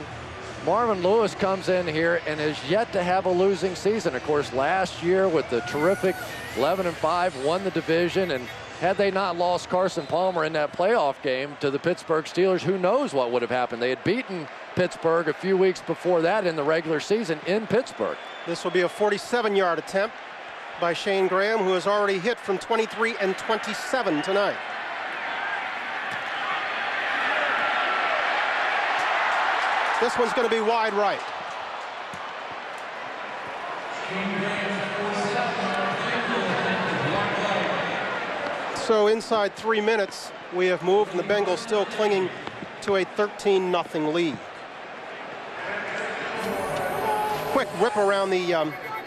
Marvin Lewis comes in here and has yet to have a losing season. Of course, last year with the terrific 11-5, won the division, and had they not lost Carson Palmer in that playoff game to the Pittsburgh Steelers, who knows what would have happened. They had beaten Pittsburgh a few weeks before that in the regular season in Pittsburgh. This will be a 47-yard attempt by Shane Graham, who has already hit from 23 and 27 tonight. This one's going to be wide right. So inside 3 minutes, we have moved, and the Bengals still clinging to a 13-0 lead. Quick whip around the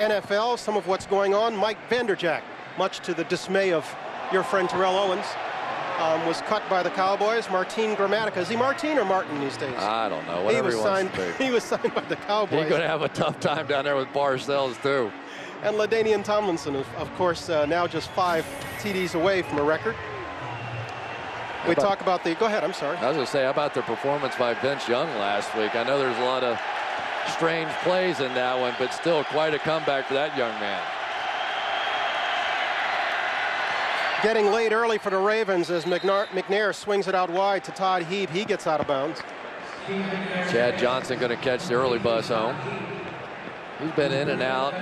NFL, some of what's going on. Mike Vanderjagt, much to the dismay of your friend Terrell Owens, was cut by the Cowboys. Martin Gramatica, is he Martin or Martin these days? I don't know. Whatever he was signed by the Cowboys. He's going to have a tough time down there with Parcells too. And LaDainian Tomlinson, of course, now just 5 TDs away from a record. We talk about the, go ahead, I'm sorry. I was going to say, how about the performance by Vince Young last week? I know there's a lot of strange plays in that one, but still quite a comeback for that young man. Getting late early for the Ravens as McNair swings it out wide to Todd Heap. He gets out of bounds. Chad Johnson going to catch the early bus home. He's been in and out.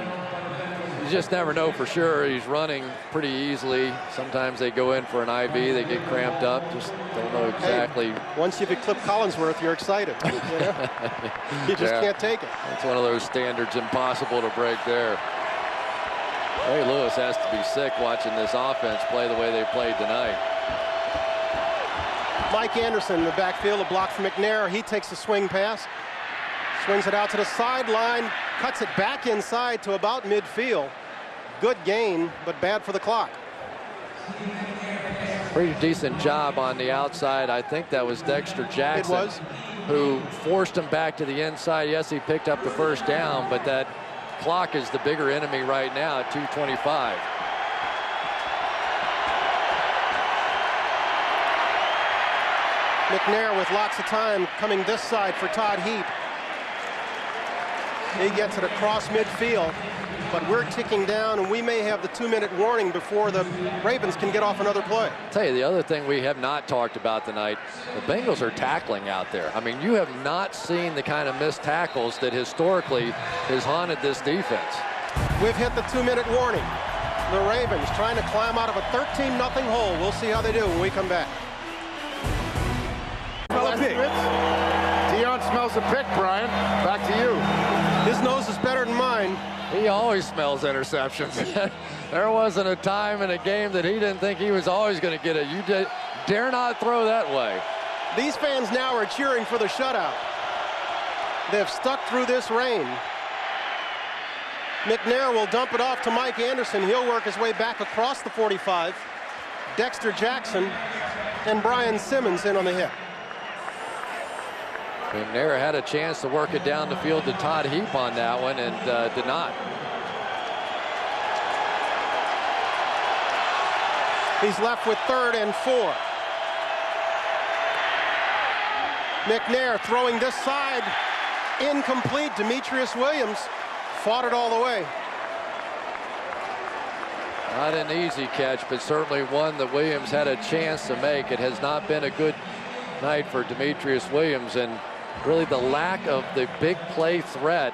You just never know for sure. He's running pretty easily. Sometimes they go in for an IV, they get cramped up. Just don't know exactly. Hey, once you've eclipsed Collinsworth, you're excited. You know? You just can't take it. It's one of those standards impossible to break there. Ray Lewis has to be sick watching this offense play the way they played tonight. Mike Anderson in the backfield, a block from McNair. He takes a swing pass, swings it out to the sideline, cuts it back inside to about midfield. Good gain, but bad for the clock. Pretty decent job on the outside. I think that was Dexter Jackson. It was. Who forced him back to the inside. Yes, he picked up the first down, but that clock is the bigger enemy right now at 2:25. McNair with lots of time coming this side for Todd Heap. He gets it across midfield, but we're ticking down, and we may have the 2-minute warning before the Ravens can get off another play. I'll tell you, the other thing we have not talked about tonight, the Bengals are tackling out there. I mean, you have not seen the kind of missed tackles that historically has haunted this defense. We've hit the 2-minute warning. The Ravens trying to climb out of a 13-0 hole. We'll see how they do when we come back. Dion smells a pick, Brian. Back to you. His nose is better than mine. He always smells interceptions. There wasn't a time in a game that he didn't think he was always going to get it. You dare not throw that way. These fans now are cheering for the shutout. They've stuck through this rain. McNair will dump it off to Mike Anderson. He'll work his way back across the 45. Dexter Jackson and Brian Simmons in on the hit. McNair had a chance to work it down the field to Todd Heap on that one and did not. He's left with 3rd and 4. McNair throwing this side, incomplete. Demetrius Williams fought it all the way. Not an easy catch, but certainly one that Williams had a chance to make. It has not been a good night for Demetrius Williams, and really the lack of the big play threat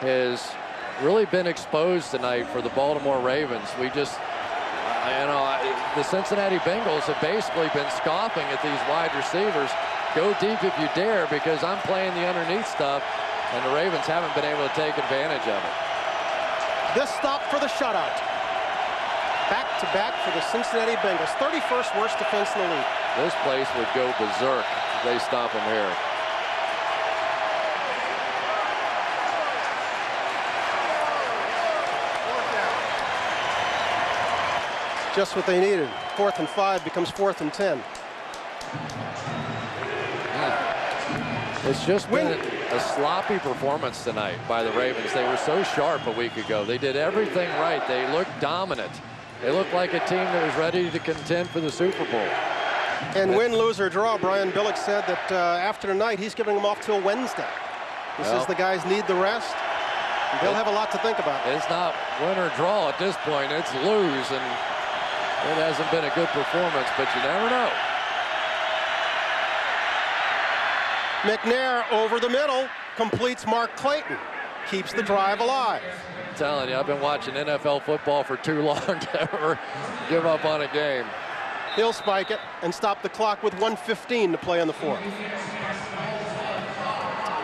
has really been exposed tonight for the Baltimore Ravens. We just, the Cincinnati Bengals have basically been scoffing at these wide receivers. Go deep if you dare, because I'm playing the underneath stuff, and the Ravens haven't been able to take advantage of it. This stop for the shutout. Back-to-back for the Cincinnati Bengals. 31st worst defense in the league. This place would go berserk if they stop them here. Just what they needed. 4th and 5 becomes 4th and 10. It's just been a sloppy performance tonight by the Ravens. They were so sharp a week ago. They did everything right. They looked dominant. They looked like a team that was ready to contend for the Super Bowl. And win, lose, or draw, Brian Billick said that after tonight, he's giving them off till Wednesday. He says the guys need the rest. They'll have a lot to think about. It's not win or draw at this point. It's lose, and it hasn't been a good performance, but you never know. McNair over the middle, completes Mark Clayton, keeps the drive alive. I'm telling you, I've been watching NFL football for too long to ever give up on a game. He'll spike it and stop the clock with 1:15 to play on the 4th.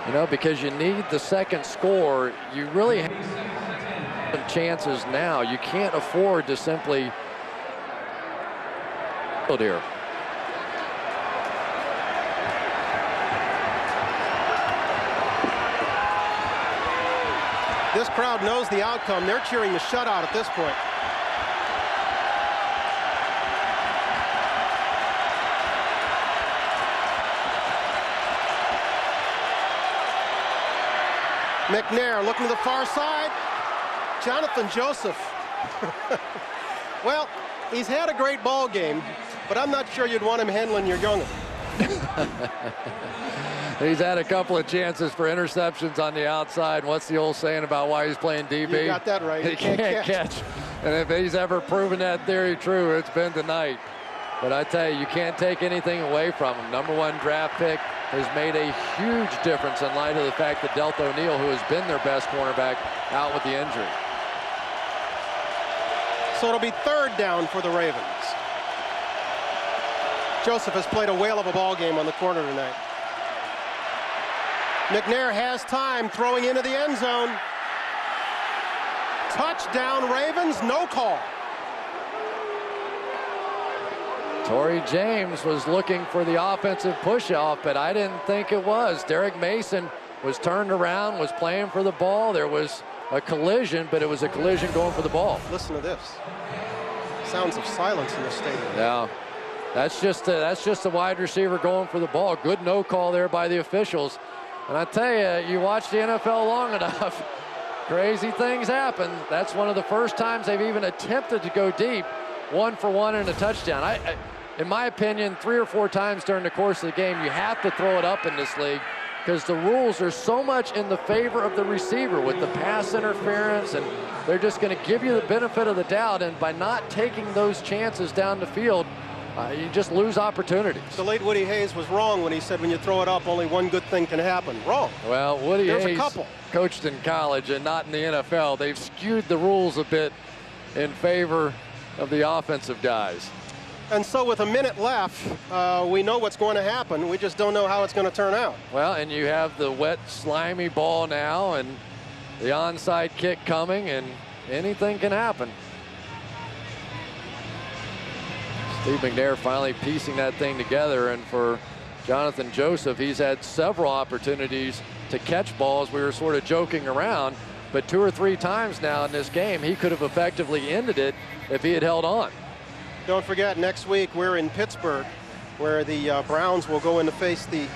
You know, because you need the second score, you really have some chances now. You can't afford to simply here. This crowd knows the outcome. They're cheering the shutout at this point. McNair looking to the far side. Jonathan Joseph. Well, he's had a great ball game, but I'm not sure you'd want him handling your young'un. He's had a couple of chances for interceptions on the outside. What's the old saying about why he's playing DB? You got that right. He can't catch. And if he's ever proven that theory true, it's been tonight. But I tell you can't take anything away from him. #1 draft pick has made a huge difference in light of the fact that Delta O'Neal, who has been their best cornerback, out with the injury. So it'll be 3rd down for the Ravens. Joseph has played a whale of a ball game on the corner tonight. McNair has time, throwing into the end zone. Touchdown Ravens, no call. Torrey James was looking for the offensive push-off, but I didn't think it was. Derek Mason was turned around, was playing for the ball. There was a collision, but it was a collision going for the ball. Listen to this. Sounds of silence in the stadium. Yeah, that's just a wide receiver going for the ball. Good no call there by the officials. And I tell you, you watch the NFL long enough, crazy things happen. That's one of the first times they've even attempted to go deep, 1 for 1 and a touchdown. In my opinion, 3 or 4 times during the course of the game, you have to throw it up in this league because the rules are so much in the favor of the receiver with the pass interference, and they're just going to give you the benefit of the doubt. And by not taking those chances down the field, you just lose opportunities. The late Woody Hayes was wrong when he said when you throw it up, only one good thing can happen. Wrong. Well, Woody There's Hayes a couple. Coached in college and not in the NFL. They've skewed the rules a bit in favor of the offensive guys. And so with a minute left, we know what's going to happen. We just don't know how it's going to turn out. Well, and you have the wet, slimy ball now and the onside kick coming, and anything can happen. Steve McNair finally piecing that thing together, and for Jonathan Joseph, he's had several opportunities to catch balls. We were sort of joking around, but 2 or 3 times now in this game, he could have effectively ended it if he had held on. Don't forget, next week we're in Pittsburgh, where the Browns will go in to face the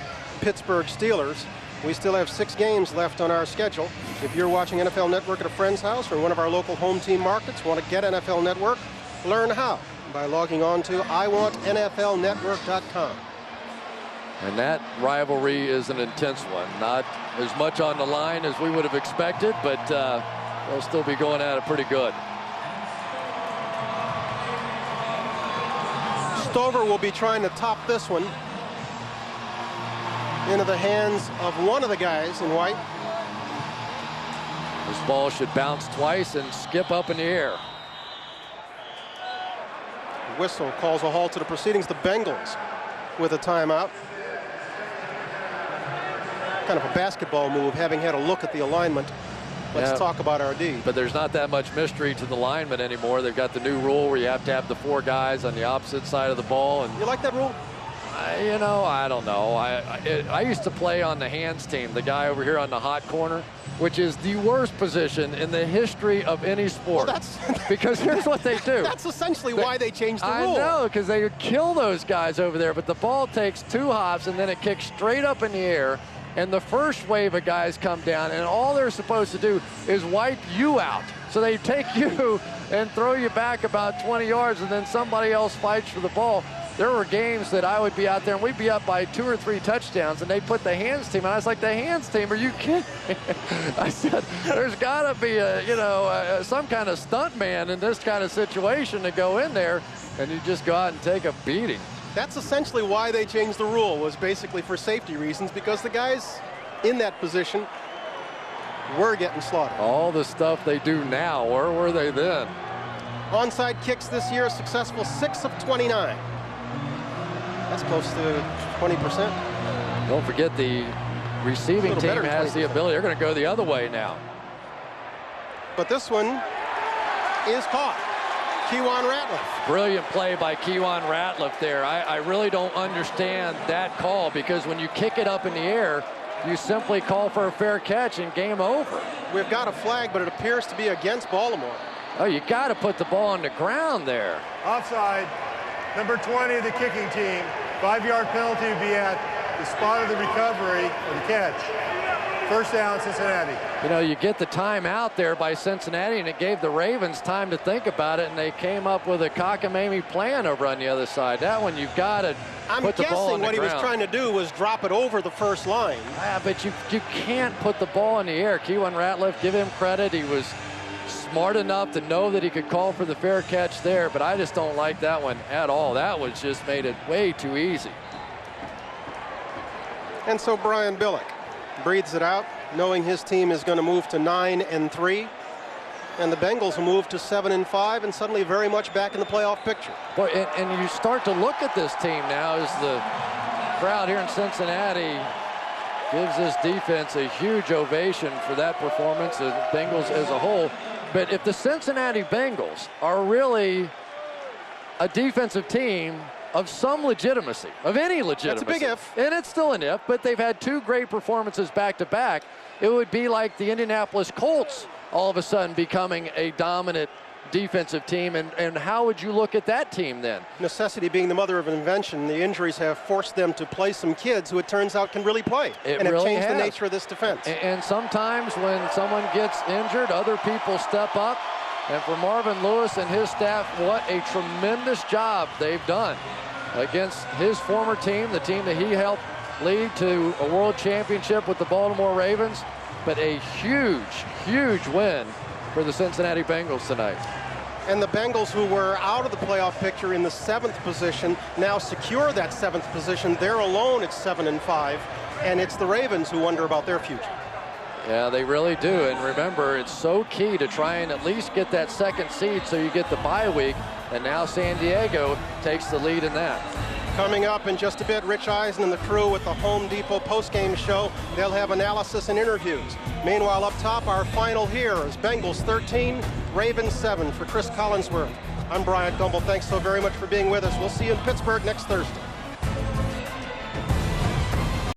Pittsburgh Steelers. We still have 6 games left on our schedule. If you're watching NFL Network at a friend's house or one of our local home team markets, want to get NFL Network, learn how by logging on to iwantnflnetwork.com. And that rivalry is an intense one. Not as much on the line as we would have expected, but they'll still be going at it pretty good. Stover will be trying to top this one into the hands of one of the guys in white. This ball should bounce twice and skip up in the air. Whistle calls a halt to the proceedings. The Bengals with a timeout. Kind of a basketball move, having had a look at the alignment. Let's talk about our D. But there's not that much mystery to the linemen anymore. They've got the new rule where you have to have the 4 guys on the opposite side of the ball. And you like that rule? You know, I don't know. I used to play on the hands team, the guy over here on the hot corner, which is the worst position in the history of any sport. Well, that's because here's what they do. That's essentially why they changed the rule. I know, because they would kill those guys over there, but the ball takes 2 hops and then it kicks straight up in the air, and the first wave of guys come down, and all they're supposed to do is wipe you out. So they take you and throw you back about 20 yards, and then somebody else fights for the ball. There were games that I would be out there and we'd be up by 2 or 3 touchdowns, and they'd put the hands team, and I was like, the hands team, are you kidding me? I said, there's got to be some kind of stunt man in this kind of situation to go in there, and you just go out and take a beating. That's essentially why they changed the rule, was basically for safety reasons, because the guys in that position were getting slaughtered. All the stuff they do now, where were they then? Onside kicks this year, successful 6 of 29. That's close to 20%. Don't forget the receiving team has the ability. They're going to go the other way now. But this one is caught. Keywan Ratliff. Brilliant play by Keywan Ratliff there. I really don't understand that call, because when you kick it up in the air, you simply call for a fair catch and game over. We've got a flag, but it appears to be against Baltimore. Oh, you got to put the ball on the ground there. Offside. Number 20 of the kicking team. 5-yard penalty would be at the spot of the recovery or the catch. First down, Cincinnati. You know, you get the timeout there by Cincinnati, and it gave the Ravens time to think about it, and they came up with a cockamamie plan over on the other side. That one, you've got to put the ball on the ground. I'm guessing what he was trying to do was drop it over the first line. Yeah, but you can't put the ball in the air. Keywan Ratliff, give him credit. He was smart enough to know that he could call for the fair catch there, but I just don't like that one at all. That was just made it way too easy. And so Brian Billick breathes it out, knowing his team is going to move to 9-3, and the Bengals will move to 7-5, and suddenly very much back in the playoff picture. Boy, and you start to look at this team now as the crowd here in Cincinnati gives this defense a huge ovation for that performance, the Bengals as a whole. But if the Cincinnati Bengals are really a defensive team of some legitimacy, of any legitimacy. That's a big if. And it's still an if, but they've had two great performances back-to-back. It would be like the Indianapolis Colts all of a sudden becoming a dominant defensive team. And how would you look at that team then? Necessity being the mother of invention, the injuries have forced them to play some kids who it turns out can really play. And have changed the nature of this defense. And sometimes when someone gets injured, other people step up. And for Marvin Lewis and his staff, what a tremendous job they've done against his former team, the team that he helped lead to a world championship with the Baltimore Ravens. But a huge, huge win for the Cincinnati Bengals tonight. And the Bengals, who were out of the playoff picture in the 7th position, now secure that 7th position. They're alone at 7-5, and it's the Ravens who wonder about their future. Yeah, they really do. And remember, it's so key to try and at least get that 2nd seed so you get the bye week. And now San Diego takes the lead in that. Coming up in just a bit, Rich Eisen and the crew at the Home Depot postgame show. They'll have analysis and interviews. Meanwhile, up top, our final here is Bengals 13, Ravens 7. For Chris Collinsworth, I'm Bryant Gumbel. Thanks so very much for being with us. We'll see you in Pittsburgh next Thursday.